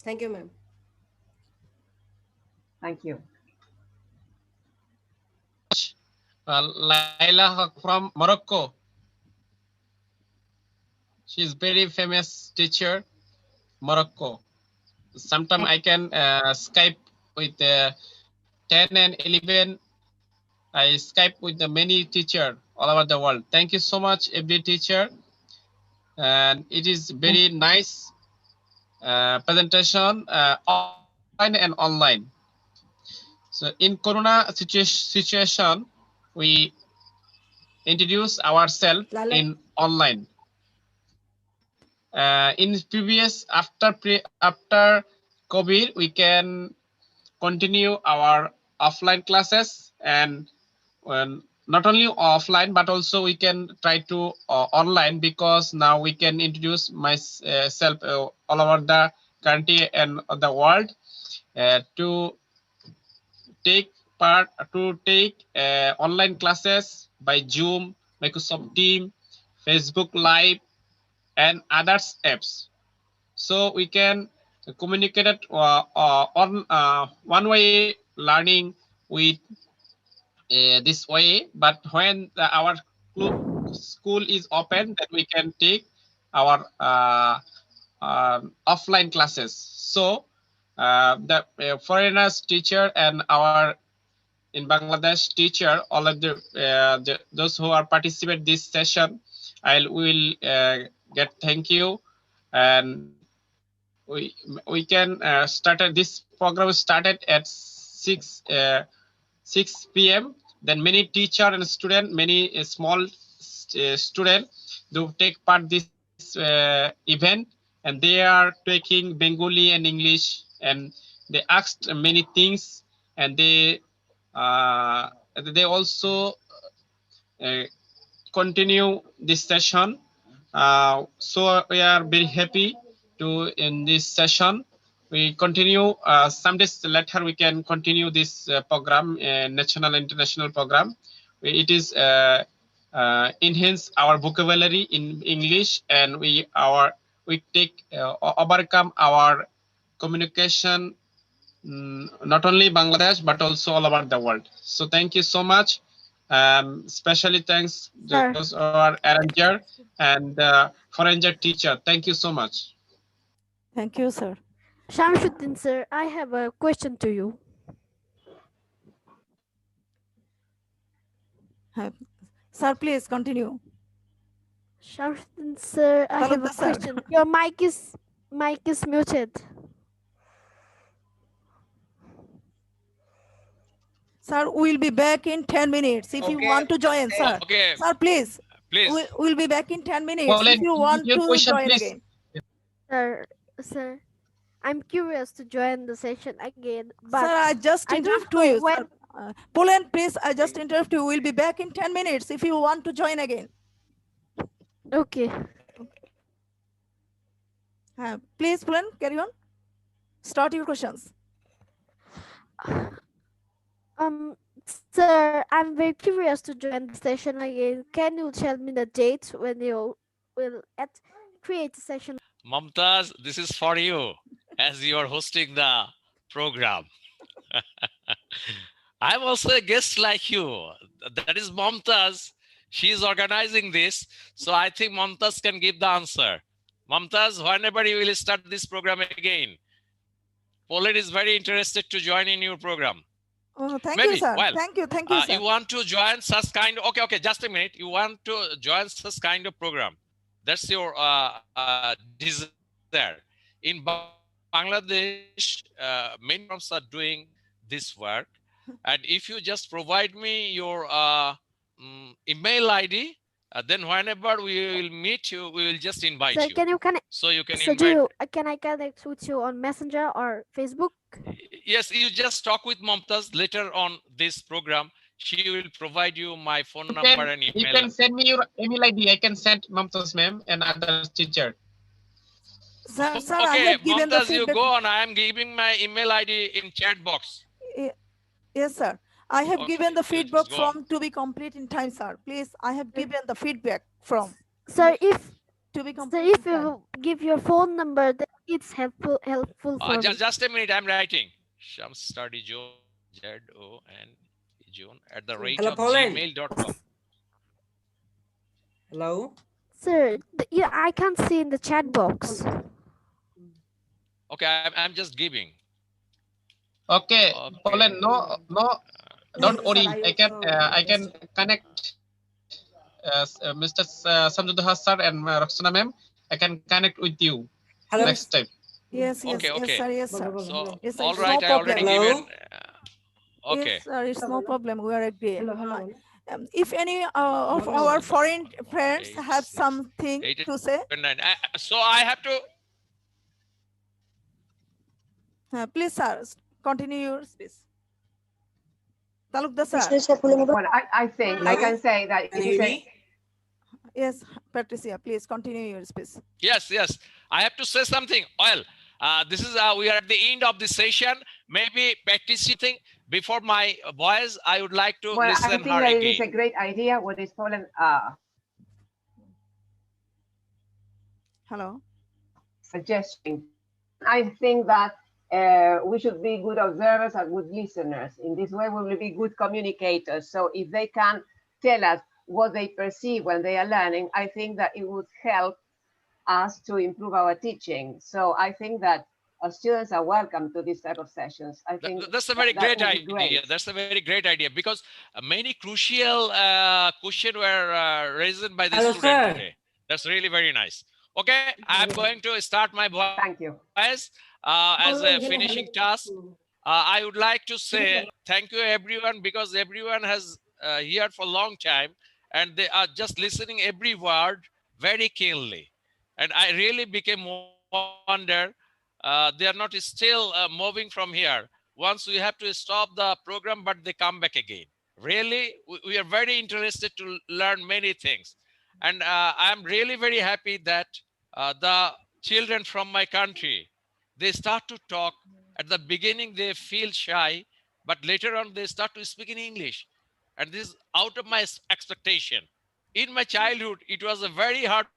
Thank you, ma'am. Thank you. Laila from Morocco. She's very famous teacher, Morocco. Sometimes I can Skype with 10 and 11. I Skype with the many teacher all over the world. Thank you so much, every teacher. And it is very nice presentation offline and online. So in Corona situation, we introduce ourselves in online. In previous after COVID, we can continue our offline classes, and not only offline but also we can try to online, because now we can introduce myself all over the country and the world to take online classes by Zoom, Microsoft Teams, Facebook Live, and others apps. So we can communicate it on one way learning with this way. But when our school is open, then we can take our offline classes. So the foreigners teacher and our in Bangladesh teacher, all of those who are participate this session, I will get thank you. And we can start this program started at 6 p.m. Then many teacher and student, many small student do take part this event, and they are taking Bengali and English, and they asked many things, and they also continue this session. So we are very happy to in this session. We continue some days later. We can continue this program, national international program. It is enhance our vocabulary in English, and we take overcome our communication, not only Bangladesh but also all over the world. So thank you so much. Especially thanks those who are arranger and foreigner teacher. Thank you so much. Thank you, sir. Shamshuddin sir, I have a question to you. Sir, please continue. Shamshuddin sir, I have a question. Your mic is Mic is muted. Sir, we'll be back in 10 minutes. If you want to join, sir. Okay, Sir, please. please. We'll be back in 10 minutes Poland, if you want your to question, join please. again. Sir, I'm curious to join the session again, but Sir, I just I don't interrupt know you. when. Sir. Poland, please, I just interrupt you. We'll be back in 10 minutes if you want to join again. Okay. Please, Poland, carry on. Start your questions. Sir, I'm very curious to join the session again. Can you tell me the date when you will create a session? Mamtaz, this is for you as you are hosting the program. I'm also a guest like you. That is Mamtaz. She is organizing this. So I think Mamtaz can give the answer. Mamtaz, whenever you will start this program again, Poland is very interested to join in your program. Oh, thank Maybe. you, sir. Well, Thank you, sir. you want to join such kind of, okay, just a minute. You want to join such kind of program. That's your desire. In Bangladesh, many firms are doing this work. And if you just provide me your email ID, then whenever we will meet you, we will just invite Sir, you. can you connect? So you can So invite. can I connect with you on Messenger or Facebook? Yes, you just talk with Mamtaz later on this program. She will provide you my phone number and email. You can send me your email ID. I can send Mamtaz ma'am and other teacher. Sir, I Okay, have given the Mamtaz, you feedback. go on. I am giving my email ID in chat box. Yes, sir. I have given the feedback go on. from to be complete in time, sir. Please, I have given the feedback from. Sir, if to be Sir, complete if you give your phone number, then it's helpful for me. Just a minute, I'm writing. Shamshuddin Zon at the rate Hello, of Poland. gmail.com. Hello? Sir, yeah, I can't see in the chat box. Okay, I'm just giving. Okay, Poland, don't worry. I can connect Mr. Shamshuddin sir and Rokshana ma'am. I can connect with you next time. Yes, Okay. yes, sir. So, Yes, sir, all it's right, no I already problem. given. Okay. Yes, sir, it's no problem. We are agree. If any of our foreign friends have something to say, So I have to. please, sir, continue your speech. Talukdar Sir. Well, I think I can say that it is a. Yes, Patricia, please continue your speech. Yes. I have to say something. Well, this is we are at the end of the session. Maybe practice something before my voice. I would like to Well, listen I think her that again. it is a great idea. What is Poland? Hello. Suggesting. I think that we should be good observers and good listeners. In this way, we will be good communicators. So if they can tell us what they perceive when they are learning, I think that it would help us to improve our teaching. So I think that our students are welcome to this type of sessions. I think that's a very great idea. Great. That's a very great idea because many crucial questions were raised by the student today. That's really very nice. Okay, I'm going to start my voice. Thank you. As a finishing task. I would like to say thank you everyone because everyone has here for a long time and they are just listening every word very keenly. And I really became wonder they are not still moving from here. Once we have to stop the program, but they come back again. Really, we are very interested to learn many things. And I am really very happy that the children from my country, they start to talk. At the beginning, they feel shy, but later on, they start to speak in English. And this is out of my expectation. In my childhood, it was a very hard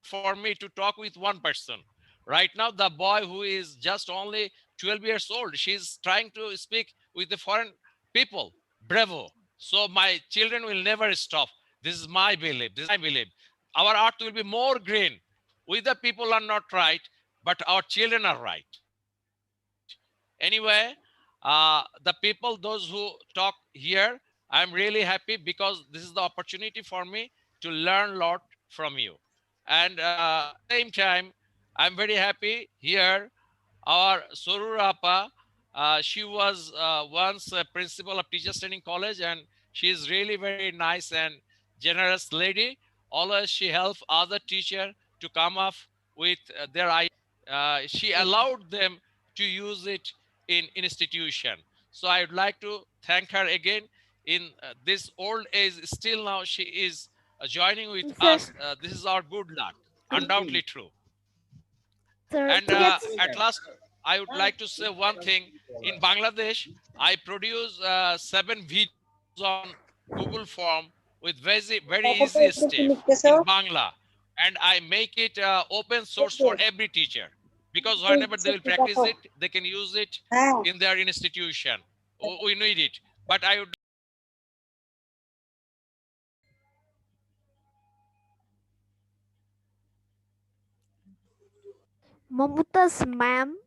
for me to talk with one person. Right now, the boy who is just only 12 years old, she's trying to speak with the foreign people. Bravo. So my children will never stop. This is my belief. This is my belief. Our earth will be more green. We the people are not right, but our children are right. Anyway, the people, those who talk here, I'm really happy because this is the opportunity for me to learn a lot from you. And same time, I'm very happy here. Our Saroor Appa, she was once a principal of Teachers Training College, and she is really very nice and generous lady. Always she helps other teacher to come up with their ideas. She allowed them to use it in institution. So I would like to thank her again. In this old age, still now she is joining with Sir, us. This is our good luck, undoubtedly true. sir, And to get at last, I would like to say one thing. In Bangladesh, I produce 7 videos on Google Form with very easy step in Bangla. And I make it open source for every teacher. Because whenever they will practice it, they can use it in their institution. We need it. But I would Mamtaz ma'am,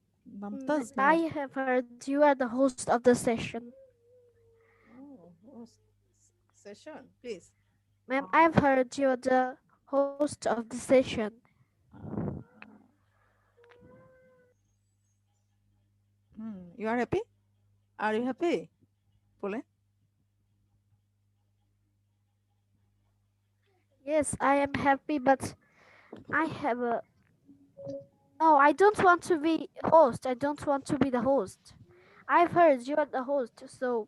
Mamtaz, I have heard you are the host of the session. Session, please. Ma'am, I've heard you are the host of the session. You are happy? Are you happy? Pole? Yes, I am happy, but I have a... No, I don't want to be host. I don't want to be the host. I've heard you are the host, so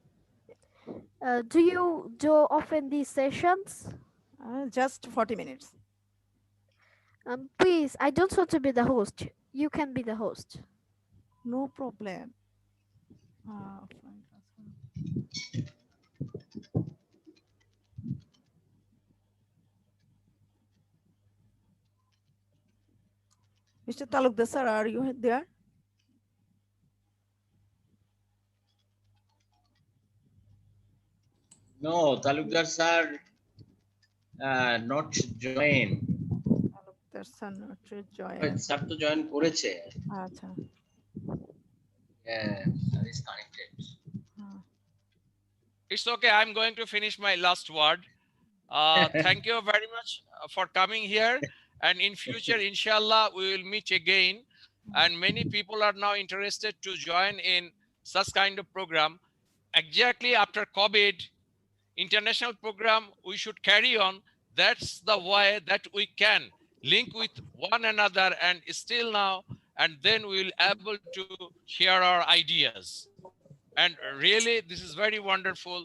do you do often these sessions? Just 40 minutes. Please, I don't want to be the host. You can be the host. No problem. Mr. Talukder Sir, are you there? No, Talukdar Sir not join. Talukder Sir not join. Sir to join করেছে. আচ্ছা. Yeah, that is connected. It's okay. I'm going to finish my last word. Thank you very much for coming here. And in future, inshallah, we will meet again. And many people are now interested to join in such kind of program. Exactly after COVID, international program we should carry on. That's the way that we can link with one another and still now, and then we'll able to share our ideas. And really, this is very wonderful.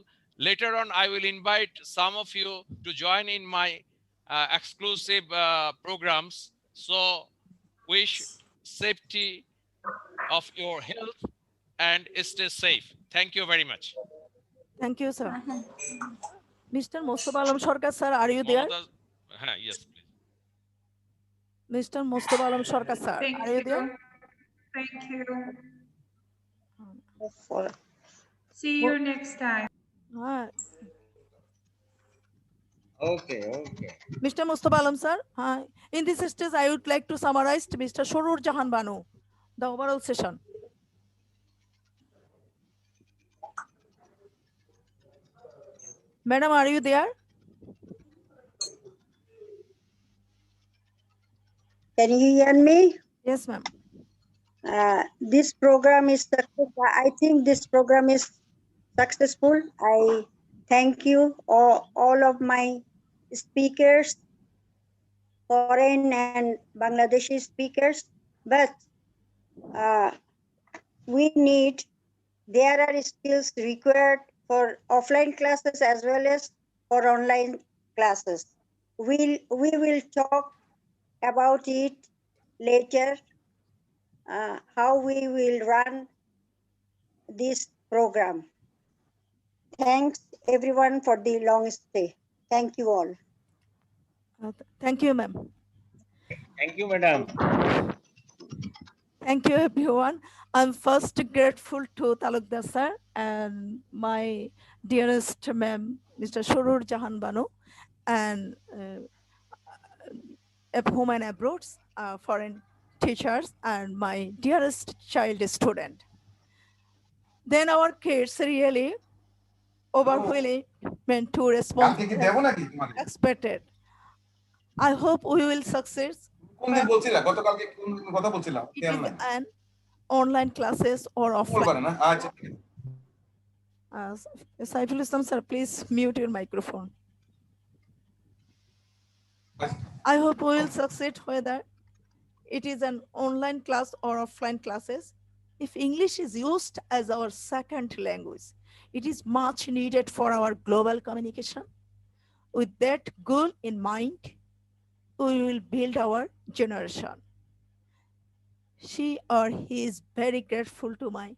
Later on, I will invite some of you to join in my exclusive programs. So wish safety of your health and stay safe. Thank you very much. Thank you, sir. Mr. Mostofa Alam Sarkar, sir, are you there? Yes, please. Mr. Mostofa Alam Sarkar, sir, are you there? Thank you. See you next time. Okay. Mr. Mostofa Alam, sir, in this stage, I would like to summarize Mr. Saroor Jahan Banu, the overall session. Madam, are you there? Can you hear me? Yes, ma'am. This program is, I think this program is successful. I thank you, all of my speakers, foreign and Bangladeshi speakers, but there are skills required for offline classes as well as for online classes. We will talk about it later, how we will run this program. Thanks everyone for the long stay. Thank you all. Thank you, ma'am. Thank you, madam. Thank you, everyone. I'm first grateful to Talukdar Sir and my dearest ma'am, Mr. Saroor Jahan Banu, and home and abroad foreign teachers, and my dearest child student. Then our kids really overwhelming to respond expected. I hope we will succeed It is an online classes or offline. Saiful Islam Sir, please mute your microphone. I hope we will succeed whether it is an online class or offline classes. If English is used as our second language, it is much needed for our global communication. With that goal in mind, we will build our generation. She or he is very grateful to my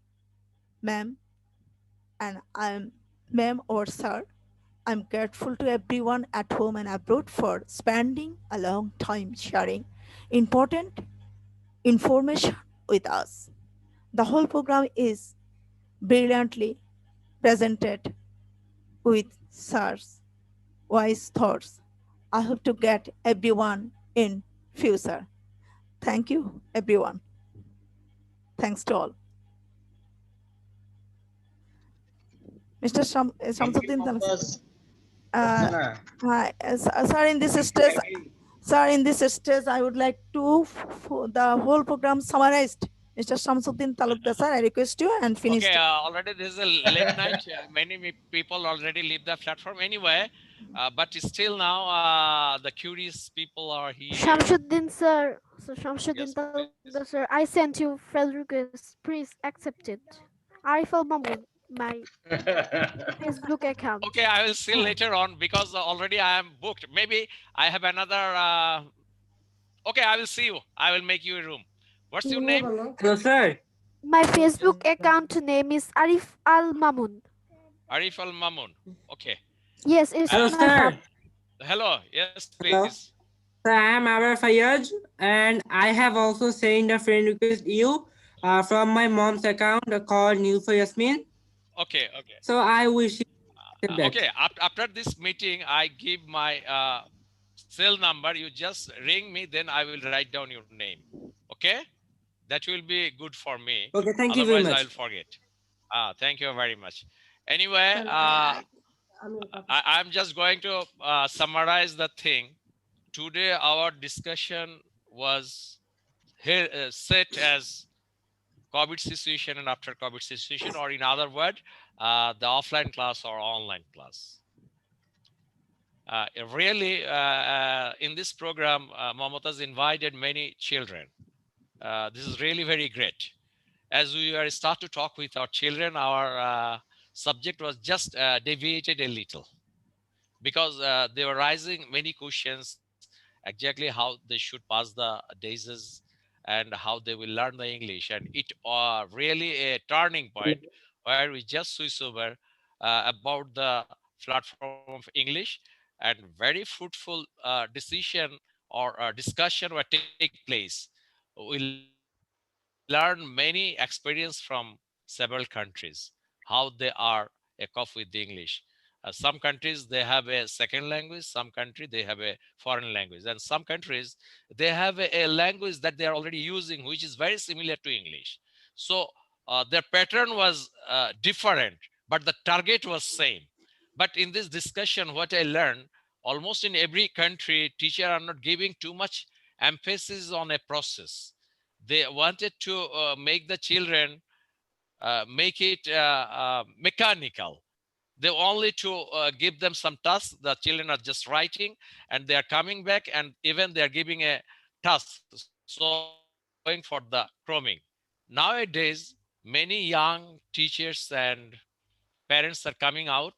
ma'am, and I am ma'am or sir. I'm grateful to everyone at home and abroad for spending a long time sharing important information with us. The whole program is brilliantly presented with Sir's wise thoughts. I hope to get everyone in future. Thank you, everyone. Thanks to all. Mr. Shamshuddin, sir, in this stage, I would like to the whole program summarized. Mr. Shamshuddin Talukder, sir, I request you and finish. Okay, already this is a late night. Many people already leave the platform anyway, but still now the curious people are here. Shamshuddin Sir, so Shamshuddin Yes, Talukder Sir, I sent you friend request. Please accept it. Arif Al Mamun, my Facebook account. Okay, I will see later on because already I am booked. Maybe I have another. Okay, I will see you. I will make you a room. What's your name? Hello, sir. My Facebook account name is Arif Al Mamun. Arif Al Mamun. Okay. Yes, it's hello, sir. Hello. Yes, please. Hello. So I am Abrar Fayaj, and I have also sent a friend request you from my mom's account called New for Yasmin. Okay. So I wish you that. Okay. After this meeting, I give my cell number. You just ring me, then I will write down your name. Okay. That will be good for me. Okay, thank you very much. Otherwise, I'll forget. Thank you very much. Anyway, I'm just going to summarize the thing. Today, our discussion was here set as COVID situation and after COVID situation, or in other words, the offline class or online class. Really, in this program, Mamtaz invited many children. This is really very great. As we start to talk with our children, our subject was just deviated a little because they were raising many questions, exactly how they should pass the days and how they will learn the English. And it really a turning point where we just switch over about the platform of English, and very fruitful decision or discussion will take place. We learn many experience from several countries, how they are cope with the English. Some countries, they have a second language. Some country, they have a foreign language. And some countries, they have a language that they are already using, which is very similar to English. So their pattern was different, but the target was same. But in this discussion, what I learned, almost in every country, teachers are not giving too much emphasis on a process. They wanted to make the children make it mechanical. They only to give them some tasks. The children are just writing and they are coming back, and even they are giving a task. So going for the chroming. Nowadays, many young teachers and parents are coming out.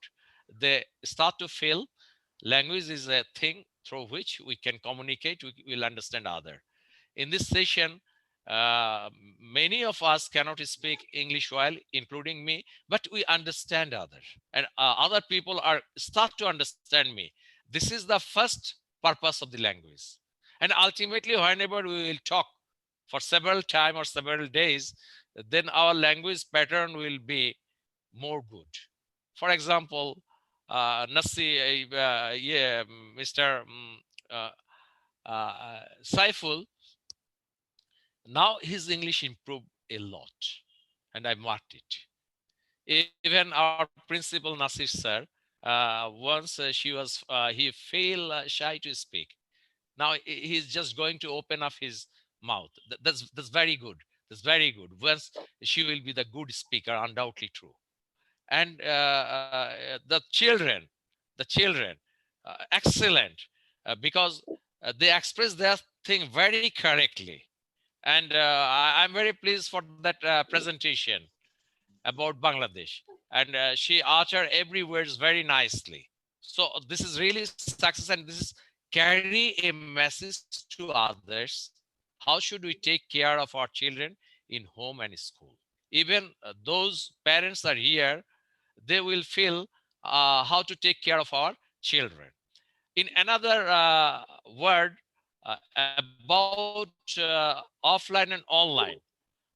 They start to feel language is a thing through which we can communicate, we will understand other. In this session, many of us cannot speak English well, including me, but we understand others, and other people are start to understand me. This is the first purpose of the language. And ultimately, whenever we will talk for several time or several days, then our language pattern will be more good. For example, Nasir, Mr. Saiful, now his English improved a lot, and I marked it. Even our principal Nasir Sir, once he feel shy to speak. Now he's just going to open up his mouth. That's very good. That's very good. Once she will be the good speaker, undoubtedly true. And the children, excellent, because they express their thing very correctly. And I'm very pleased for that presentation about Bangladesh. And she uttered every words very nicely. So this is really success, and this is carry a message to others. How should we take care of our children in home and school? Even those parents are here, they will feel how to take care of our children. In another word about offline and online,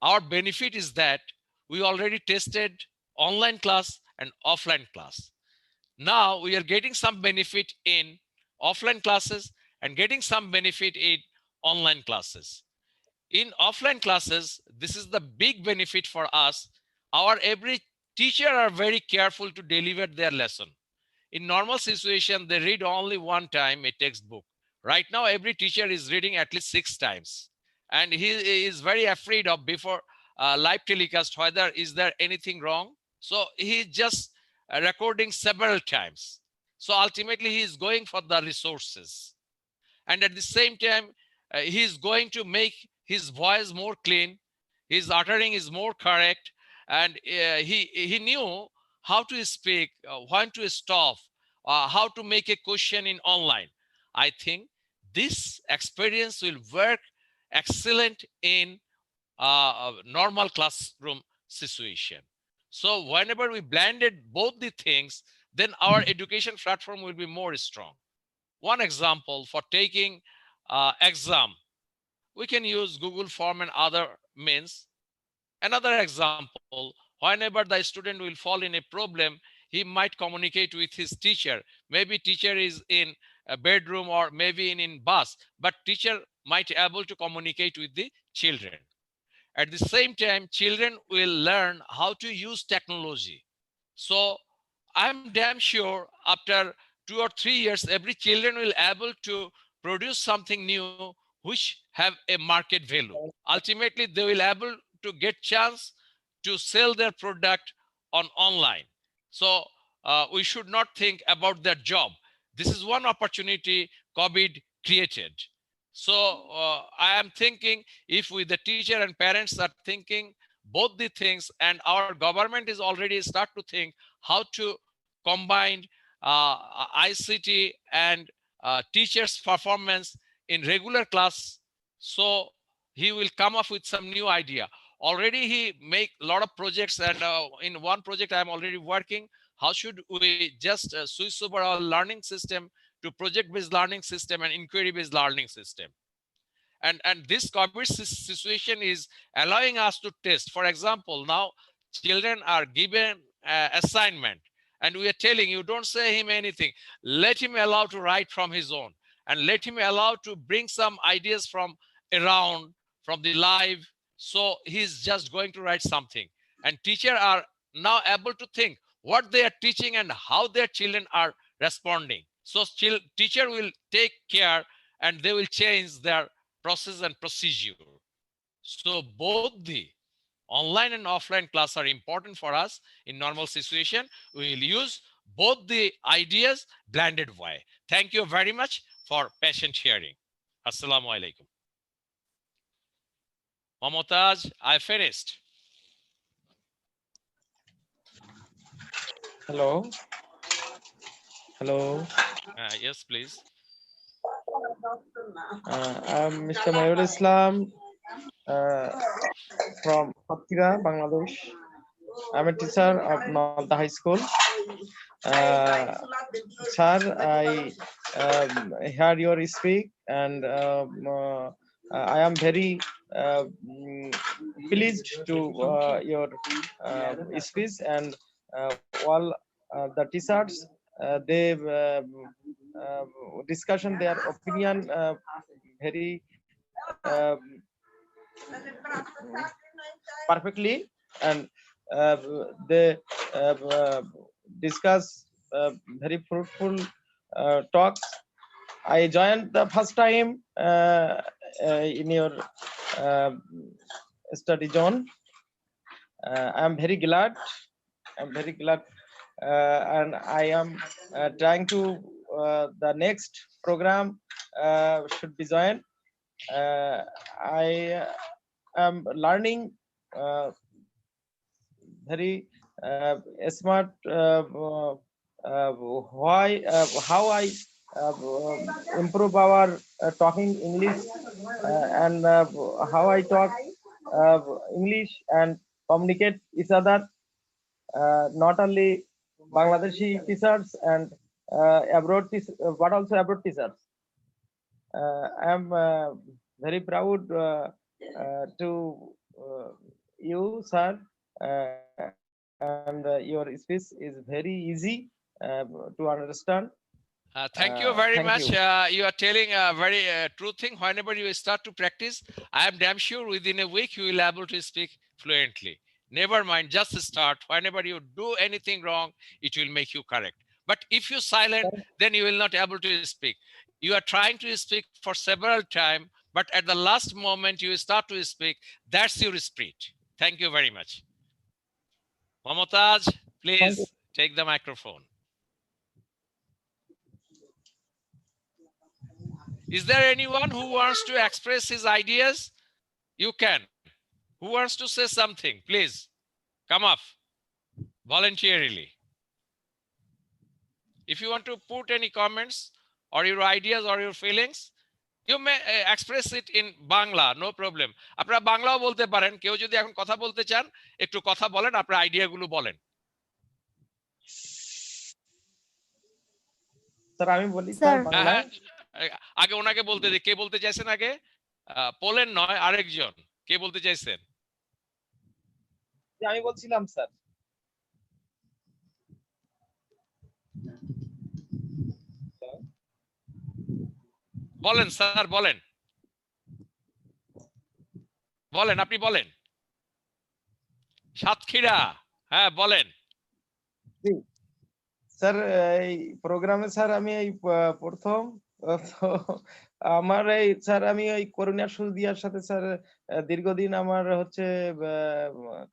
our benefit is that we already tested online class and offline class. Now we are getting some benefit in offline classes and getting some benefit in online classes. In offline classes, this is the big benefit for us. Our every teacher are very careful to deliver their lesson. In normal situation, they read only one time a textbook. Right now, every teacher is reading at least 6 times. And he is very afraid of before live telecast, whether is there anything wrong. So he just recording several times. So ultimately, he is going for the resources. And at the same time, he is going to make his voice more clean. His uttering is more correct. And he knew how to speak, when to stop, how to make a question in online. I think this experience will work excellent in normal classroom situation. So whenever we blended both the things, then our education platform will be more strong. One example for taking exam, we can use Google Form and other means. Another example, whenever the student will fall in a problem, he might communicate with his teacher. Maybe teacher is in a bedroom or maybe in bus, but teacher might be able to communicate with the children. At the same time, children will learn how to use technology. So I'm damn sure after 2 or 3 years, every children will able to produce something new which have a market value. Ultimately, they will able to get chance to sell their product on online. So we should not think about their job. This is one opportunity COVID created. So I am thinking if we, the teacher and parents are thinking both the things, and our government is already start to think how to combine ICT and teachers' performance in regular class. So he will come up with some new idea. Already he make a lot of projects, and in one project I am already working. How should we just switch over our learning system to project-based learning system and inquiry-based learning system? And this COVID situation is allowing us to test. For example, now children are given assignment, and we are telling you, don't say him anything. Let him allow to write from his own, and let him allow to bring some ideas from around, from the live. So he's just going to write something. And teachers are now able to think what they are teaching and how their children are responding. So teacher will take care, and they will change their process and procedure. So both the online and offline class are important for us in normal situation. We will use both the ideas blended way. Thank you very much for patient hearing. Assalamu alaikum. Mamtaz, I finished. Hello. Hello. Yes, please. I'm Mr. Saiful Islam from Kumira, Bangladesh. I'm a teacher of Malta High School. Sir, I heard your speak, and I am very pleased to your speech, and all the teachers they discussion their opinion very perfectly, and they discuss very fruitful talks, I joined the first time in your study zone. I'm very glad. I'm very glad, and I am trying to the next program should be joined. I am learning very smart how I improve our talking English and how I talk English and communicate each other, not only Bangladeshi teachers and abroad but also abroad teachers. I am very proud to you, sir, and your speech is very easy to understand. Thank you very Thank much. you. You are telling a very true thing. Whenever you start to practice, I am damn sure within a week you will be able to speak fluently. Never mind, just start. Whenever you do anything wrong, it will make you correct. But if you silent, then you will not able to speak. You are trying to speak for several times, but at the last moment you start to speak. That's your spirit. Thank you very much. Mamtaz, please take the microphone. Is there anyone who wants to express his ideas? You can. Who wants to say something? Please come up voluntarily. If you want to put any comments or your ideas or your feelings, you may express it in Bangla, no problem. আপনারা বাংলাও বলতে পারেন। কেউ যদি এখন কথা বলতে চান, একটু কথা বলেন, আপনার আইডিয়াগুলো বলেন। স্যার আমি বলি স্যার বাংলায়। আগে ওনাকে বলতে দিই। কে বলতে চাইছেন আগে? পোলেন নয়, আরেকজন। কে বলতে চাইছেন? আমি বলছিলাম স্যার। বলেন স্যার, বলেন বলেন, আপনি বলেন। সাতক্ষীরা, হ্যাঁ বলেন। স্যার এই প্রোগ্রামে স্যার আমি এই প্রথম আমার এই স্যার আমি ওই করুণা সুদিয়ার সাথে স্যার দীর্ঘদিন আমার হচ্ছে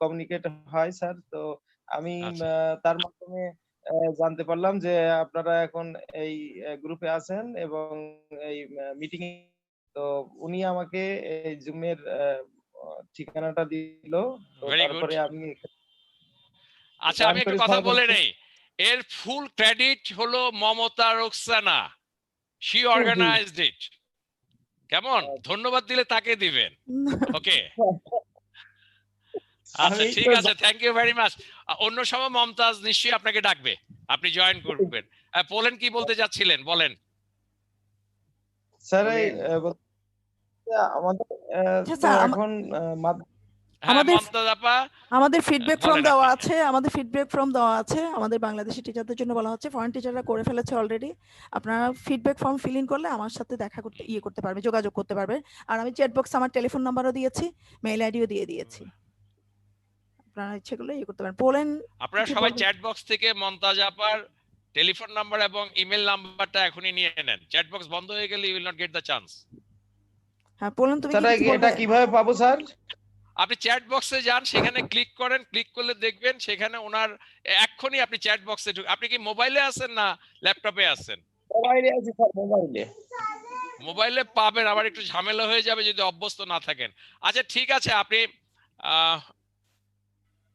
কমিউনিকেট হয় স্যার। তো আমি তার মাধ্যমে জানতে পারলাম যে আপনারা এখন এই গ্রুপে আছেন এবং এই মিটিং এ। তো উনি আমাকে এই জুমের ঠিকানাটা দিল। তো তারপরে আমি আচ্ছা, আমি একটু কথা বলে নেই। এর ফুল ক্রেডিট হলো মমতা রোকসানা। শি অর্গানাইজড ইট। কেমন? ধন্যবাদ দিলে তাকে দিবেন। ওকে, আচ্ছা ঠিক আছে, থ্যাংক ইউ ভেরি মাচ। অন্য সময় মমতাজ নিশ্চয়ই আপনাকে ডাকবে, আপনি জয়েন করবেন। পোলেন কি বলতে যাচ্ছিলেন, বলেন। স্যার আমাদের এখন আমাদের ফিডব্যাক ফর্ম দেওয়া আছে, আমাদের ফিডব্যাক ফর্ম দেওয়া আছে। আমাদের বাংলাদেশি টিচারদের জন্য বলা হচ্ছে, ফরেন টিচাররা করে ফেলেছে অলরেডি। আপনারা ফিডব্যাক ফর্ম ফিল ইন করলে আমার সাথে দেখা করতে করতে পারবে, যোগাযোগ করতে পারবে। আর আমি চ্যাট বক্সে আমার টেলিফোন নাম্বারও দিয়েছি, মেইল আইডিও দিয়ে দিয়েছি। আপনারা ইচ্ছে করলে করতে পারেন। পোলেন আপনারা সবাই চ্যাট বক্স থেকে মমতাজ আপার টেলিফোন নাম্বার এবং ইমেল নাম্বারটা এখনই নিয়ে নেন। চ্যাট বক্স বন্ধ হয়ে গেলে you will not get the chance. হ্যাঁ পোলেন, তুমি এটা কিভাবে পাবো স্যার? আপনি চ্যাট বক্সে যান, সেখানে ক্লিক করেন, ক্লিক করলে দেখবেন সেখানে ওনার এক্ষুনি আপনি চ্যাট বক্সে আপনি কি মোবাইলে আছেন না ল্যাপটপে আছেন? মোবাইলে আছি স্যার, মোবাইলে। মোবাইলে পাবেন, আবার একটু ঝামেলা হয়ে যাবে যদি অভ্যস্ত না থাকেন। আচ্ছা ঠিক আছে, আপনি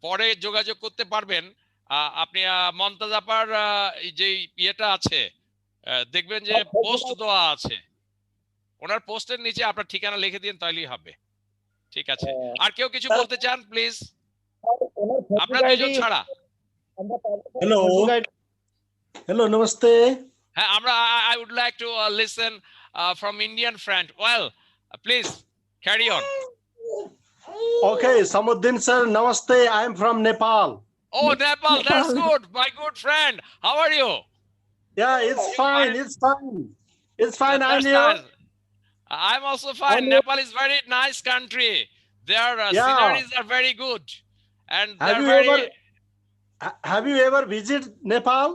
পরে যোগাযোগ করতে পারবেন। আপনি মমতাজ আপার যে ইয়েটা আছে দেখবেন যে পোস্ট দেওয়া আছে, ওনার পোস্টের নিচে আপনার ঠিকানা লিখে দিন, তাহলেই হবে। ঠিক আছে, আর কেউ কিছু বলতে চান প্লিজ? আপনার দুজন ছাড়া। Hello hello, namaste. হ্যাঁ, আমরা I would like to listen from Indian friend. Well, please carry on. Okay, Shamshuddin sir, namaste. I am from Nepal. Oh, Nepal, that's good. My good friend. How are you? Yeah, it's fine. It's fine. It's fine. I'm That's here. nice. I'm also fine. Nepal is very nice country. Their sceneries are very good, and Have you ever visited Nepal?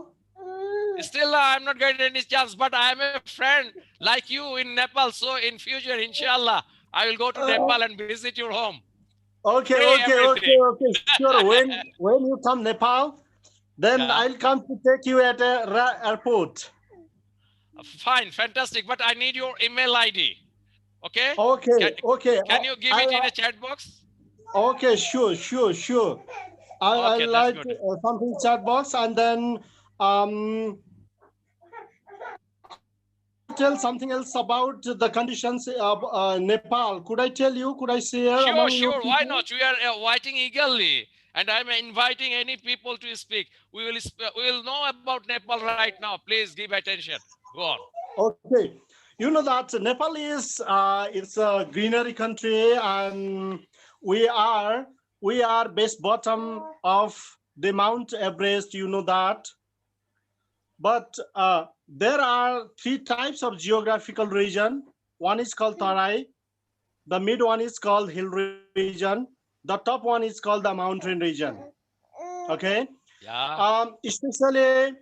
Still, I'm not getting any chance, but I am a friend like you in Nepal. So in future, inshallah, I will go to Nepal and visit your home. Okay, Pray okay, everything. okay. Sure. When you come Nepal, then I'll come to take you at a airport. Fine, fantastic. But I need your email ID. Okay. Okay, okay. Can you give it in a chat box? Okay, sure. Okay, I'll that's write good. something chat box, and then tell something else about the conditions of Nepal. Could I tell you? Could I share among you? Sure. Why not? We are waiting eagerly, and I'm inviting any people to speak. We will know about Nepal right now. Please give attention. Go on. Okay, you know that Nepal is it's a greenery country, and we are base bottom of the Mount Everest. You know that, but there are three types of geographical region. One is called Tarai, the mid one is called hill region, the top one is called the mountain region. Okay. Yeah. Especially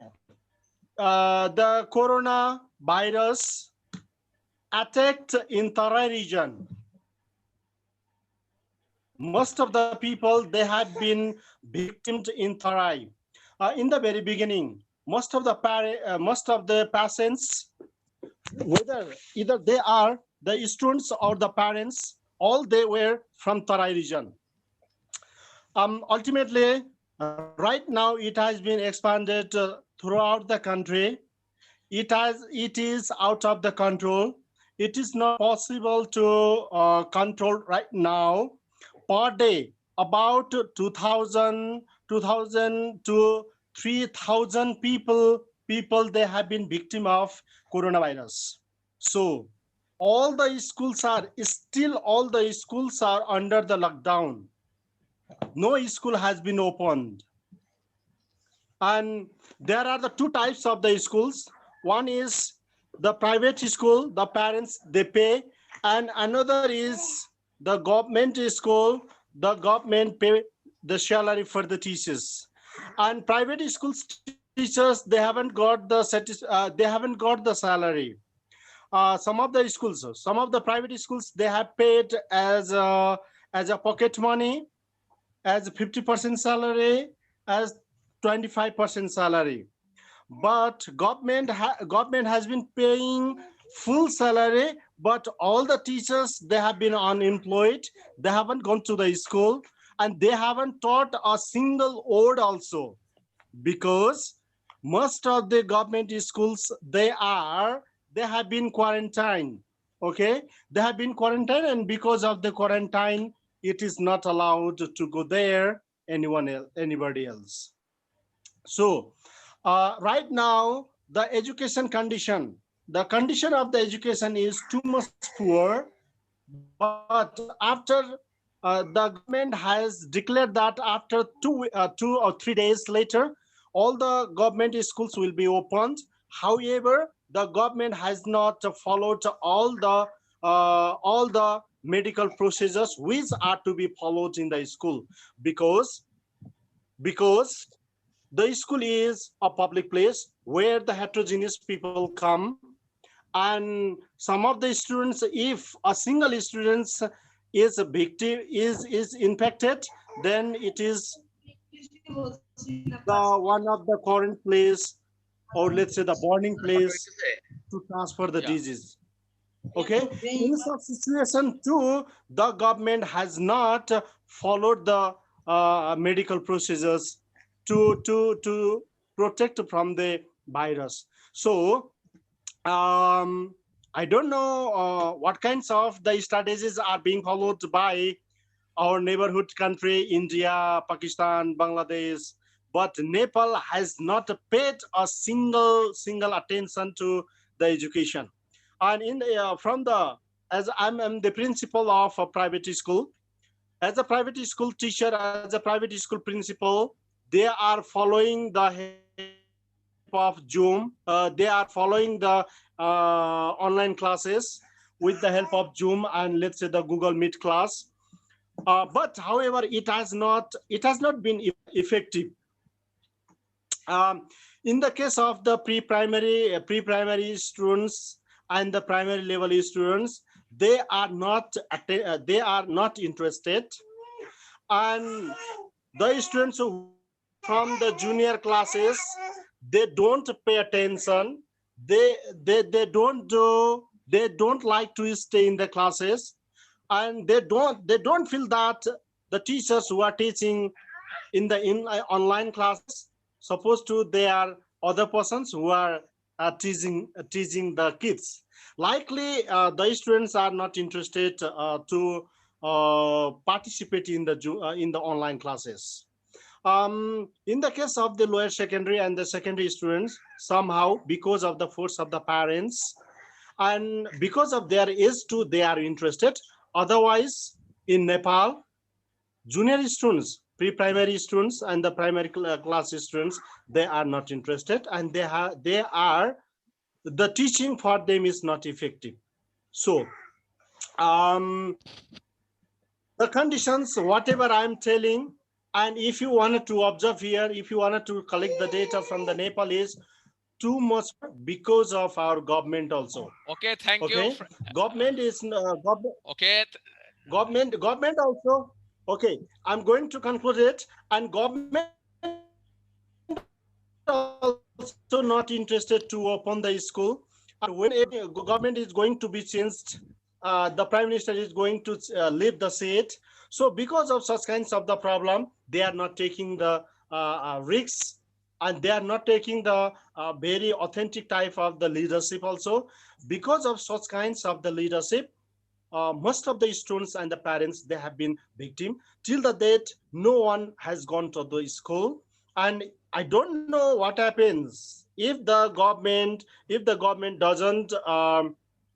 the corona virus attacked in Tarai region. Most of the people, they had been victims in Tarai. In the very beginning, most of the patients, whether either they are the students or the parents, all they were from Tarai region. Ultimately, right now it has been expanded throughout the country. It is out of the control. It is not possible to control right now. Per day, about 2,000 to 3,000 people they have been victim of coronavirus. So all the schools are under the lockdown. No school has been opened. And there are the two types of the schools. One is the private school, the parents, they pay. And another is the government school, the government pay the salary for the teachers. And private schools teachers, they haven't got the salary. Some of the private schools, they have paid as a pocket money, as 50% salary, as 25% salary. But government has been paying full salary, but all the teachers, they have been unemployed. They haven't gone to the school, and they haven't taught a single word also, because most of the government schools, they have been quarantined. Okay, they have been quarantined, and because of the quarantine, it is not allowed to go there anybody else. So right now, the education condition, the condition of the education is too much poor. But after the government has declared that after 2 or 3 days later, all the government schools will be opened. However, the government has not followed all the medical procedures which are to be followed in the school, because the school is a public place where the heterogeneous people come, and some of the students, if a single student is a victim, is infected, then it is one of the current place, or let's say the burning place, to transfer the disease. Okay, in such situation too, the government has not followed the medical procedures to protect from the virus. So I don't know what kinds of the strategies are being followed by our neighborhood country, India, Pakistan, Bangladesh, but Nepal has not paid a single attention to the education. And in as I'm the principal of a private school, as a private school teacher, as a private school principal, they are following the help of Zoom. They are following the online classes with the help of Zoom and let's say the Google Meet class. But however, it has not been effective. In the case of the pre-primary students and the primary level students, they are not interested, and the students who from the junior classes, they don't pay attention. They don't like to stay in the classes, and they don't feel that the teachers who are teaching in online classes, supposed to they are other persons who are teaching the kids. Likely the students are not interested to participate in the online classes. In the case of the lower secondary and the secondary students, somehow because of the force of the parents and because of their age too, they are interested. Otherwise, in Nepal, junior students, pre-primary students and the primary class students, they are not interested, and the teaching for them is not effective. So the conditions, whatever I'm telling, and if you wanted to observe here, if you wanted to collect the data from the Nepalese, too much because of our government also. Okay, thank you. Government is okay. Government also. Okay, I'm going to conclude it. And government also not interested to open the school. And when government is going to be changed, the Prime Minister is going to leave the seat. So because of such kinds of the problem, they are not taking the risks, and they are not taking the very authentic type of the leadership also. Because of such kinds of the leadership, most of the students and the parents, they have been victim. Till the date, no one has gone to the school, and I don't know what happens if the government doesn't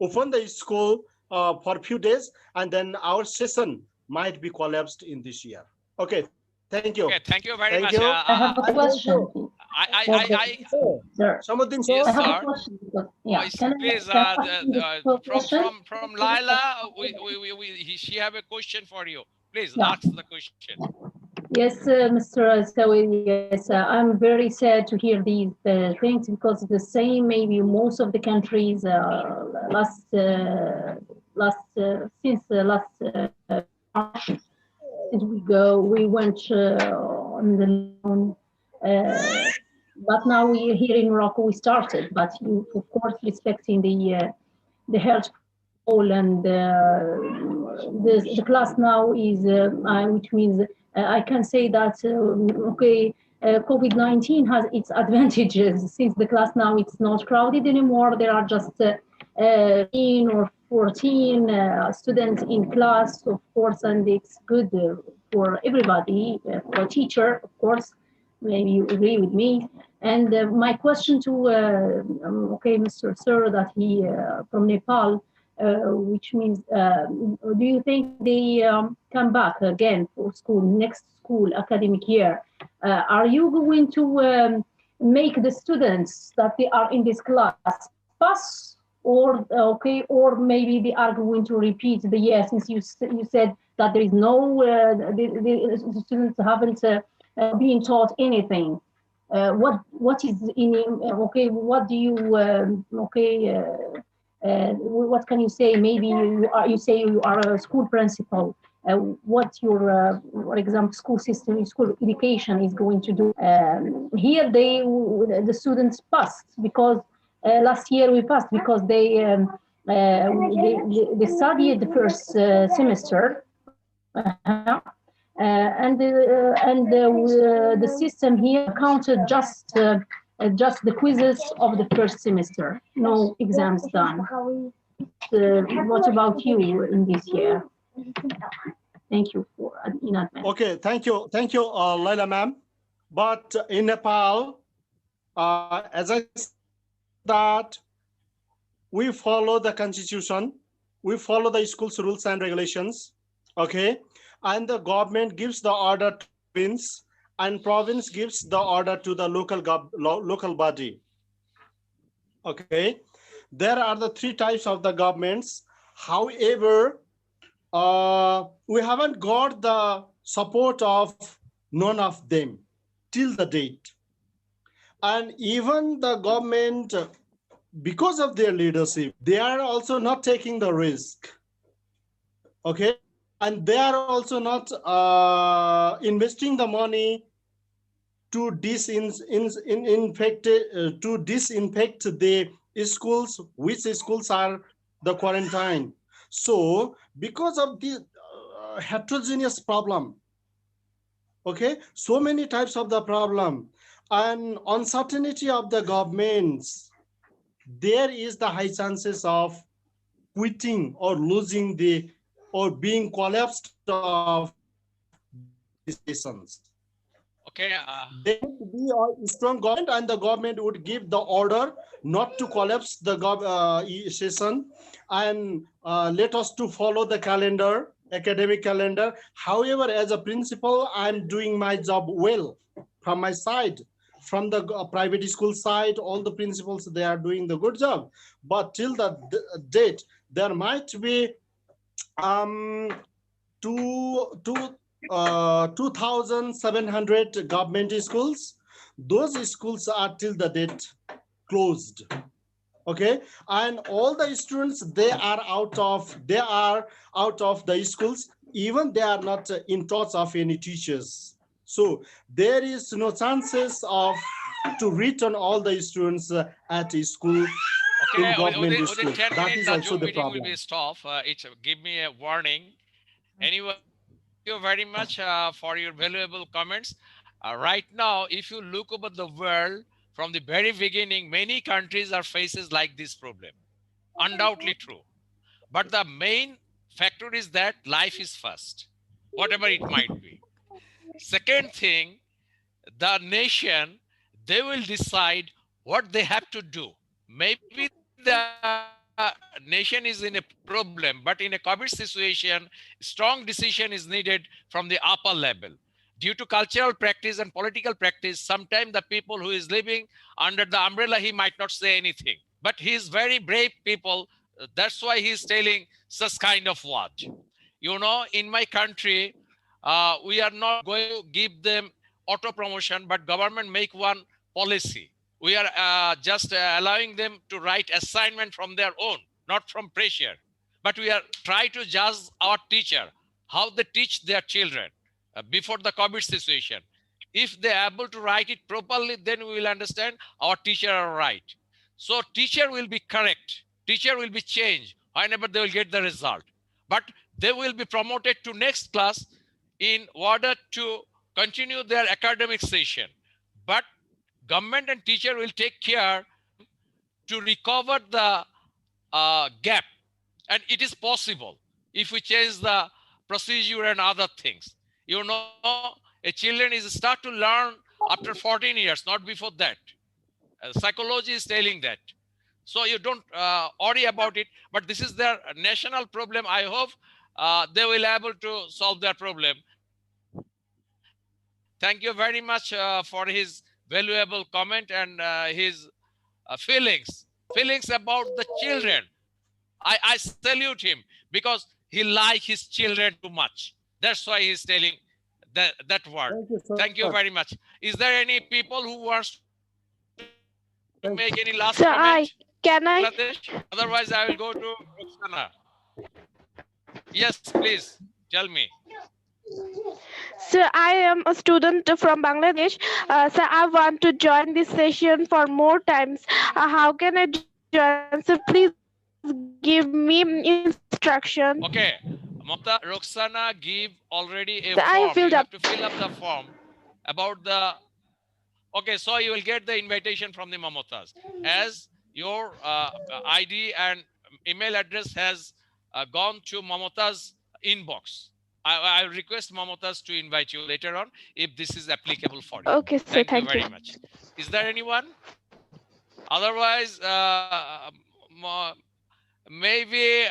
open the school for a few days, and then our session might be collapsed in this year. Okay, thank you. Okay, thank you very much. I have a question. Shamshuddin Yes, I have sir. a question. Yeah, Please, from Laila, she have a question for you. Please ask the question. Yes, Mr. Sawi, yes, I'm very sad to hear these things, because the same maybe most of the countries since we went on the loan, but now we here in Morocco we started, but of course respecting the health protocol, and the class now is which means I can say that COVID-19 has its advantages, since the class now it's not crowded anymore. There are just 13 or 14 students in class, of course, and it's good for everybody, for a teacher, of course. Maybe you agree with me. And my question to Mr. Sir, that he from Nepal, which means, do you think they come back again for school, next school academic year? Are you going to make the students that they are in this class pass, or or maybe they are going to repeat the year, since you said that there is no, the students haven't been taught anything? What is in what do you what can you say? Maybe you say you are a school principal. What your, for example, school system, school education is going to do? Here, the students passed because last year we passed because they studied the first semester. And the system here counted just the quizzes of the first semester, no exams done. What about you in this year? Thank you for in advance. Okay, thank you, Laila ma'am. But in Nepal, as I said, that we follow the constitution, we follow the school's rules and regulations. Okay. And the government gives the order to province, and province gives the order to the local body. Okay, there are the three types of the governments. However, we haven't got the support of none of them till the date. And even the government, because of their leadership, they are also not taking the risk. Okay, and they are also not investing the money to disinfect the schools, which schools are the quarantine. So because of the heterogeneous problem, okay, so many types of the problem and uncertainty of the governments, there is the high chances of quitting or losing the or being collapsed of decisions. Okay. There would be a strong government, and the government would give the order not to collapse the session, and let us to follow the calendar, academic calendar. However, as a principal, I'm doing my job well from my side. From the private school side, all the principals, they are doing the good job. But till the date, there might be 2,700 government schools. Those schools are till the date closed. Okay, and all the students, they are out of the schools. Even they are not in touch of any teachers. So there is no chances of to return all the students at school. Okay, in government within school. 10 That minutes, is the also Zoom the meeting will problem. be stopped. Give me a warning. Anyway, thank you very much for your valuable comments. Right now, if you look over the world, from the very beginning, many countries are faces like this problem. Undoubtedly true. But the main factor is that life is first, whatever it might be. Second thing, the nation, they will decide what they have to do. Maybe the nation is in a problem, but in a COVID situation, strong decision is needed from the upper level. Due to cultural practice and political practice, sometimes the people who is living under the umbrella, he might not say anything. But he is very brave people. That's why he is telling such kind of words. You know, in my country, we are not going to give them auto promotion, but government make one policy. We are just allowing them to write assignment from their own, not from pressure. But we are try to judge our teacher, how they teach their children before the COVID situation. If they are able to write it properly, then we will understand our teacher are right. So teacher will be correct. Teacher will be changed whenever they will get the result. But they will be promoted to next class in order to continue their academic session. But government and teacher will take care to recover the gap. And it is possible if we change the procedure and other things. You know, a children is start to learn after 14 years, not before that. Psychology is telling that. So you don't worry about it, but this is their national problem. I hope they will able to solve their problem. Thank you very much for his valuable comment and his feelings about the children. I salute him because he likes his children too much. That's why he's telling that word. Thank you, sir. Thank you very much. Is there any people who wants to make any last comment? Sir, can I? Otherwise, I will go to Rokshana. Yes, please tell me. Sir, I am a student from Bangladesh. Sir, I want to join this session for more times. How can I join? Sir, please give me instruction. Okay, Mamtaz Rokshana give already a Sir, I form. have filled You up. have to fill up the form about the. Okay, so you will get the invitation from the Mamtaz as your ID and email address has gone to Mamtaz inbox. I request Mamtaz to invite you later on if this is applicable for you. Okay, sir. Thank you Thank very you. much. Is there anyone? Otherwise, maybe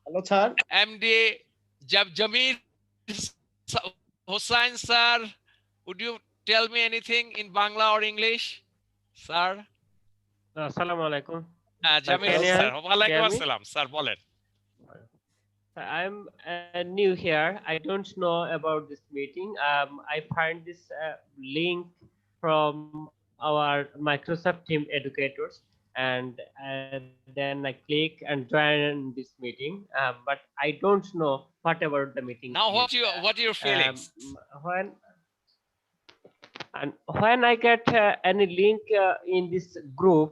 Hello, sir. MD Jamir Hossain sir, would you tell me anything in Bangla or English, sir? Assalamu alaikum. Jamir sir, walaikum assalam, sir, bolen. I'm new here. I don't know about this meeting. I find this link from our Microsoft Team educators, and then I click and join this meeting. But I don't know what about the meeting. Now, is. what are your feelings? When I get any link in this group,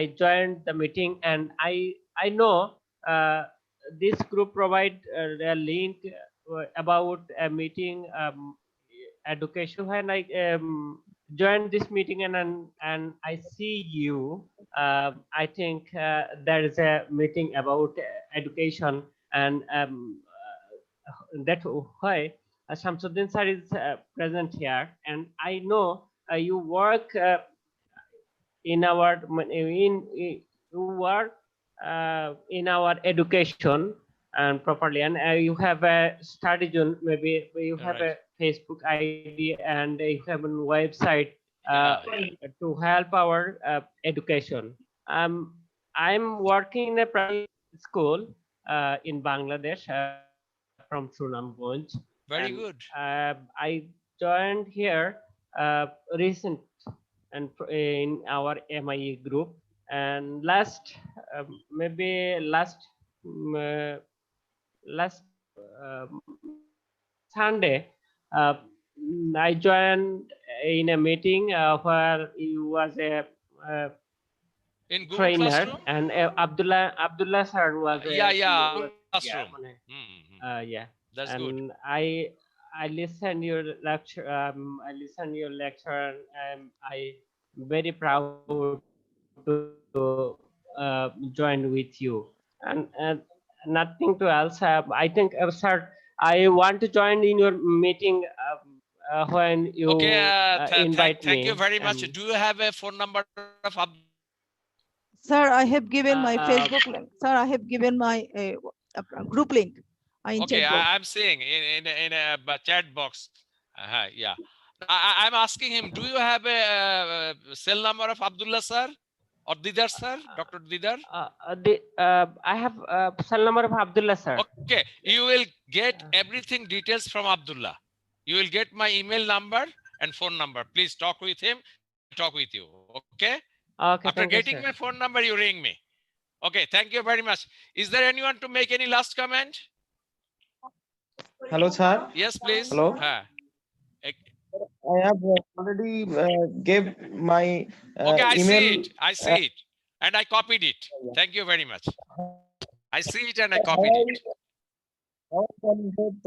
I joined the meeting, and I know this group provide a link about a meeting education. When I joined this meeting and I see you, I think there is a meeting about education, and that's why Shamshuddin Sir is present here, and I know you work in our you work in our education and properly, and you have a study zone. Maybe you have a Facebook ID and you have a website to help our education. I'm working in a private school in Bangladesh from Sunamganj. Very And, good. I joined here recent and in our MIE group, and last last Sunday I joined in a meeting where he was a in Google trainer, Classroom? and Abdullah Sir was Classroom. yeah. That's and good. I listened your lecture. I listened your lecture, and I very proud to join with you. And nothing to else. I think, sir, I want to join in your meeting when you invite thank me. you very much. Do you have a phone number of Sir, I have given my Facebook link. Sir, I have given my group link. Okay, I'm seeing in a chat box. Yeah, I'm asking him. Do you have a cell number of Abdullah Sir or Didar Sir, Dr. Didar? I have cell number of Abdullah Sir. Okay, you will get everything details from Abdullah. You will get my email number and phone number. Please talk with him. Talk with you. Okay. Okay. After getting my phone number, you ring me. Okay. Thank you very much. Is there anyone to make any last comment? Hello, sir. Yes, please. Hello. I have already gave my okay, I email. See it. I see it. And I copied it. Thank you very much. I see it and I copied it. How can get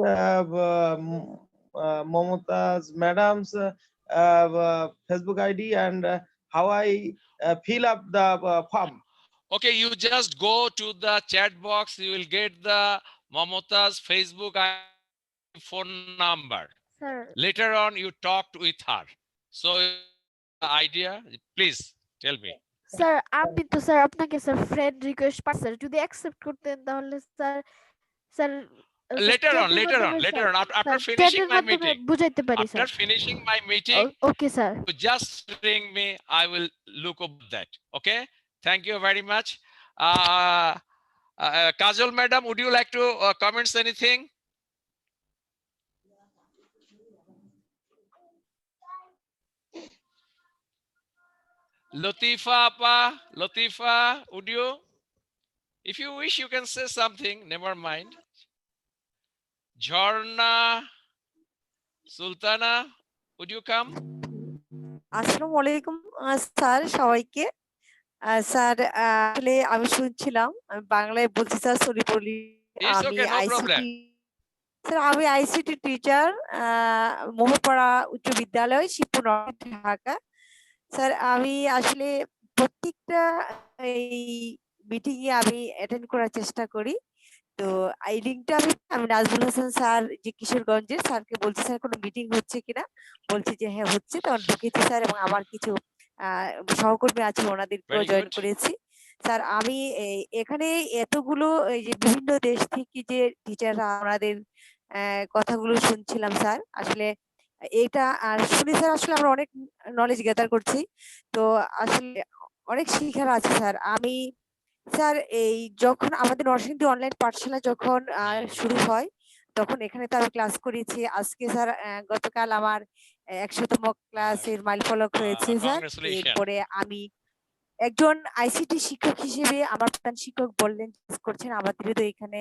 Mamtaz Madam's Facebook ID and how I fill up the form? Okay, you just go to the chat box. You will get the Mamtaz Facebook phone number. Sir. Later on, you talked with her. So, the idea, please tell me. Sir আমি তো sir আপনাকে sir friend request পাই sir যদি accept করতেন তাহলে sir sir later on after finishing my meeting বুঝাইতে পারি sir after finishing my meeting okay sir just ring me. I will look over that. Okay, thank you very much. Kajol madam, would you like to comment anything? Latifa Appa, Latifa, would you? If you wish, you can say something. Never mind. Jharna, Sultana, would you come? আসসালামু আলাইকুম sir সবাইকে sir আসলে আমি শুনছিলাম আমি বাংলায় বলছি sir sorry বলি আমি আইসিটি স্যার আমি আইসিটি টিচার মোহপাড়া উচ্চ বিদ্যালয় শিবপুর ঢাকা স্যার আমি আসলে প্রত্যেকটা এই মিটিং এ আমি অ্যাটেন্ড করার চেষ্টা করি তো এই লিংকটা আমি নাজমুল হাসান স্যার যে কিশোরগঞ্জের স্যারকে বলছি স্যার কোনো মিটিং হচ্ছে কিনা বলছি যে হ্যাঁ হচ্ছে তখন ঢুকেছি স্যার এবং আমার কিছু সহকর্মী আছে ওনাদেরকেও জয়েন করেছি স্যার আমি এখানে এতগুলো এই যে বিভিন্ন দেশ থেকে যে টিচাররা আমাদের কথাগুলো শুনছিলাম স্যার আসলে এটা আর শুনে স্যার আসলে আমরা অনেক নলেজ গ্যাদার করছি তো আসলে অনেক শিখার আছে স্যার আমি স্যার এই যখন আমাদের নরসিংদী অনলাইন পাঠশালা যখন শুরু হয় তখন এখানে তো আমি ক্লাস করেছি। আজকে স্যার গতকাল আমার 100তম ক্লাসের মাইলফলক হয়েছে স্যার। এরপরে আমি একজন আইসিটি শিক্ষক হিসেবে আমার প্রধান শিক্ষক বললেন করছেন আমাদেরও তো এখানে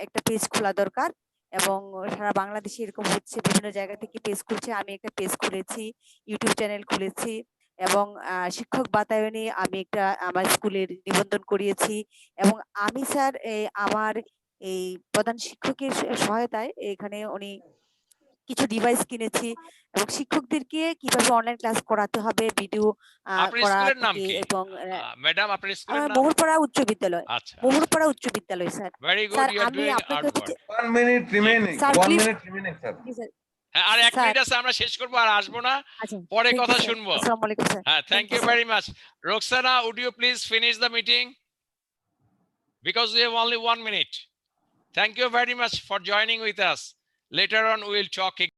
একটা পেজ খোলা দরকার, এবং সারা বাংলাদেশে এরকম হচ্ছে, বিভিন্ন জায়গা থেকে পেজ খুলছে। আমি একটা পেজ খুলেছি, ইউটিউব চ্যানেল খুলেছি, এবং শিক্ষক বাতায়নে আমি একটা আমার স্কুলের নিবন্ধন করিয়েছি। এবং আমি স্যার আমার এই প্রধান শিক্ষকের সহায়তায় এখানে উনি কিছু ডিভাইস কিনেছি, এবং শিক্ষকদেরকে কিভাবে অনলাইন ক্লাস করাতে হবে ভিডিও করা থেকে, এবং ম্যাডাম আপনার স্কুলের নাম? মোহরপাড়া উচ্চ বিদ্যালয়। আচ্ছা, মোহরপাড়া উচ্চ বিদ্যালয় sir. Very good, sir you are আমি ডুইং আপনাকে hard work. 1 minute remaining, sir 1 please minute remaining, sir. হ্যাঁ, আর 1 মিনিট আছে, আমরা শেষ করব, আর আসবো না, পরে কথা শুনবো। আসসালামু আলাইকুম স্যার। হ্যাঁ, thank you very much. Roxana, would you please finish the meeting? Because we have only 1 minute. Thank you very much for joining with us. Later on, we will talk again.